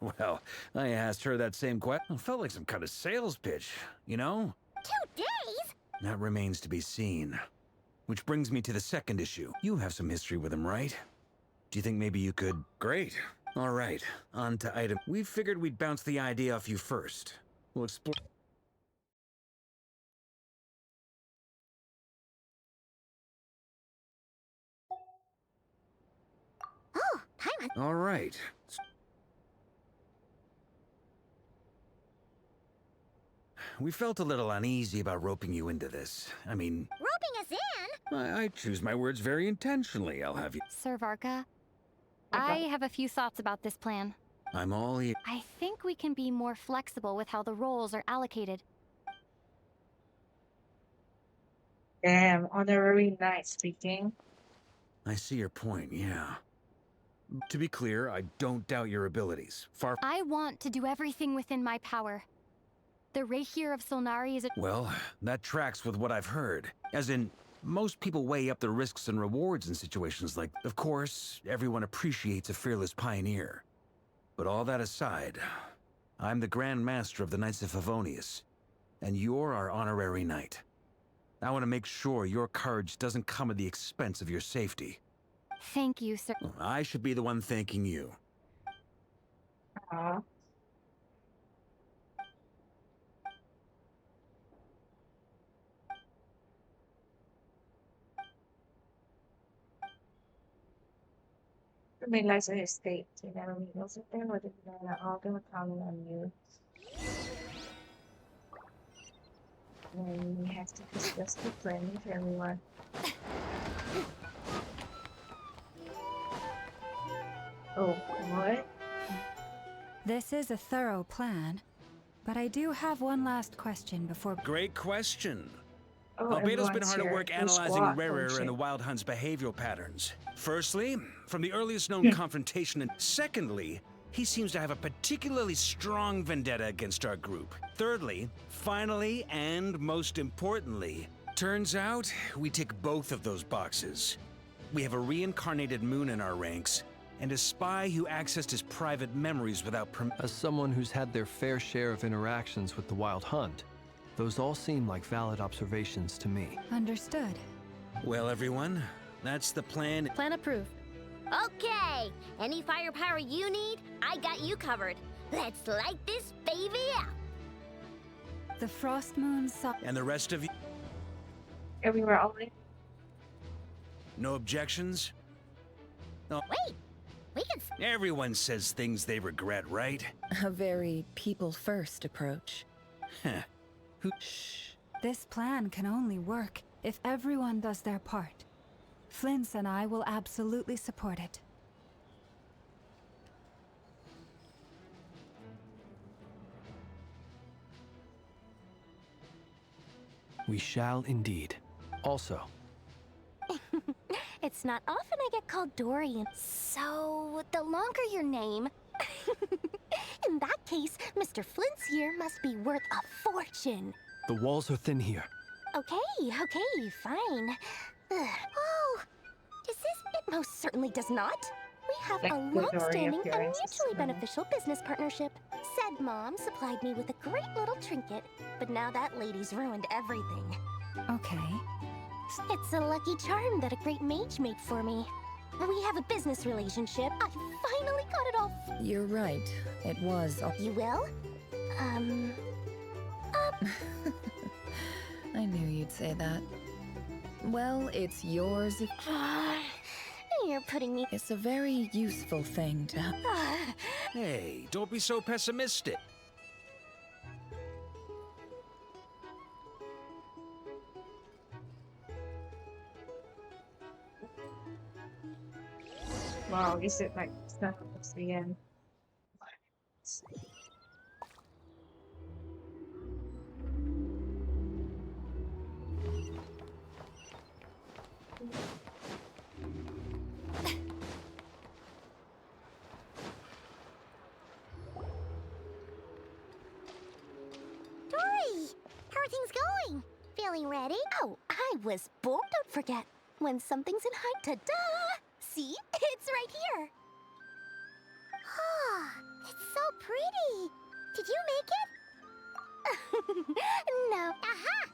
Well, I asked her that same question. It felt like some kind of sales pitch, you know?
2 days?
That remains to be seen. Which brings me to the second issue. You have some history with him, right? Do you think maybe you could... Great. All right, on to item. We figured we'd bounce the idea off you first. We'll explore...
Oh, Paimon.
All right. We felt a little uneasy about roping you into this. I mean...
Roping us in?
I choose my words very intentionally, I'll have you...
Sir Varka, I have a few thoughts about this plan.
I'm all ears.
I think we can be more flexible with how the roles are allocated.
Damn, honorary knight speaking.
I see your point, yeah. To be clear, I don't doubt your abilities. Far...
I want to do everything within my power. The Rahier of Solnari is a...
Well, that tracks with what I've heard. As in, most people weigh up the risks and rewards in situations like... Of course, everyone appreciates a fearless pioneer. But all that aside, I'm the Grand Master of the Knights of Favonius, and you're our honorary knight. I want to make sure your courage doesn't come at the expense of your safety.
Thank you, sir.
I should be the one thanking you.
Aww. realize your state. You never reveals it there, or they're all gonna comment on you. And you have to discuss the plan with everyone. Oh, what?
This is a thorough plan, but I do have one last question before.
Great question.
Oh,
Albedo's been
everyone's
hard at
here.
work
Full
analyzing
squad,
Rarer
holy
and the
shit.
Wild Hunt's behavioral patterns. Firstly, from the earliest known confrontation, and secondly, he seems to have a particularly strong vendetta against our group. Thirdly, finally, and most importantly, turns out we tick both of those boxes. We have a reincarnated Moon in our ranks, and a spy who accessed his private memories without permission.
As someone who's had their fair share of interactions with the Wild Hunt, those all seem like valid observations to me.
Understood.
Well, everyone, that's the plan.
Plan approved. Okay, any firepower you need, I got you covered. Let's light this baby up.
The Frost Moon saw.
And the rest of you,
Everywhere only.
no objections? No.
Wait, we can.
Everyone says things they regret, right?
A very people-first approach.
Huh.
Shh. This plan can only work if everyone does their part. Flint's and I will absolutely support it.
We shall indeed. Also,
It's not often I get called Dorian. So, the longer your name... In that case, Mr. Flint's here must be worth a fortune.
the walls are thin here.
Okay, fine. Oh, does this? It most certainly does not. We have
Like
a
the Dory
long-standing and
appearances.
mutually beneficial business partnership. Said mom supplied me with a great little trinket, but now that lady's ruined everything.
Okay.
It's a lucky charm that a great mage made for me. We have a business relationship. I finally got it all.
You're right. It was.
You will?
I knew you'd say that. Well, it's yours if.
You're putting me.
It's a very useful thing to.
Hey, don't be so pessimistic.
Wow, is it like stuff again?
Dory, how are things going? Feeling ready? Oh, I was born. Don't forget, when something's in high, ta-da! See, it's right here. Ah, it's so pretty. Did you make it? No. Aha!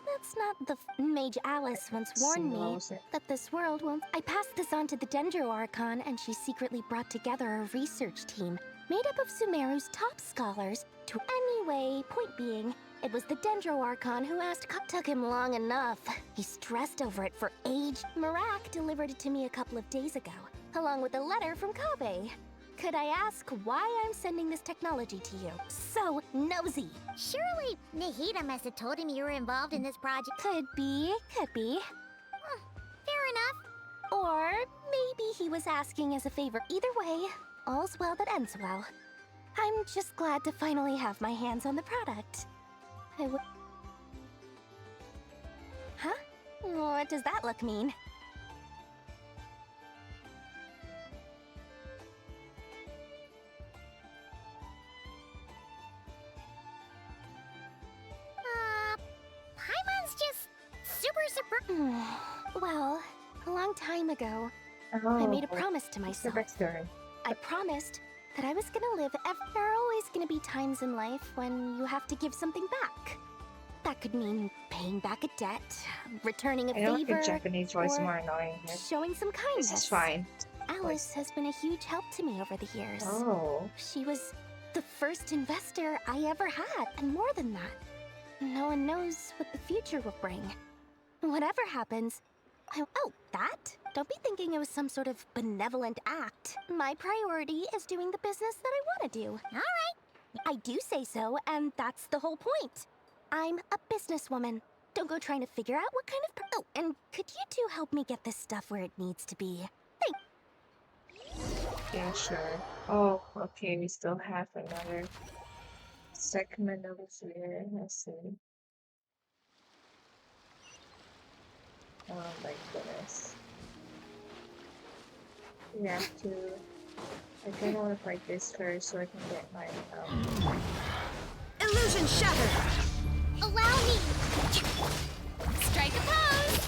That's not the Mage Alice once warned me that this world won't. I passed this on to the Dendro Archon, and she secretly brought together a research team made up of Sumeru's top scholars. Anyway, point being, it was the Dendro Archon who asked. Took him long enough. He stressed over it for age. Marak delivered it to me a couple of days ago, along with a letter from Kabe. Could I ask why I'm sending this technology to you? So nosy.
Surely Nahida must have told him you were involved in this project.
Could be.
Fair enough.
Or maybe he was asking as a favor. Either way, all's well that ends well. I'm just glad to finally have my hands on the product. Huh? What does that look mean?
Paimon's just super.
Well, a long time ago, I made a promise to myself. I promised that I was gonna live. There are always gonna be times in life when you have to give something back. That could mean paying back a debt, returning a
I don't
favor,
think Japanese voice is
or
more annoying here.
showing some kindness.
This is fine.
Alice has been a huge help to me over the years.
Oh.
She was the first investor I ever had, and more than that, no one knows what the future will bring. Whatever happens, Oh, that? Don't be thinking it was some sort of benevolent act. My priority is doing the business that I want to do. All right. I do say so, and that's the whole point. I'm a businesswoman. Don't go trying to figure out what kind of... Oh, and could you two help me get this stuff where it needs to be?
Yeah, sure. Oh, okay, we still have another segment over here. Let's see. Oh my goodness. We have to... I kind of want to fight this first so I can get my...
Illusion shattered! Allow me! Strike a pose!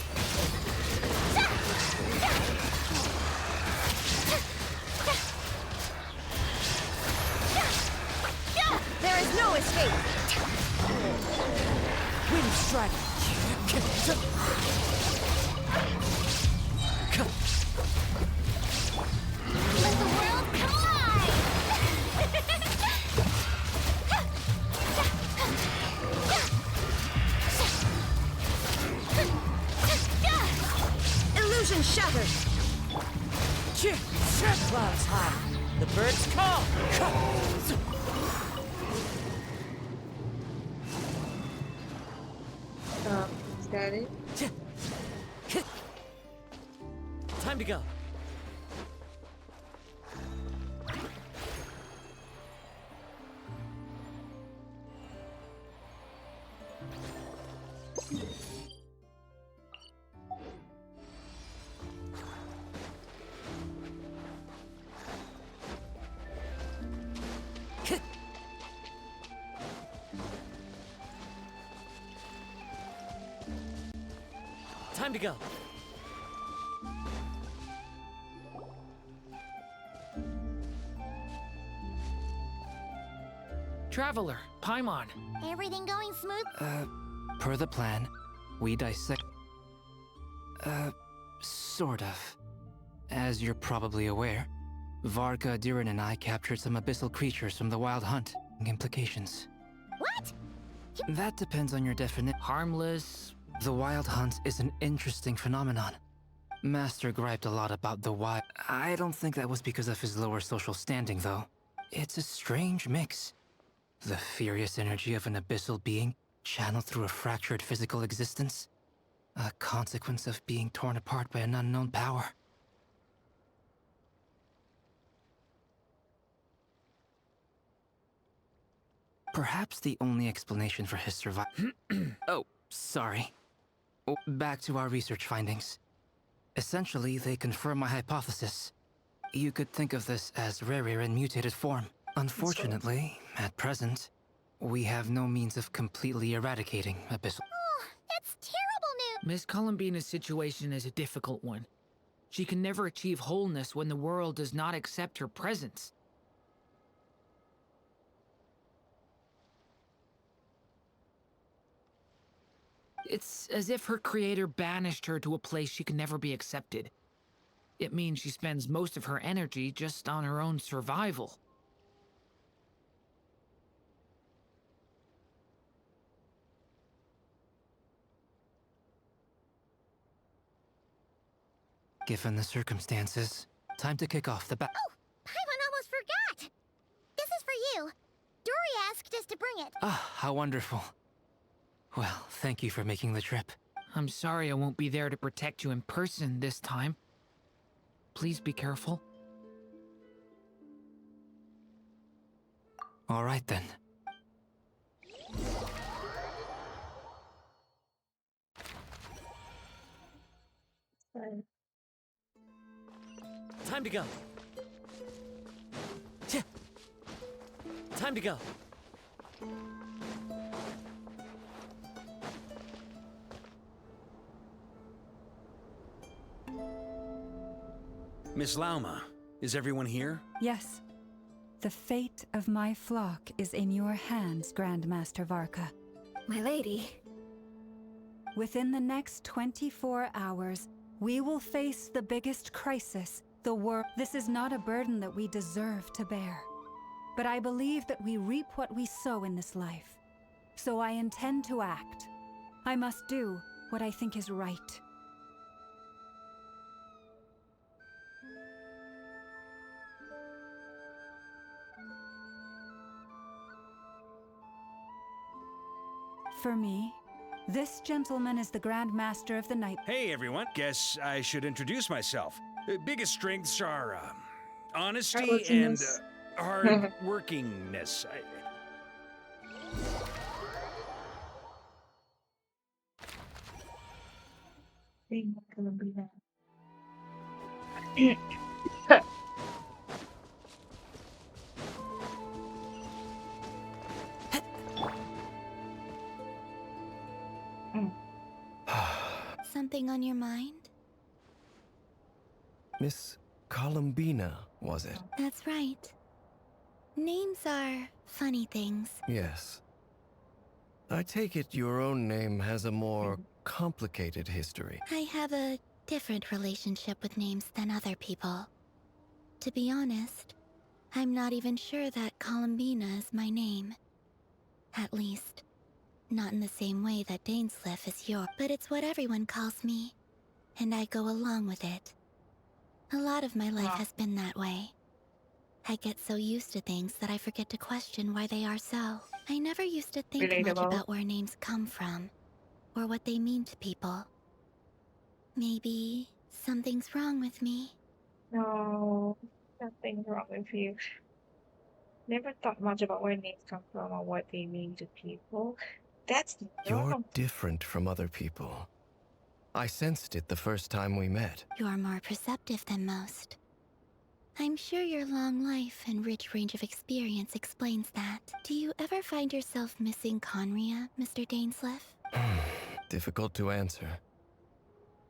There is no escape! Wind strike! Let the world collide! Illusion shattered!
Clouds high. The birds call.
Is that it?
Time to go. Time to go.
Traveler, Paimon.
Everything going smooth?
Per the plan, we dissect... sort of. As you're probably aware, Varka, Diran, and I captured some abyssal creatures from the Wild Hunt. Implications.
What?
That depends on your definition. Harmless. The Wild Hunt is an interesting phenomenon. Master griped a lot about the wild. I don't think that was because of his lower social standing, though. It's a strange mix. The furious energy of an abyssal being channeled through a fractured physical existence. A consequence of being torn apart by an unknown power. Perhaps the only explanation for his survival. Oh, sorry. Back to our research findings. Essentially, they confirm my hypothesis. You could think of this as Rerir in mutated form. Unfortunately, at present, we have no means of completely eradicating abyssal.
Oh, that's terrible news!
Miss Columbina's situation is a difficult one. She can never achieve wholeness when the world does not accept her presence. It's as if her creator banished her to a place she can never be accepted. It means she spends most of her energy just on her own survival.
Given the circumstances, time to kick off the
Oh, Paimon almost forgot! This is for you. Dory asked us to bring it.
Ah, how wonderful. Well, thank you for making the trip.
I'm sorry I won't be there to protect you in person this time. Please be careful.
All right then.
Fine.
Time to go. Time to go.
Miss Lauma, is everyone here?
Yes. The fate of my flock is in your hands, Grandmaster Varka.
My lady.
Within the next 24 hours, we will face the biggest crisis the world. This is not a burden that we deserve to bear. But I believe that we reap what we sow in this life. So I intend to act. I must do what I think is right. For me, this gentleman is the Grand Master of the Night.
Hey everyone, guess I should introduce myself. Biggest strengths are honesty and hard workingness.
Being not gonna be that.
Something on your mind?
Miss Columbina, was it?
That's right. Names are funny things.
Yes. I take it your own name has a more complicated history.
I have a different relationship with names than other people. To be honest, I'm not even sure that Columbina is my name. At least, not in the same way that Dainsleif is yours. But it's what everyone calls me, and I go along with it. A lot of my life has been that way. I get so used to things that I forget to question why they are so. I never used to think much
Relatable.
about where names come from, or what they mean to people. Maybe something's wrong with me.
No, nothing wrong with you. Never thought much about where names come from or what they mean to people. That's
You're
normal.
different from other people. I sensed it the first time we met.
You're more perceptive than most. I'm sure your long life and rich range of experience explains that. Do you ever find yourself missing Conria, Mr. Dainsleif?
Difficult to answer.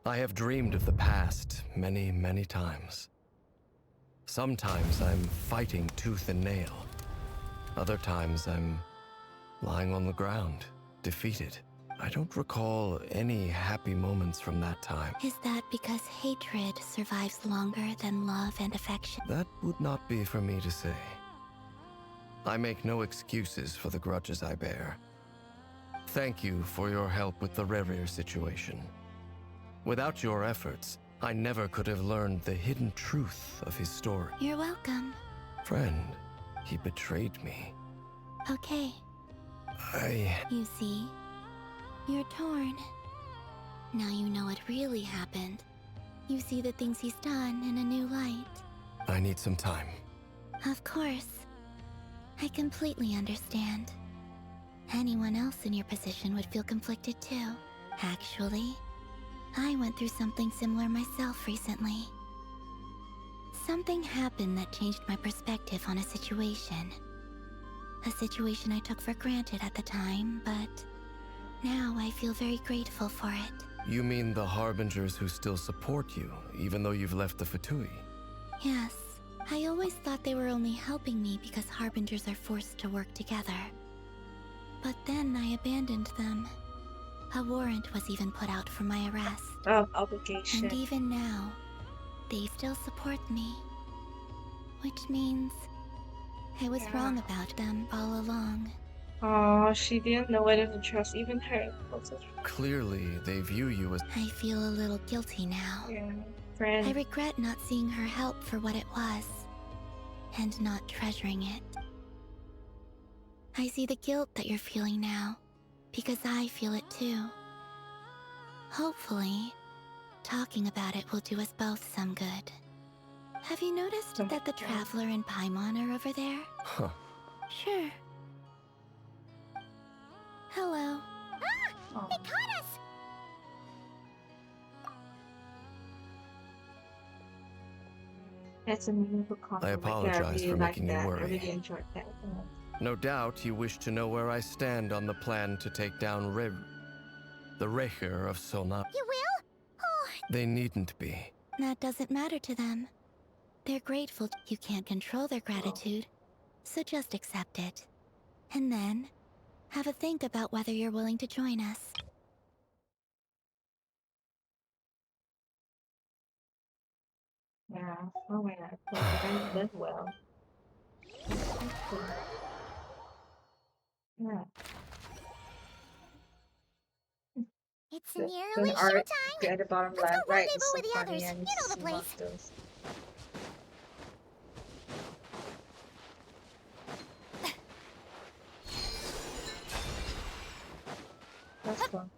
I have dreamed of the past many, many times. Sometimes I'm fighting tooth and nail. Other times I'm lying on the ground, defeated. I don't recall any happy moments from that time.
Is that because hatred survives longer than love and affection?
That would not be for me to say. I make no excuses for the grudges I bear. Thank you for your help with the Rerir situation. Without your efforts, I never could have learned the hidden truth of his story.
You're welcome.
Friend, he betrayed me.
Okay.
I...
You see, you're torn. Now you know what really happened. You see the things he's done in a new light.
I need some time.
Of course. I completely understand. Anyone else in your position would feel conflicted too. Actually, I went through something similar myself recently. Something happened that changed my perspective on a situation. A situation I took for granted at the time, but now I feel very grateful for it.
You mean the Harbingers who still support you, even though you've left the Fatui?
Yes, I always thought they were only helping me because Harbingers are forced to work together. But then I abandoned them. A warrant was even put out for my arrest.
Obligation.
And even now, they still support me. Which means I was wrong about them all along.
Oh, she didn't know whether to trust even her closest
Clearly, they view you as...
I feel a little guilty now.
friend.
I regret not seeing her help for what it was, and not treasuring it. I see the guilt that you're feeling now, because I feel it too. Hopefully, talking about it will do us both some good. Have you noticed that the Traveler and Paimon are over there?
Huh.
Sure. Hello.
Ah! They caught us!
That's a meaningful comment.
I apologize for making you
I
worry.
really enjoyed that.
No doubt you wish to know where I stand on the plan to take down the Rerir of Solna.
You will? Oh.
They needn't be.
That doesn't matter to them. They're grateful. You can't control their gratitude, so just accept it. And then, have a think about whether you're willing to join us.
Yeah. Oh my god. I did well. Yeah.
It's
The-
nearly
the art
showtime!
at the bottom
Let's
left,
go
right,
rendezvous
is so
with the
funny
others.
and
You know the
some
place.
monsters. That's cool.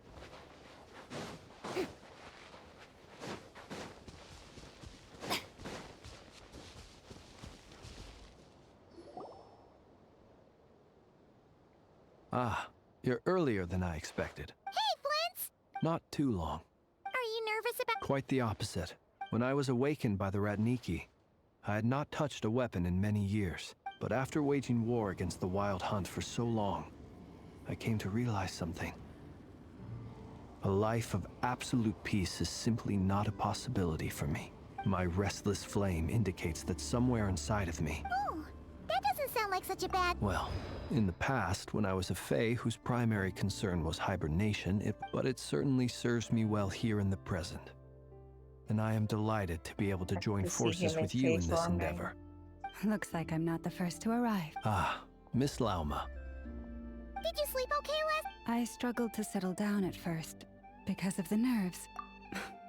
Ah, you're earlier than I expected.
Hey, Flint's!
Not too long.
Are you nervous about—
Quite the opposite. When I was awakened by the Ratniki, I had not touched a weapon in many years. But after waging war against the Wild Hunt for so long, I came to realize something. A life of absolute peace is simply not a possibility for me. My restless flame indicates that somewhere inside of me—
Oh, that doesn't sound like such a bad—
Well, in the past, when I was a Fae whose primary concern was hibernation, but it certainly serves me well here in the present. And I am delighted to be able to join forces with you in this endeavor.
Looks like I'm not the first to arrive.
Ah, Miss Lauma.
Did you sleep okay last—
I struggled to settle down at first because of the nerves.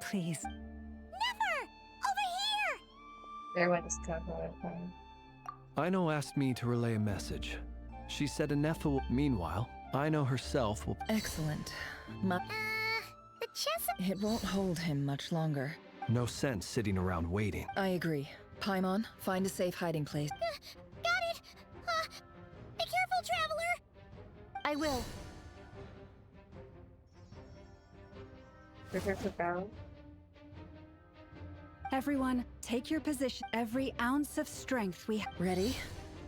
Please.
Never! Over here!
There went this cover.
Aino asked me to relay a message. She said Anefa will— Meanwhile, Aino herself will—
Excellent.
the chest—
It won't hold him much longer.
No sense sitting around waiting.
I agree. Paimon, find a safe hiding place.
Got it! Be careful, Traveler!
I will.
Prepare for battle.
Everyone, take your position. Every ounce of strength we have.
Ready?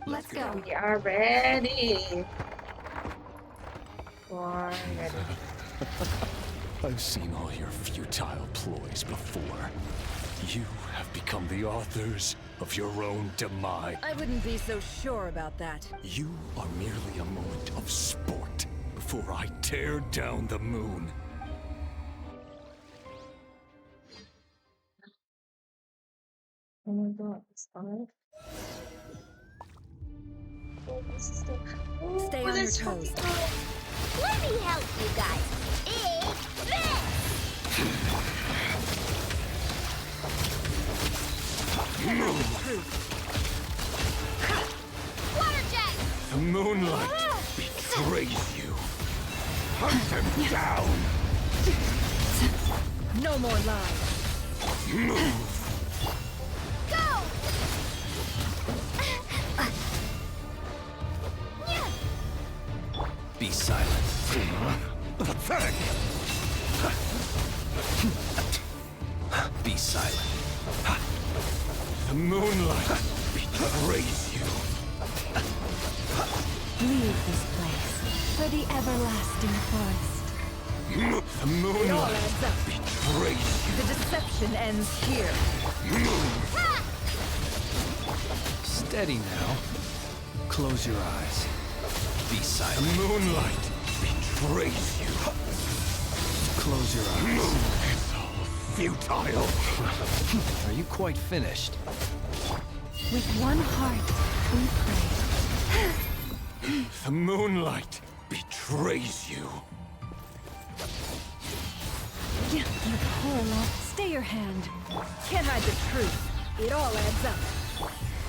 Let's go.
We are ready. We're ready.
I've seen all your futile ploys before. You have become the authors of your own demise.
I wouldn't be so sure about that.
You are merely a moment of sport before I tear down the moon.
Oh my god, it's hard. Oh, this is the... Oh,
Stay on your
this
toes.
fucking-
Let me help you guys. Take this! Water jet!
The moonlight betrays you. Hunt him down.
No more lies.
Move.
Go!
Be silent.
Pathetic.
Be silent.
The moonlight betrays you.
Leave this place for the everlasting forest.
The
It all
moonlight
adds up.
betrays you.
The deception ends here.
Steady now. Close your eyes. Be
The
silent.
moonlight betrays you.
Close your eyes.
It's all futile.
Are you quite finished?
With one heart, we pray.
The moonlight betrays you.
You poor lad. Stay your hand.
Can't hide the truth. It all adds up.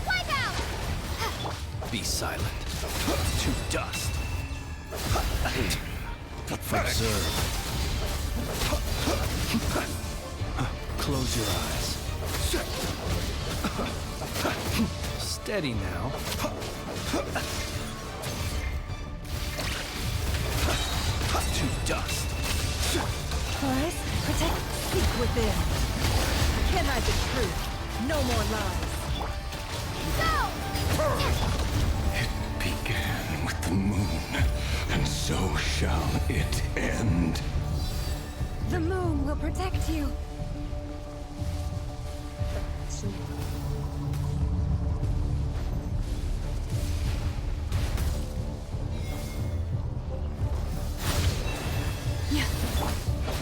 Wipe out!
Be silent. To dust. Observe. Close your eyes. Steady now. To dust.
Taurus, protect.
Seek within. Can't hide the truth. No more lies.
It began with the moon, and so shall it end.
The moon will protect you.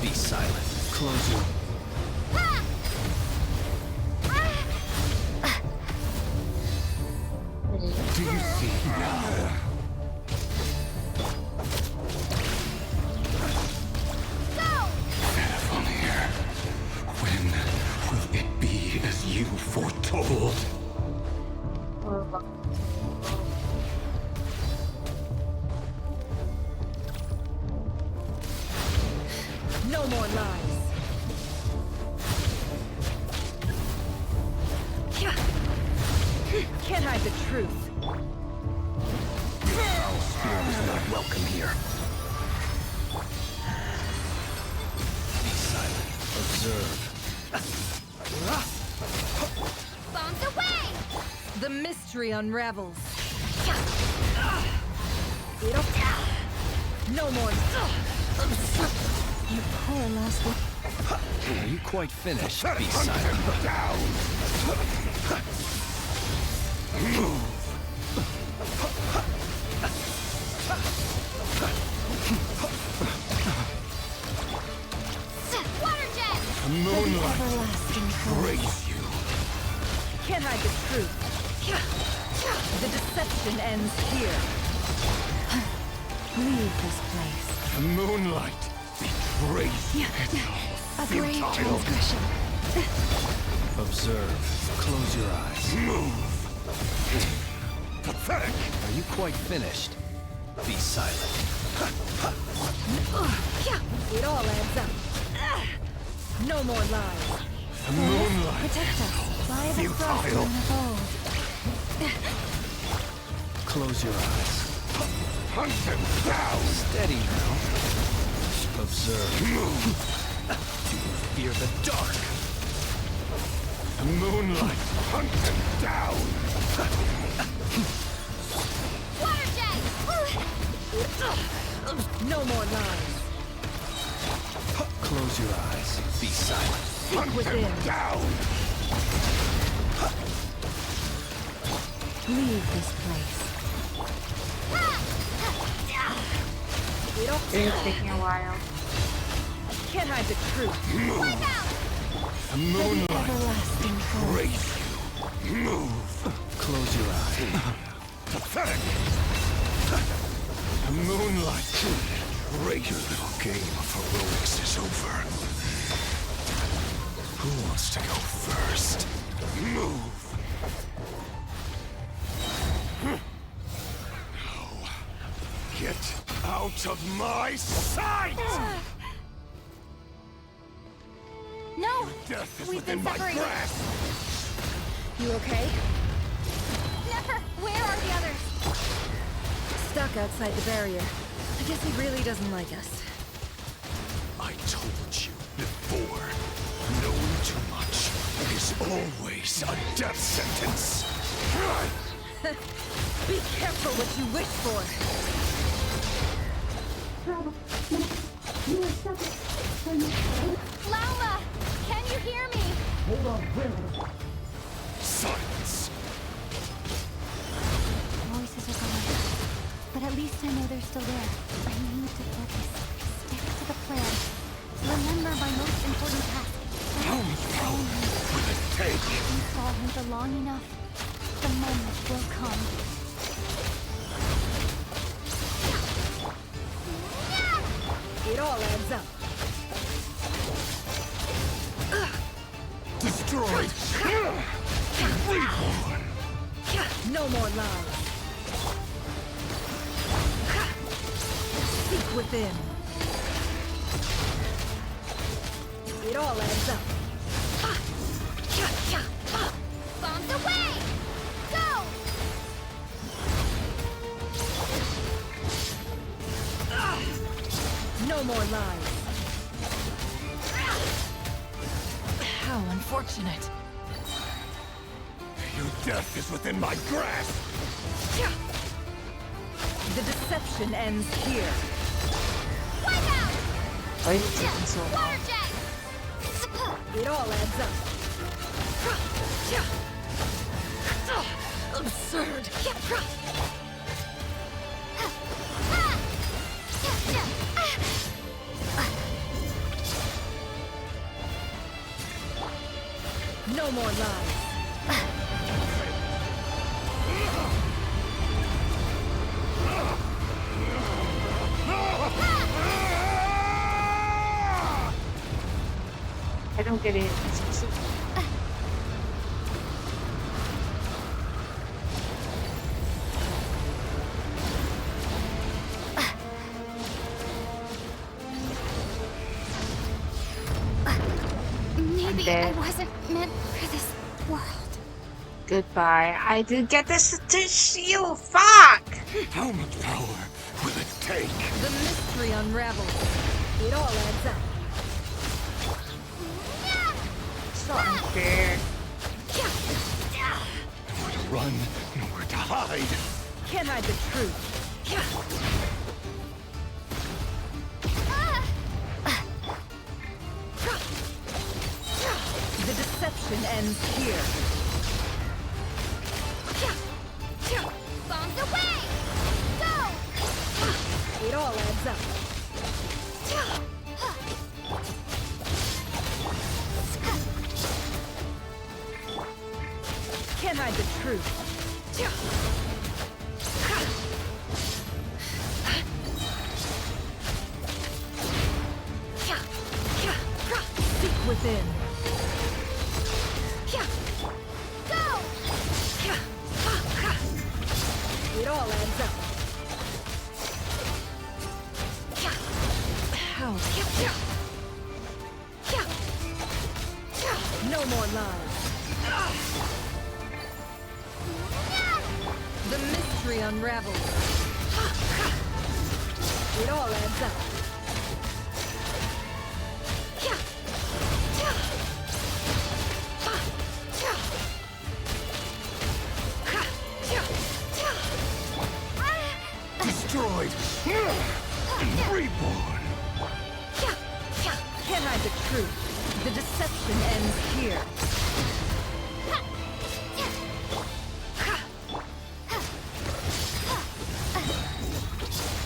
Be silent. Close your...
Do you see now? Fairphonier, when will it be as you foretold?
No more lies. Can't hide the truth.
Our spirit is not welcome here. Be silent. Observe.
Bombs away!
The mystery unravels. No more. You poor last one.
Are you quite finished? Be silent.
Down! Move!
Water jet!
Moonlight! Praise you!
Can't hide the truth. The deception ends here. Leave this place.
Moonlight! Betrays you!
A grave transgression.
Observe. Close your eyes.
Move! Pathetic!
Are you quite finished? Be silent.
It all adds up. No more lies.
Moonlight!
Protect us. Lie the frost of old.
Close your eyes.
Hunt them down!
Steady now. Observe.
Move!
Do you fear the dark?
Moonlight! Hunt them down!
Water jet!
No more lies.
Close your eyes. Be silent.
Hunt
within.
them down!
Leave this place.
It's taking a while.
Can't hide the truth.
Move! Moonlight!
Everlasting foe.
Praise you! Move!
Close your eyes.
Pathetic! Moonlight! Praise your little game of heroics is over. Who wants to go first? Move! No. Get out of my sight!
No!
Death is
We've
within
been
my
separated.
grasp!
You okay?
Never! Where are the others?
Stuck outside the barrier. I guess he really doesn't like us.
I told you before, knowing too much is always a death sentence.
Be careful what you wish for.
Lauma! Can you hear me?
Silence.
Voices are gone. But at least I know they're still there. I need to focus. Stick to the plan. Remember my most important task.
How long will it take?
You saw him for long enough. The moment will come.
It all adds up.
Destroyed. Reborn.
No more lies. Seek within. It all adds up.
Bombs away! Go!
No more lies. How unfortunate.
Your death is within my grasp.
The deception ends here.
Wipe out!
Why is it taking so long?
Water jet!
It all adds up. Absurd. No more lies.
I don't get it. I'm
Maybe I
dead.
wasn't meant for this world.
Goodbye. I did get this to shield. Fuck!
How much power will it take?
The mystery unravels. It all adds up.
It's not unfair.
Nowhere to run, nowhere to hide.
Can't hide the truth. The deception ends here.
Bombs away! Go!
It all adds up. Can't hide the truth. Seek within.
Go!
It all adds up. How? No more lies. The mystery unravels. It all adds up.
Destroyed and reborn.
Can't hide the truth. The deception ends here.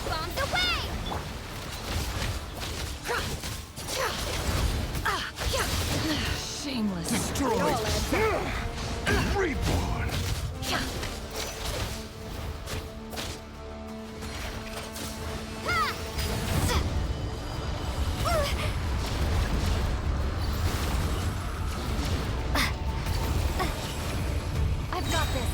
Bombs away!
Shameless.
Destroyed
It all adds up.
and reborn.
I've got this.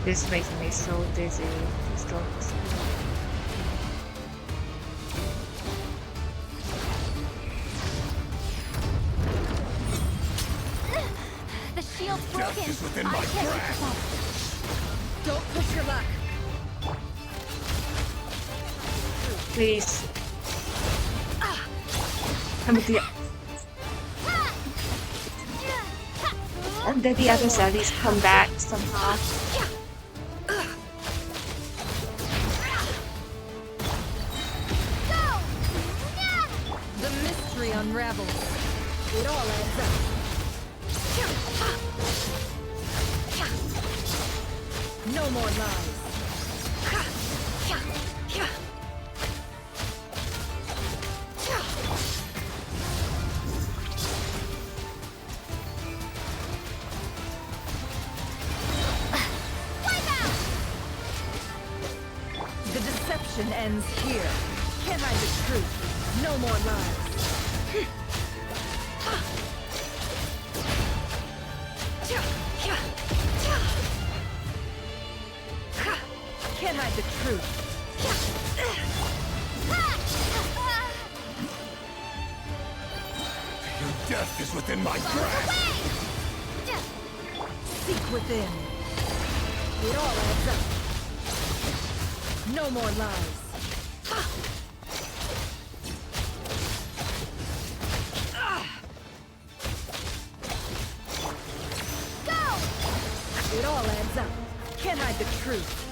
This makes me so dizzy. These dogs.
The shield's broken.
Death is within
I
my
can't
grasp.
keep up.
Don't push your luck.
Please. Come with the. And then the others at least come back somehow.
The mystery unravels. It all adds up. No more lies. The deception ends here. Can't hide the truth. No more lies. Can't hide the truth.
Your death is within my grasp.
Seek within. It all adds up. No more lies. It all adds up. Can't hide the truth.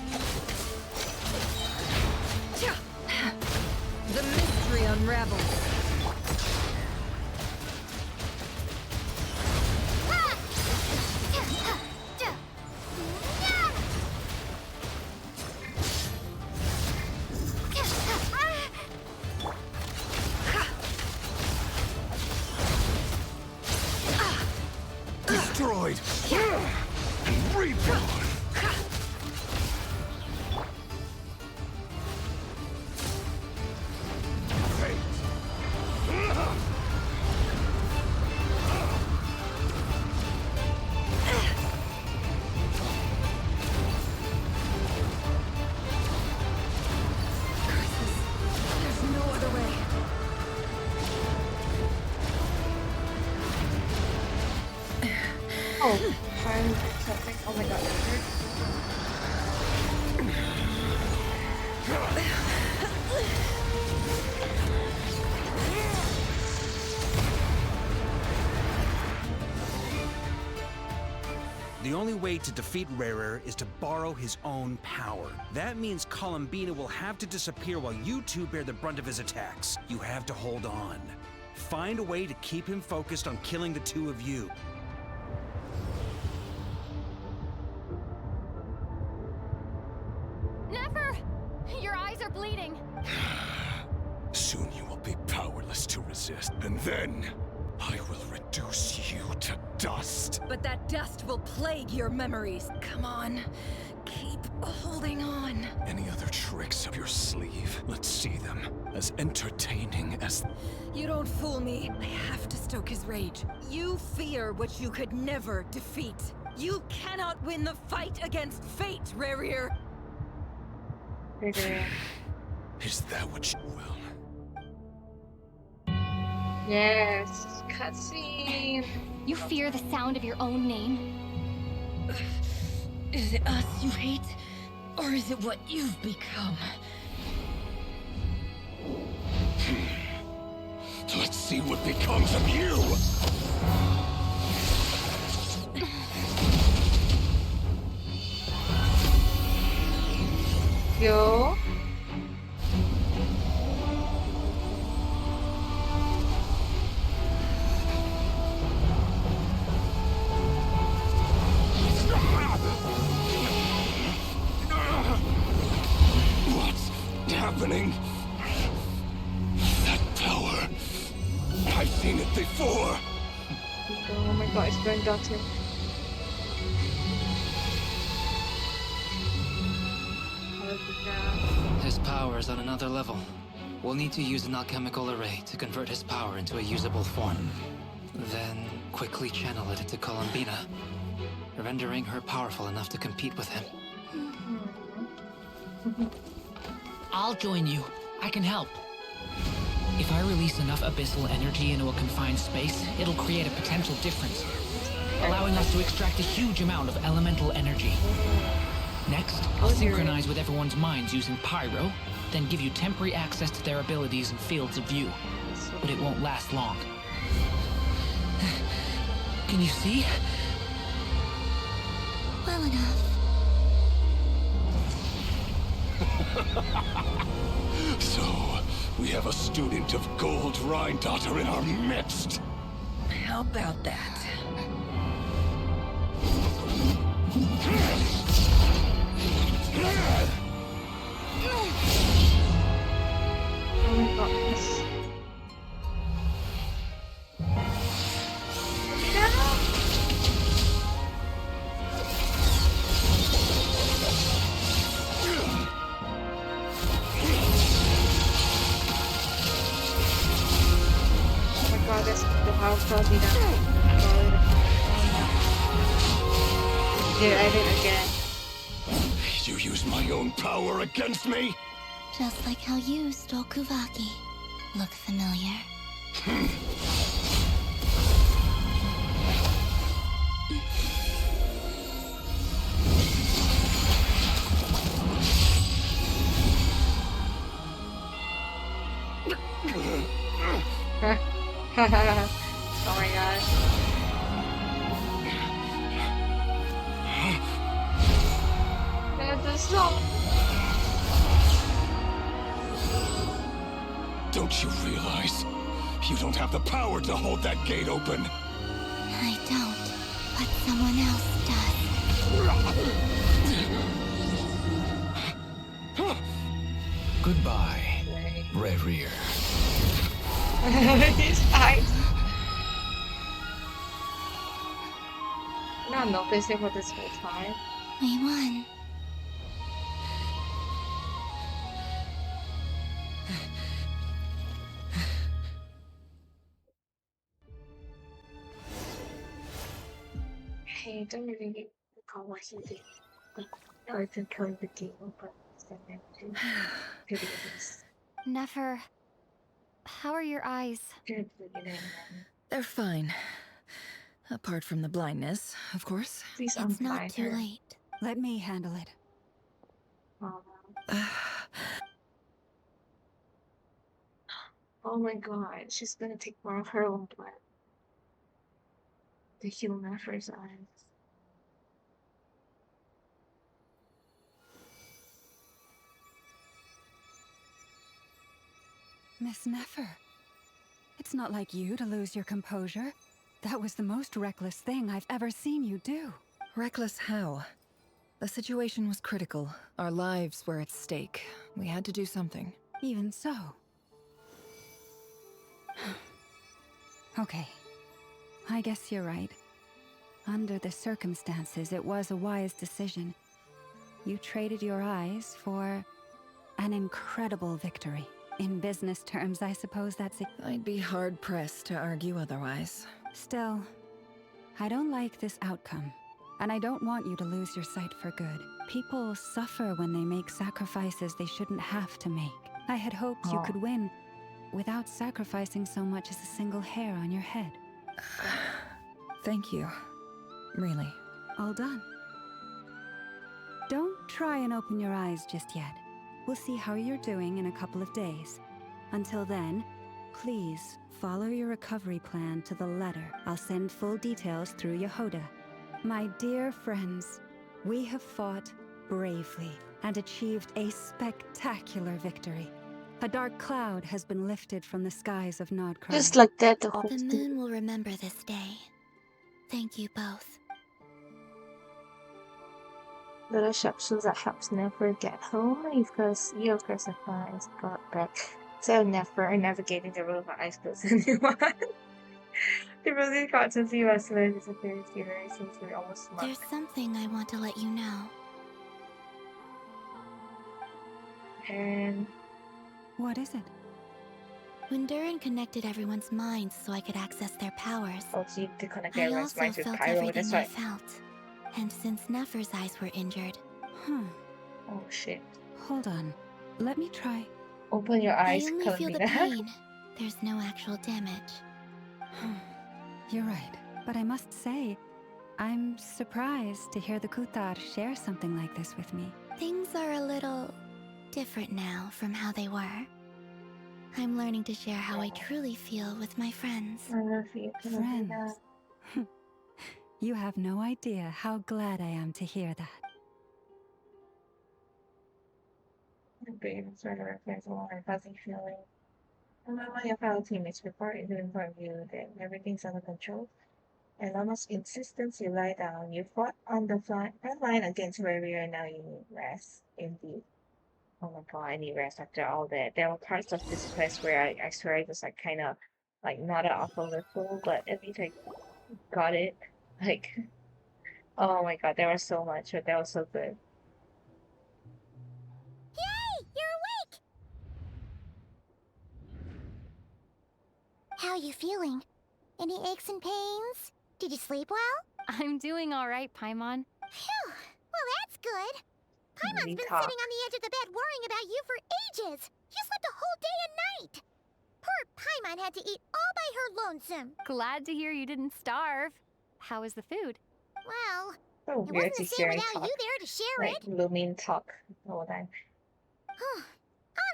The mystery unravels.
Destroyed and reborn.
Oh, fire something. Oh my god.
The only way to defeat Rarer is to borrow his own power. That means Columbina will have to disappear while you two bear the brunt of his attacks. You have to hold on. Find a way to keep him focused on killing the two of you.
Never! Your eyes are bleeding.
Soon you will be powerless to resist, and then I will reduce you to dust.
But that dust will plague your memories. Come on. Keep holding on.
Any other tricks up your sleeve? Let's see them. As entertaining as...
You don't fool me. I have to stoke his rage. You fear what you could never defeat. You cannot win the fight against fate, Rerir.
Is that what you will?
Yes, cutscene.
You fear the sound of your own name?
Is it us you hate? Or is it what you've become?
Let's see what becomes of you!
Yo.
What's happening? That power. I've seen it before.
Oh my god, it's granddaughter.
His power is on another level. We'll need to use an alchemical array to convert his power into a usable form. Then quickly channel it into Columbina, rendering her powerful enough to compete with him.
I'll join you. I can help. If I release enough abyssal energy into a confined space, it'll create a potential difference, allowing us to extract a huge amount of elemental energy. Next, I'll synchronize with everyone's minds using Pyro, then give you temporary access to their abilities and fields of view. But it won't last long. Can you see?
Well enough.
So, we have a student of Gold Rhindaughter in our midst.
How about that?
Oh my goodness. Oh my god, that's the house probably done. Did I did again.
You use my own power against me?
Just like how you stole Kuvaki. Look familiar?
Oh my gosh. That's so...
Don't you realize? You don't have the power to hold that gate open.
I don't, but someone else does.
Goodbye, Rerir.
His eyes. Not noticing for this whole time.
We won.
I don't really recall what he did. Or to kill the game, but send them to the abyss.
Never. How are your eyes?
They're fine. Apart from the blindness, of course.
Please
It's not
unblind
too
her.
late.
Let me handle it.
Oh my god, she's gonna take more of her own blood to heal Nefer's eyes.
Miss Nefer, it's not like you to lose your composure. That was the most reckless thing I've ever seen you do.
Reckless how? The situation was critical. Our lives were at stake. We had to do something.
Even so. Okay. I guess you're right. Under the circumstances, it was a wise decision. You traded your eyes for an incredible victory. In business terms, I suppose that's it.
I'd be hard-pressed to argue otherwise.
Still, I don't like this outcome. And I don't want you to lose your sight for good. People suffer when they make sacrifices they shouldn't have to make. I had hoped you could win without sacrificing so much as a single hair on your head.
Thank you. Really.
All done. Don't try and open your eyes just yet. We'll see how you're doing in a couple of days. Until then, please follow your recovery plan to the letter. I'll send full details through Yehoda. My dear friends, we have fought bravely and achieved a spectacular victory. A dark cloud has been lifted from the skies of Nodcrown.
Just like that the whole
The moon will remember this day. Thank you both.
little capsules that helps Nefer get home because you of course advised got back. So Nefer navigating the road of ice close anyone. The really constantly wrestler disappears here since we're almost month.
There's something I want to let you know.
And
what is it?
When Durin connected everyone's minds so I could access their powers,
also you to connect
I
everyone's
also
minds with
felt
Pyro,
everything
that's
I
right.
felt. And since Nefer's eyes were injured,
Oh shit.
Hold on. Let me try.
Open your eyes,
I only feel the
Kalina.
pain. There's no actual damage.
You're right. But I must say, I'm surprised to hear the Kutar share something like this with me.
Things are a little different now from how they were. I'm learning to share how I truly feel with my friends.
Friends. You have no idea how glad I am to hear that.
Brain sort of reflects a lot of fuzzy feeling. And when your fellow teammates report to inform you that everything's under control, and almost insistence you lie down, you fought on the front line against Warrior, and now you need rest. Indeed. Oh my god, I need rest after all that. There were parts of this quest where I swear I was like kind of like not off a little, but at least I got it. Like, oh my god, there was so much, but that was so good.
Yay! You're awake! How you feeling? Any aches and pains? Did you sleep well?
I'm doing all right, Paimon.
Phew! Well, that's good. Paimon's been
talk.
sitting on the edge of the bed worrying about you for ages. You slept a whole day and night. Poor Paimon had to eat all by her lonesome.
Glad to hear you didn't starve. How was the food?
Well,
So
it
weird
wasn't
to
the same
hear
without
talk.
you there to share
Like
it.
Lumin talk all the time.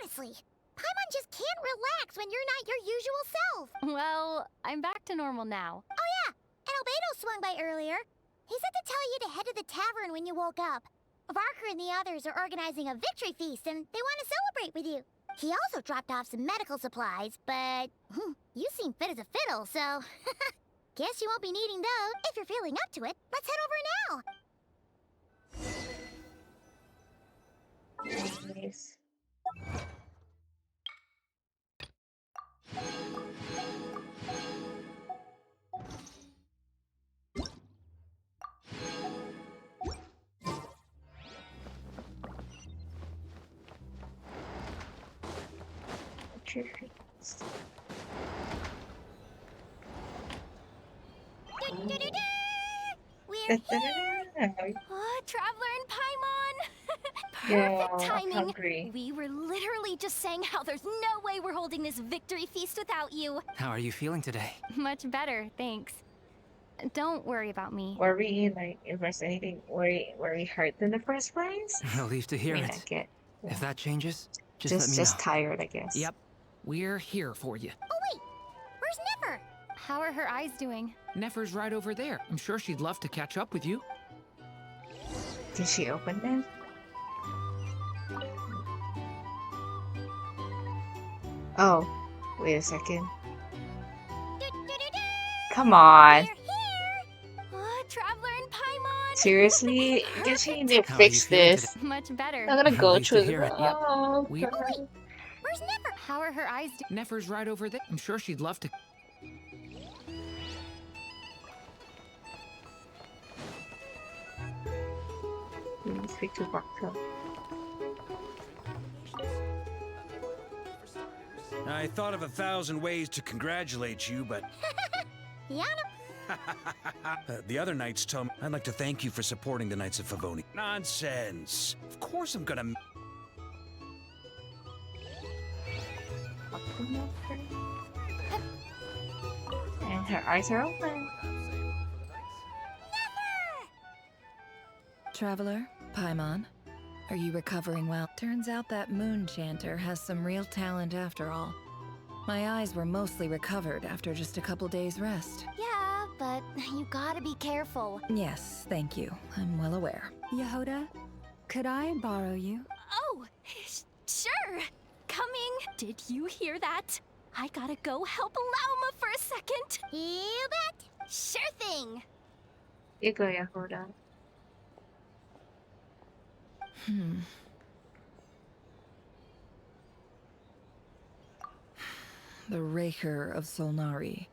Honestly, Paimon just can't relax when you're not your usual self.
Well, I'm back to normal now.
Oh yeah, and Albedo swung by earlier. He said to tell you to head to the tavern when you woke up. Varker and the others are organizing a victory feast and they want to celebrate with you. He also dropped off some medical supplies, but you seem fit as a fiddle, so guess you won't be needing those. If you're feeling up to it, let's head over now.
Nice.
We're here!
Oh, Traveler and Paimon!
Yeah,
Perfect
I'm
timing.
hungry.
We were literally just saying how there's no way we're holding this victory feast without you.
How are you feeling today?
Much better, thanks. Don't worry about me.
Were we like, if there's anything, were we hurt in the first place?
Relieved to hear
I mean,
it.
I get,
If that changes, just let me
just
know.
tired, I guess.
Yep. We're here for you.
Oh wait, where's Nefer?
How are her eyes doing?
Nefer's right over there. I'm sure she'd love to catch up with you.
Did she open them? Oh, wait a second. Come on.
Traveler and Paimon!
Seriously? I guess you need to
How are you
fix
feeling
this.
Much better.
I'm gonna go
Relieved to
through
hear
the.
it. Yep.
Oh,
We-
God.
Where's Nefer?
How are her eyes doing?
Nefer's right over there. I'm sure she'd love to.
Let me speak to Barco.
I thought of 1,000 ways to congratulate you, but
Yana?
the other knights told me I'd like to thank you for supporting the Knights of Favoni. Nonsense. Of course I'm gonna...
And her eyes are open.
Traveler, Paimon, are you recovering well? Turns out that moon chanter has some real talent after all. My eyes were mostly recovered after just a couple days' rest.
Yeah, but you gotta be careful.
Yes, thank you. I'm well aware.
Yehoda, could I borrow you?
Oh, sure. Coming. Did you hear that? I gotta go help Lauma for a second.
You bet.
Sure thing.
You go, Yehoda.
The Raker of Solnari.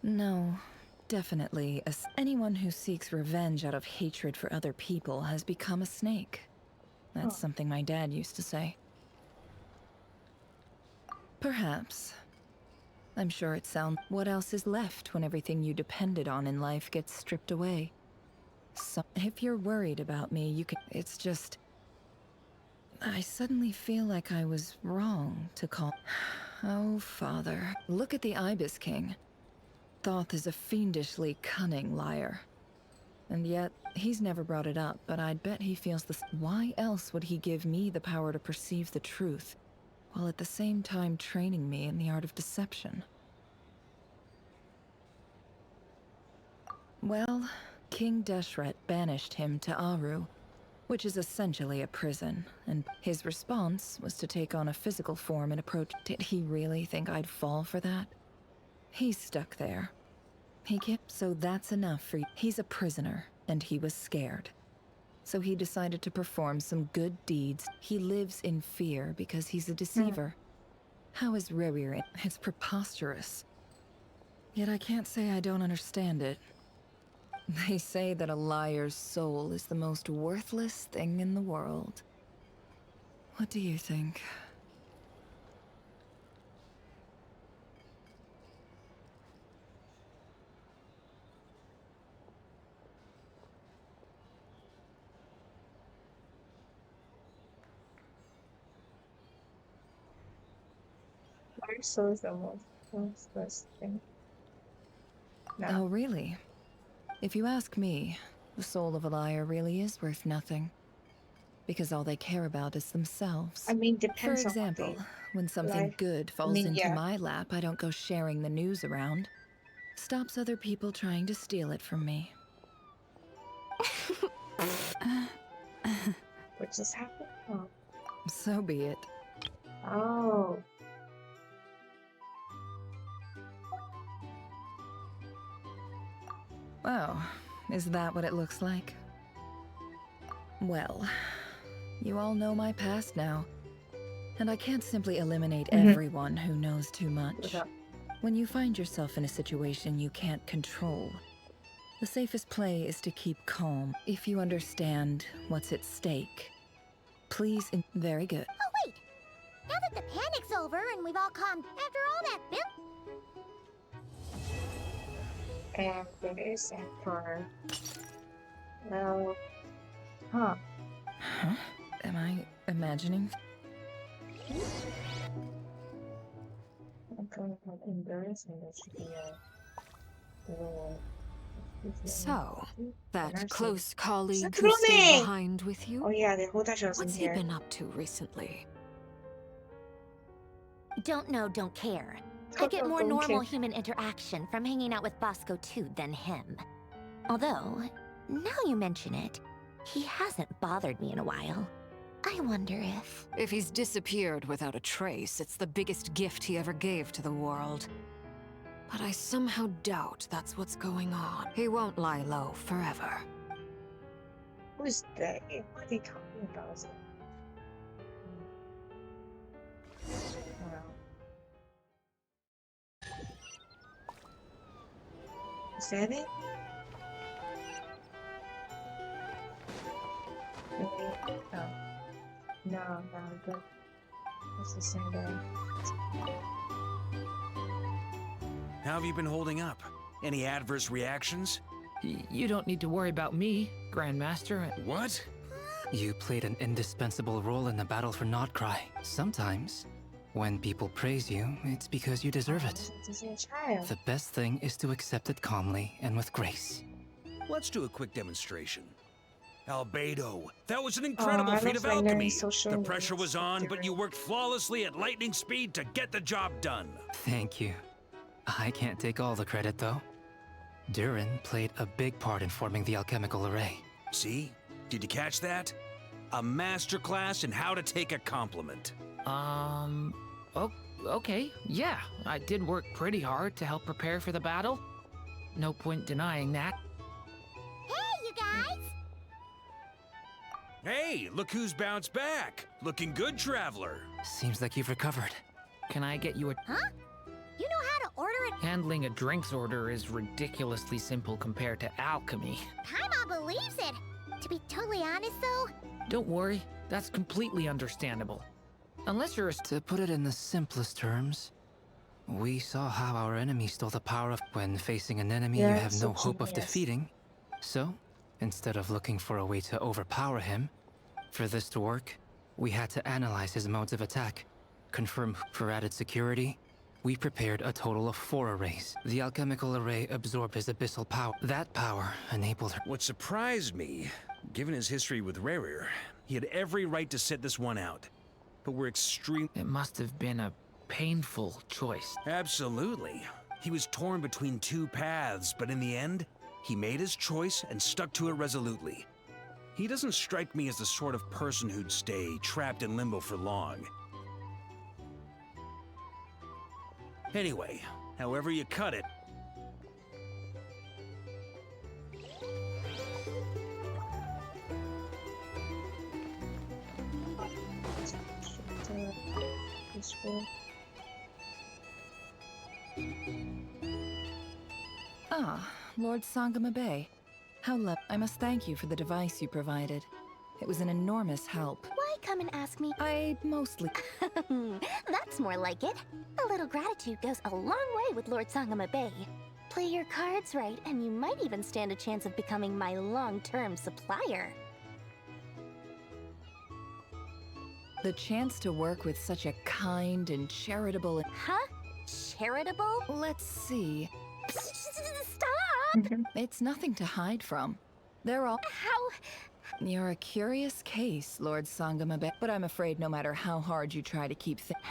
No, definitely. Anyone who seeks revenge out of hatred for other people has become a snake. That's something my dad used to say. Perhaps. I'm sure it sounds... What else is left when everything you depended on in life gets stripped away? So, if you're worried about me, you can... It's just... I suddenly feel like I was wrong to call... Oh, Father. Look at the Ibis King. Thoth is a fiendishly cunning liar. And yet, he's never brought it up, but I'd bet he feels the... Why else would he give me the power to perceive the truth, while at the same time training me in the art of deception? Well, King Deshret banished him to Aru, which is essentially a prison, and his response was to take on a physical form and approach... Did he really think I'd fall for that? He's stuck there. He can't... So that's enough for you. He's a prisoner, and he was scared. So he decided to perform some good deeds. He lives in fear because he's a deceiver. How is Rerir? It's preposterous. Yet I can't say I don't understand it. They say that a liar's soul is the most worthless thing in the world. What do you think?
Our soul is the most worthless thing. No.
Oh, really? If you ask me, the soul of a liar really is worth nothing. Because all they care about is themselves.
I mean,
For
depends on what
example,
they
when something
like.
good falls
mean,
into
yeah.
my lap, I don't go sharing the news around. Stops other people trying to steal it from me.
What just happened? Oh.
So be it.
Oh.
Oh, is that what it looks like? Well, you all know my past now. And I can't simply eliminate everyone who knows too much. When you find yourself in a situation you can't control, the safest play is to keep calm. If you understand what's at stake, please... Very good.
Oh wait! Now that the panic's over and we've all calmed after all that
And there is for... Well... Huh.
Huh? Am I imagining?
I'm going from indoors and there should be a little
So, that
Nurse.
close colleague
It's
who stayed
Rooney!
behind with you?
Oh yeah, the whole time she was in
What's he
here.
been up to recently?
Don't know, don't care. I
Don't
get
know,
more
don't
normal
care.
human interaction from hanging out with Bosco 2 than him. Although, now you mention it, he hasn't bothered me in a while. I wonder if...
If he's disappeared without a trace, it's the biggest gift he ever gave to the world. But I somehow doubt that's what's going on. He won't lie low forever.
Who is that? What are they talking about? Is it? Wow. Is that it? Really? No. No, but it's the same guy.
How have you been holding up? Any adverse reactions?
You don't need to worry about me, Grandmaster.
What?
You played an indispensable role in the battle for Notcry. Sometimes, when people praise you, it's because you deserve it.
This is a child.
The best thing is to accept it calmly and with grace.
Let's do a quick demonstration. Albedo, that was an incredible
I
feat
love
of
learning
alchemy.
social
The pressure was on, but
different.
you worked flawlessly at lightning speed to get the job done.
Thank you. I can't take all the credit, though. Durin played a big part in forming the alchemical array.
See? Did you catch that? A masterclass in how to take a compliment.
Okay, yeah. I did work pretty hard to help prepare for the battle. No point denying that.
Hey, you guys!
Hey, look who's bounced back. Looking good, Traveler.
Seems like you've recovered.
Can I get you a...
Huh? You know how to order it?
Handling a drinks order is ridiculously simple compared to alchemy.
Paimon believes it. To be totally honest, though,
Don't worry, that's completely understandable. Unless you're a...
To put it in the simplest terms, we saw how our enemy stole the power of... When facing an enemy you
Yeah,
have no
so
hope of
genius.
defeating. So, instead of looking for a way to overpower him, for this to work, we had to analyze his modes of attack, confirm for added security. We prepared a total of 4 arrays. The alchemical array absorbed his abyssal power. That power enabled her...
What surprised me, given his history with Rerir, he had every right to sit this one out. But we're extreme...
It must have been a painful choice.
Absolutely. He was torn between 2 paths, but in the end, he made his choice and stuck to it resolutely. He doesn't strike me as the sort of person who'd stay trapped in limbo for long. Anyway, however you cut it,
Peaceful.
Ah, Lord Sangama Bay. I must thank you for the device you provided. It was an enormous help.
why come and ask me?
I mostly...
That's more like it. A little gratitude goes a long way with Lord Sangama Bay. Play your cards right, and you might even stand a chance of becoming my long-term supplier.
The chance to work with such a kind and charitable...
Huh? Charitable?
Let's see.
Stop!
It's nothing to hide from. They're all...
How?
You're a curious case, Lord Sangama Bay, but I'm afraid no matter how hard you try to keep things...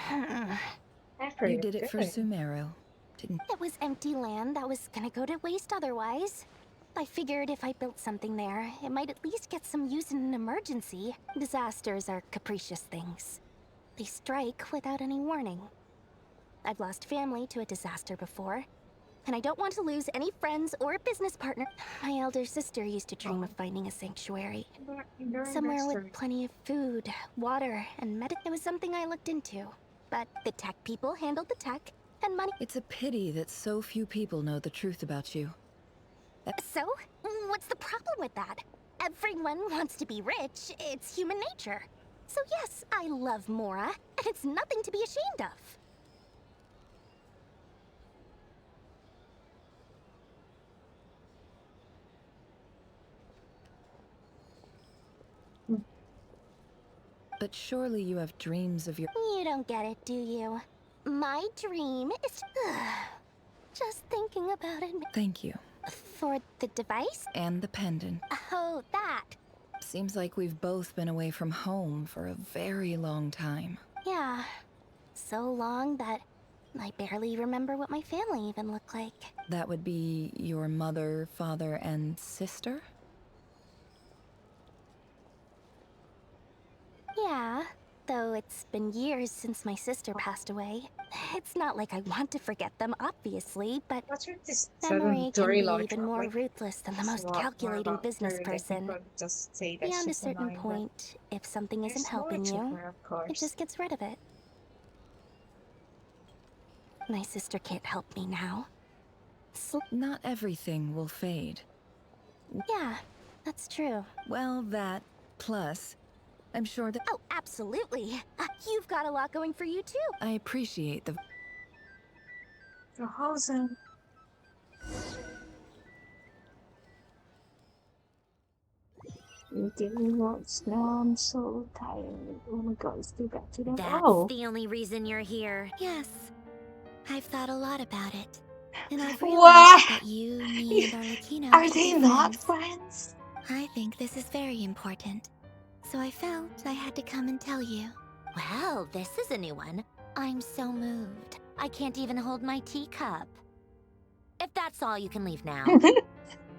You did it for Sumeru, didn't...
It was empty land that was gonna go to waste otherwise. I figured if I built something there, it might at least get some use in an emergency. Disasters are capricious things. They strike without any warning. I've lost family to a disaster before, and I don't want to lose any friends or business partner. My elder sister used to dream of finding a sanctuary. Somewhere with plenty of food, water, and It was something I looked into. But the tech people handled the tech, and money...
It's a pity that so few people know the truth about you.
So? What's the problem with that? Everyone wants to be rich. It's human nature. So yes, I love Mora, and it's nothing to be ashamed of.
But surely you have dreams of your...
You don't get it, do you? My dream is... Just thinking about it...
Thank you.
For the device?
And the pendant.
Oh, that.
Seems like we've both been away from home for a very long time.
Yeah. So long that I barely remember what my family even looked like.
That would be your mother, father, and sister?
Yeah, though it's been years since my sister passed away. It's not like I want to forget them, obviously, but memory can be even more ruthless than the most calculating business person.
Just say that
Beyond a
she's
certain
annoying, but
point, if something isn't
there's more
helping
to
you,
her, of
it
course.
just gets rid of it. My sister can't help me now.
Not everything will fade.
Yeah, that's true.
Well, that plus, I'm sure that...
Oh, absolutely. You've got a lot going for you, too.
I appreciate the...
Verhoeven. You didn't watch now. I'm so tired. Oh my god, let's go back to them.
That's
Oh,
the only reason you're here.
Yes. I've thought a lot about it. And I've
What?
realized that you, me, and Arlecchino
are
should
they
be
not
friends.
friends?
I think this is very important. So I felt I had to come and tell you.
Well, this is a new one. I'm so moved. I can't even hold my teacup. If that's all, you can leave now.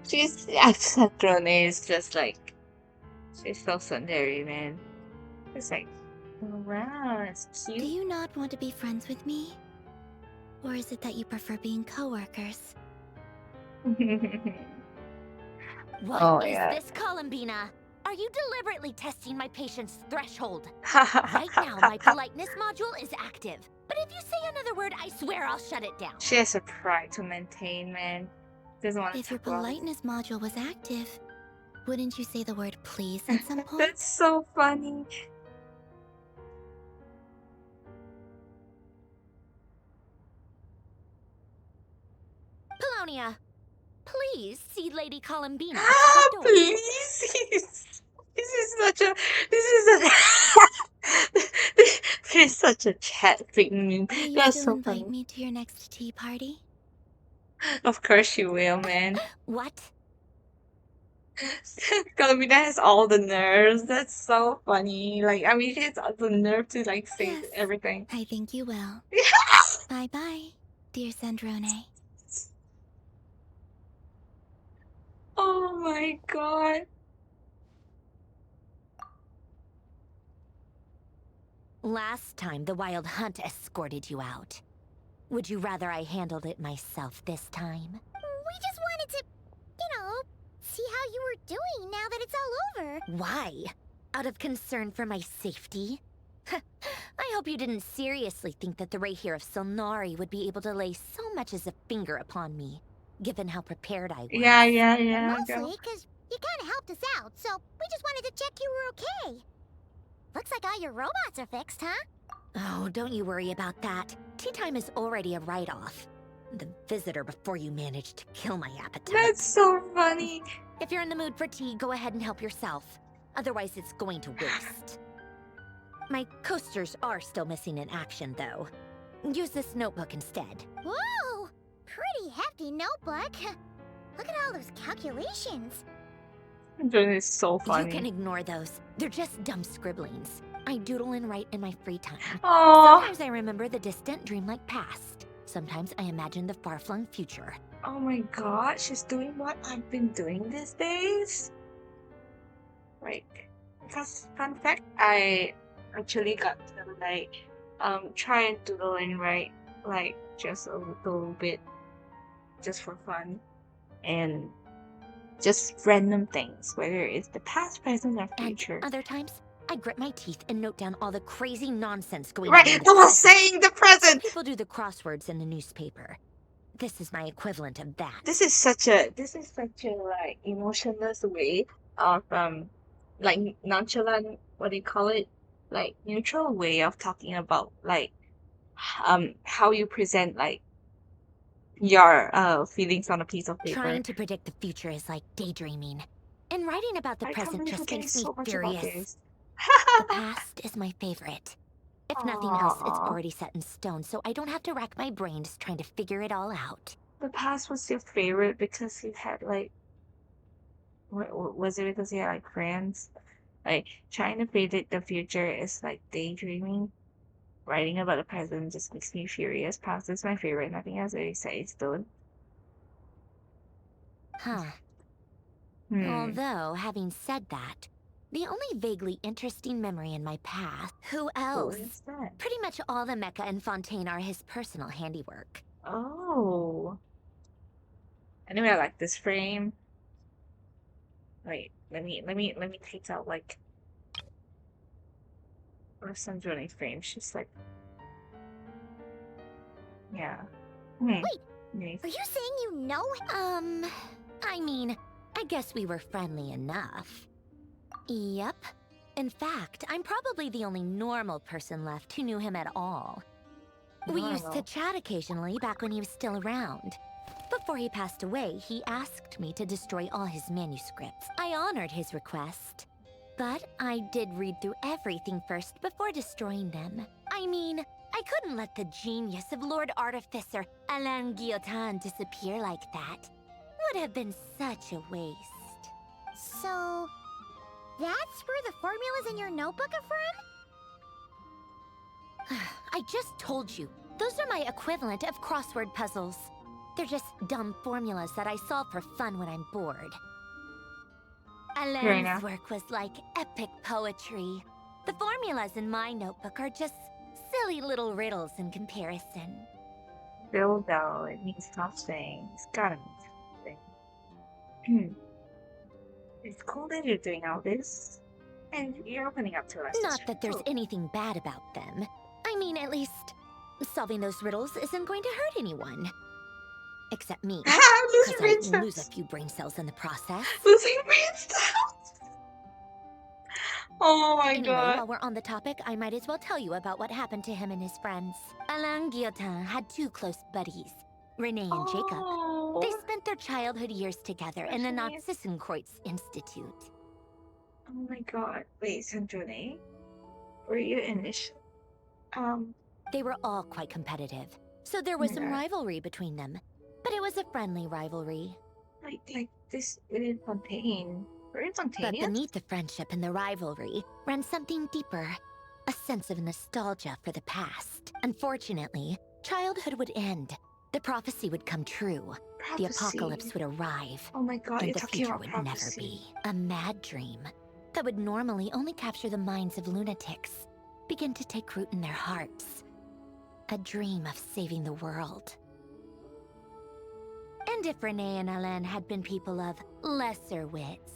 She's Satrone is just like she's so sundari, man. It's like, oh, wow, it's
Do
cute.
you not want to be friends with me? Or is it that you prefer being coworkers?
What
Oh,
is
yeah.
this, Columbina? Are you deliberately testing my patience threshold? Right now, my politeness module is active. But if you say another word, I swear I'll shut it down.
She has a pride to maintain, man. Doesn't want to
If your
talk about it.
politeness module was active, wouldn't you say the word please at some point?
That's so funny.
Polonia, please see Lady Columbina at
Ah,
the door.
please. This is such a. This is a. This is such a chat thing.
Will you
That's
still
so
invite
funny.
me to your next tea party?
Of course you will, man.
What?
Columbina has all the nerves. That's so funny. Like, I mean, she has the nerve to like say
Yes.
everything.
I think you will. Bye-bye, dear Sandrone.
Oh my god.
Last time, the Wild Hunt escorted you out. Would you rather I handled it myself this time?
We just wanted to, see how you were doing now that it's all over.
Why? Out of concern for my safety? I hope you didn't seriously think that the Rayhir of Solnari would be able to lay so much as a finger upon me, given how prepared I was.
Yeah.
Mostly because you kind of helped us out, so we just wanted to check you were okay. Looks like all your robots are fixed, huh?
Oh, don't you worry about that. Tea time is already a write-off. The visitor before you managed to kill my appetite.
That's so funny.
If you're in the mood for tea, go ahead and help yourself. Otherwise, it's going to waste. My coasters are still missing in action, though. Use this notebook instead.
Whoa! Pretty hefty notebook. Look at all those calculations.
That is so funny.
You can ignore those. They're just dumb scribblings. I doodle and write in my free time.
Aww.
Sometimes I remember the distant dreamlike past. Sometimes I imagine the far-flung future.
Oh my god, she's doing what I've been doing these days. Like, because fun fact, I actually got to try and doodle and write just a little bit, just for fun, and just random things, whether it's the past, present, or future.
And other times, I grit my teeth and note down all the crazy nonsense going
Right,
on.
I was saying the present.
People do the crosswords in the newspaper. This is my equivalent of that.
This is such a like emotionless way of like nonchalant, what do you call it, like neutral way of talking about like how you present like your feelings on a piece of paper.
Trying to predict the future is like daydreaming. And writing about the
I can't
present
believe
just
we're
makes
getting
me
so much about
furious.
this.
The past is my favorite. If nothing else, it's
Aw.
already set in stone, so I don't have to rack my brains trying to figure it all out.
the past was your favorite because you had like, was it because you had like friends? Like trying to predict the future is like daydreaming. Writing about the present just makes me furious. Past is my favorite. Nothing else really says though.
Huh. Although, having said that, the only vaguely interesting memory in my past, who else?
is that?
Pretty much all the mecha and Fontaine are his personal handiwork.
Oh. Anyway, I like this frame. Wait, let me take out like some Journey frame. She's like, yeah.
Wait, are you saying you know? I mean, I guess we were friendly enough. Yep. In fact, I'm probably the only normal person left who knew him at all. We used to chat occasionally back when he was still around. Before he passed away, he asked me to destroy all his manuscripts. I honored his request. But I did read through everything first before destroying them. I mean, I couldn't let the genius of Lord Artificer Alain Guillotin disappear like that. Would have been such a waste.
So, that's where the formulas in your notebook are from?
I just told you. Those are my equivalent of crossword puzzles. They're just dumb formulas that I solve for fun when I'm bored. Alain's work was like epic poetry. The formulas in my notebook are just silly little riddles in comparison.
Bilbo, it means something. It's gotta mean something. It's cool that you're doing all this. And you're opening up to us.
Not that there's anything bad about them. I mean, at least, solving those riddles isn't going to hurt anyone. Except me. Because I lose a few brain cells in the process.
Losing brain cells? Oh my god.
While we're on the topic, I might as well tell you about what happened to him and his friends. Alain Guillotin had two close buddies, Renee and Jacob. They spent their childhood years together in the Narcissenkreuz Institute.
Oh my god. Wait, Sandrone? Were you initially?
They were all quite competitive, so there was some rivalry between them. But it was a friendly rivalry.
Like this in Fontaine. We're in Fontaine.
But beneath the friendship and the rivalry ran something deeper. A sense of nostalgia for the past. Unfortunately, childhood would end. The prophecy would come true. The apocalypse would arrive.
Oh my god,
and
you're
the
talking
future
about
would
prophecy.
never be. A mad dream that would normally only capture the minds of lunatics begin to take root in their hearts. A dream of saving the world. And if Renee and Alain had been people of lesser wits,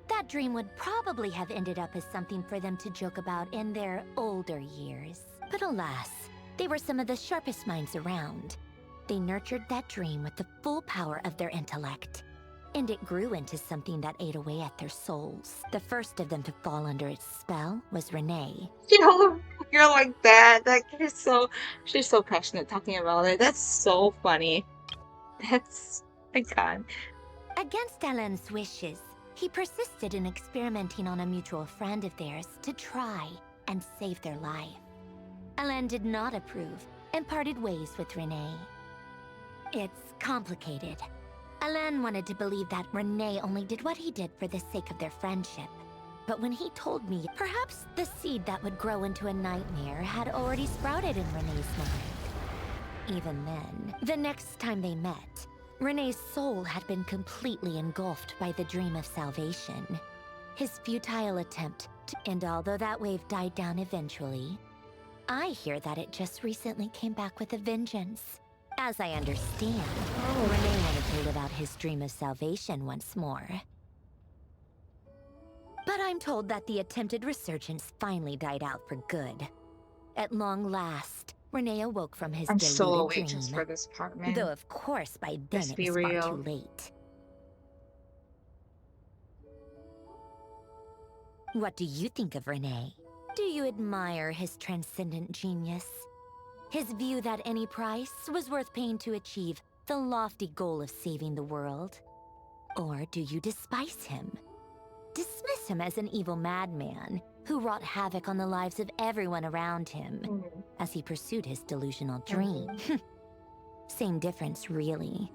that dream would probably have ended up as something for them to joke about in their older years. But alas, they were some of the sharpest minds around. They nurtured that dream with the full power of their intellect, and it grew into something that ate away at their souls. The first of them to fall under its spell was Renee.
You're like that. Like she's so passionate talking about it. That's so funny. That's my god.
Against Alain's wishes, he persisted in experimenting on a mutual friend of theirs to try and save their life. Alain did not approve and parted ways with Renee. It's complicated. Alain wanted to believe that Renee only did what he did for the sake of their friendship. But when he told me, perhaps the seed that would grow into a nightmare had already sprouted in Renee's mind. Even then, the next time they met, Renee's soul had been completely engulfed by the dream of salvation. His futile attempt to... And although that wave died down eventually, I hear that it just recently came back with a vengeance. As I understand, Renee wanted to live out his dream of salvation once more. But I'm told that the attempted resurgence finally died out for good. At long last, Renee awoke from his deluded
so
dream.
anxious for this part, man.
Though of course by then
Let's
it
be
was
real.
far too late. What do you think of Renee? Do you admire his transcendent genius? His view that any price was worth paying to achieve the lofty goal of saving the world? Or do you despise him? Dismiss him as an evil madman who wrought havoc on the lives of everyone around him as he pursued his delusional dream? Same difference, really.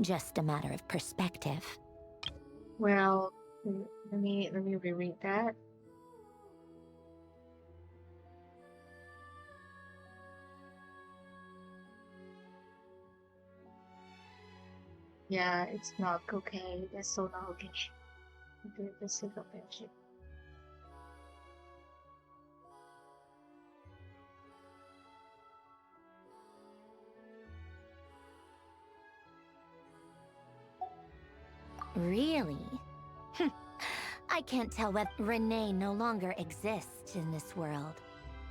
Just a matter of perspective.
Well, let me reread that. Yeah, it's not okay. That's so not okay. The sake of friendship.
Really? I can't tell whether Renee no longer exists in this world.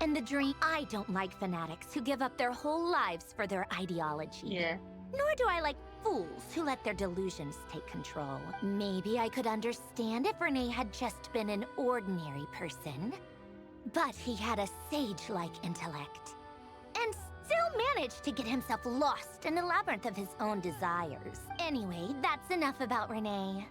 And the dream, I don't like fanatics who give up their whole lives for their ideology.
Yeah.
Nor do I like fools who let their delusions take control. Maybe I could understand if Renee had just been an ordinary person. But he had a sage-like intellect. And still managed to get himself lost in a labyrinth of his own desires. Anyway, that's enough about Renee.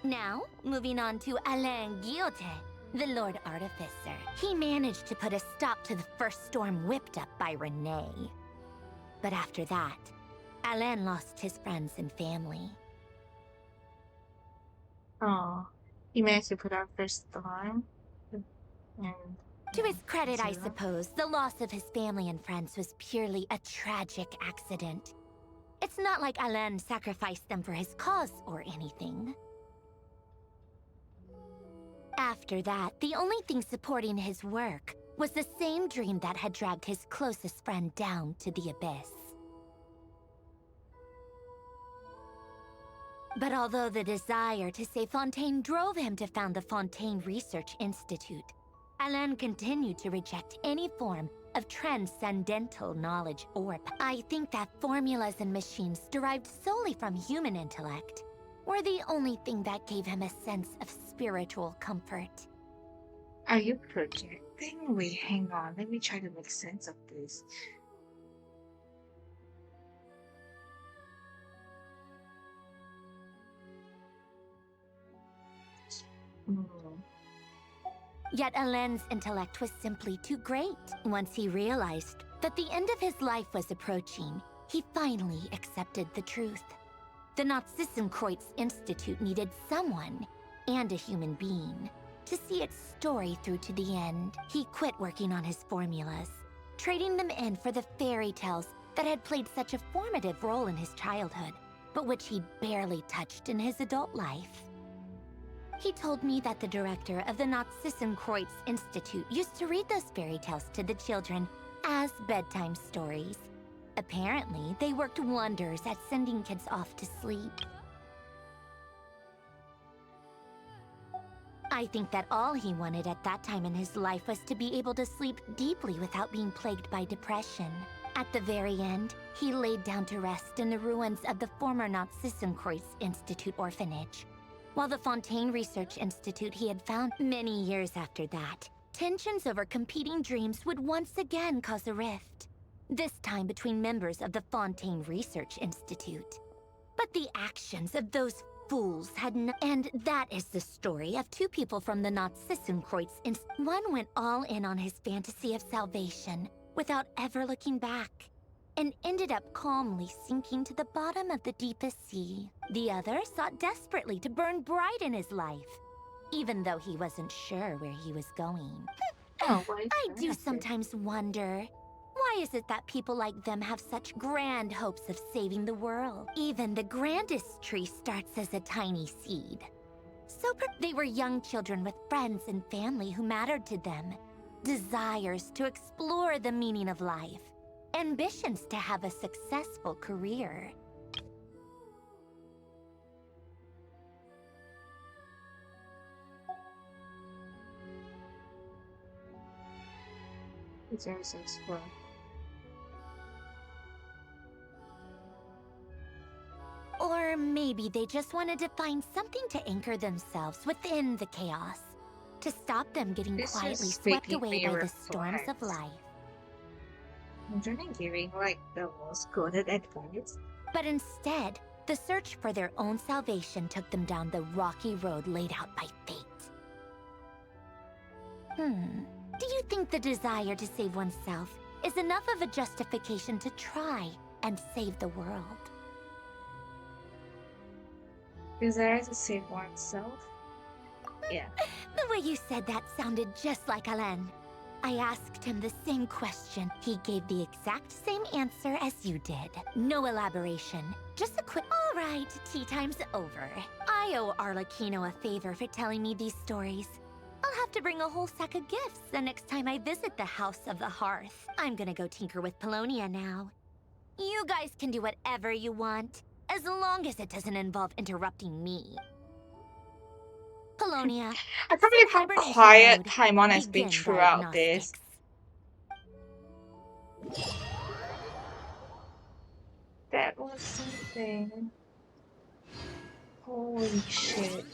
Now, moving on to Alain Guillotin, the Lord Artificer. He managed to put a stop to the first storm whipped up by Renee. But after that, Alain lost his friends and family.
Oh, he managed to put out first storm. And
to his credit, I suppose, the loss of his family and friends was purely a tragic accident. It's not like Alain sacrificed them for his cause or anything. After that, the only thing supporting his work was the same dream that had dragged his closest friend down to the abyss. But although the desire to save Fontaine drove him to found the Fontaine Research Institute, Alain continued to reject any form of transcendental knowledge or I think that formulas and machines derived solely from human intellect were the only thing that gave him a sense of spiritual comfort.
Are you projecting? Wait, hang on. Let me try to make sense of this.
Yet Alain's intellect was simply too great. Once he realized that the end of his life was approaching, he finally accepted the truth. The Narzissenkreuz Institute needed someone, and a human being, to see its story through to the end. He quit working on his formulas, trading them in for the fairy tales that had played such a formative role in his childhood, but which he barely touched in his adult life. He told me that the director of the Narzissenkreuz Institute used to read those fairy tales to the children as bedtime stories. Apparently, they worked wonders at sending kids off to sleep. I think that all he wanted at that time in his life was to be able to sleep deeply without being plagued by depression. At the very end, he laid down to rest in the ruins of the former Narzissenkreuz Institute orphanage. While the Fontaine Research Institute he had found many years after that, tensions over competing dreams would once again cause a rift. This time between members of the Fontaine Research Institute. But the actions of those fools had and that is the story of two people from the Narzissenkreuz Institute. One went all in on his fantasy of salvation without ever looking back, and ended up calmly sinking to the bottom of the deepest sea. The other sought desperately to burn bright in his life, even though he wasn't sure where he was going. I do sometimes wonder, why is it that people like them have such grand hopes of saving the world? Even the grandest tree starts as a tiny seed. So they were young children with friends and family who mattered to them, desires to explore the meaning of life, ambitions to have a successful career.
It's very sensible.
Or maybe they just wanted to find something to anchor themselves within the chaos, to stop them getting quietly swept away by the storms of life.
I'm trying to giving like the most coded advice.
But instead, the search for their own salvation took them down the rocky road laid out by fate. Do you think the desire to save oneself is enough of a justification to try and save the world?
Desire to save oneself? Yeah.
The way you said that sounded just like Alain. I asked him the same question. He gave the exact same answer as you did. No elaboration. Just a quick, all right, tea time's over. I owe Arlecchino a favor for telling me these stories. I'll have to bring a whole sack of gifts the next time I visit the House of the Hearth. I'm gonna go tinker with Polonia now. You guys can do whatever you want, as long as it doesn't involve interrupting me. Polonia.
I can't believe how
hibernation
quiet
mode.
Paimon has been
Begin
throughout this. That was something. Holy shit.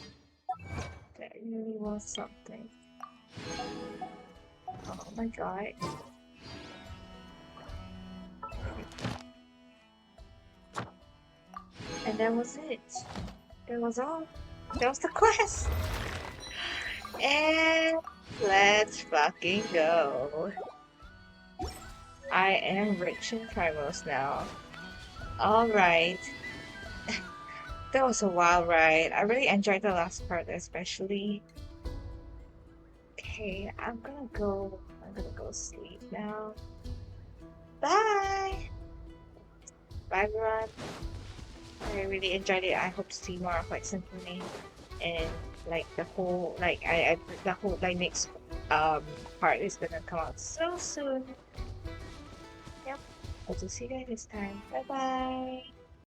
That really was something. Oh my god. And that was it. That was all. That was the quest. And let's fucking go. I am rich in primals now. Alright. That was a wild ride. I really enjoyed the last part especially. Okay, I'm gonna go sleep now. Bye! Bye everyone. I really enjoyed it. I hope to see more of like Symphony and like the whole the whole like next part is gonna come out so soon. Yep. I'll just see you guys this time. Bye bye.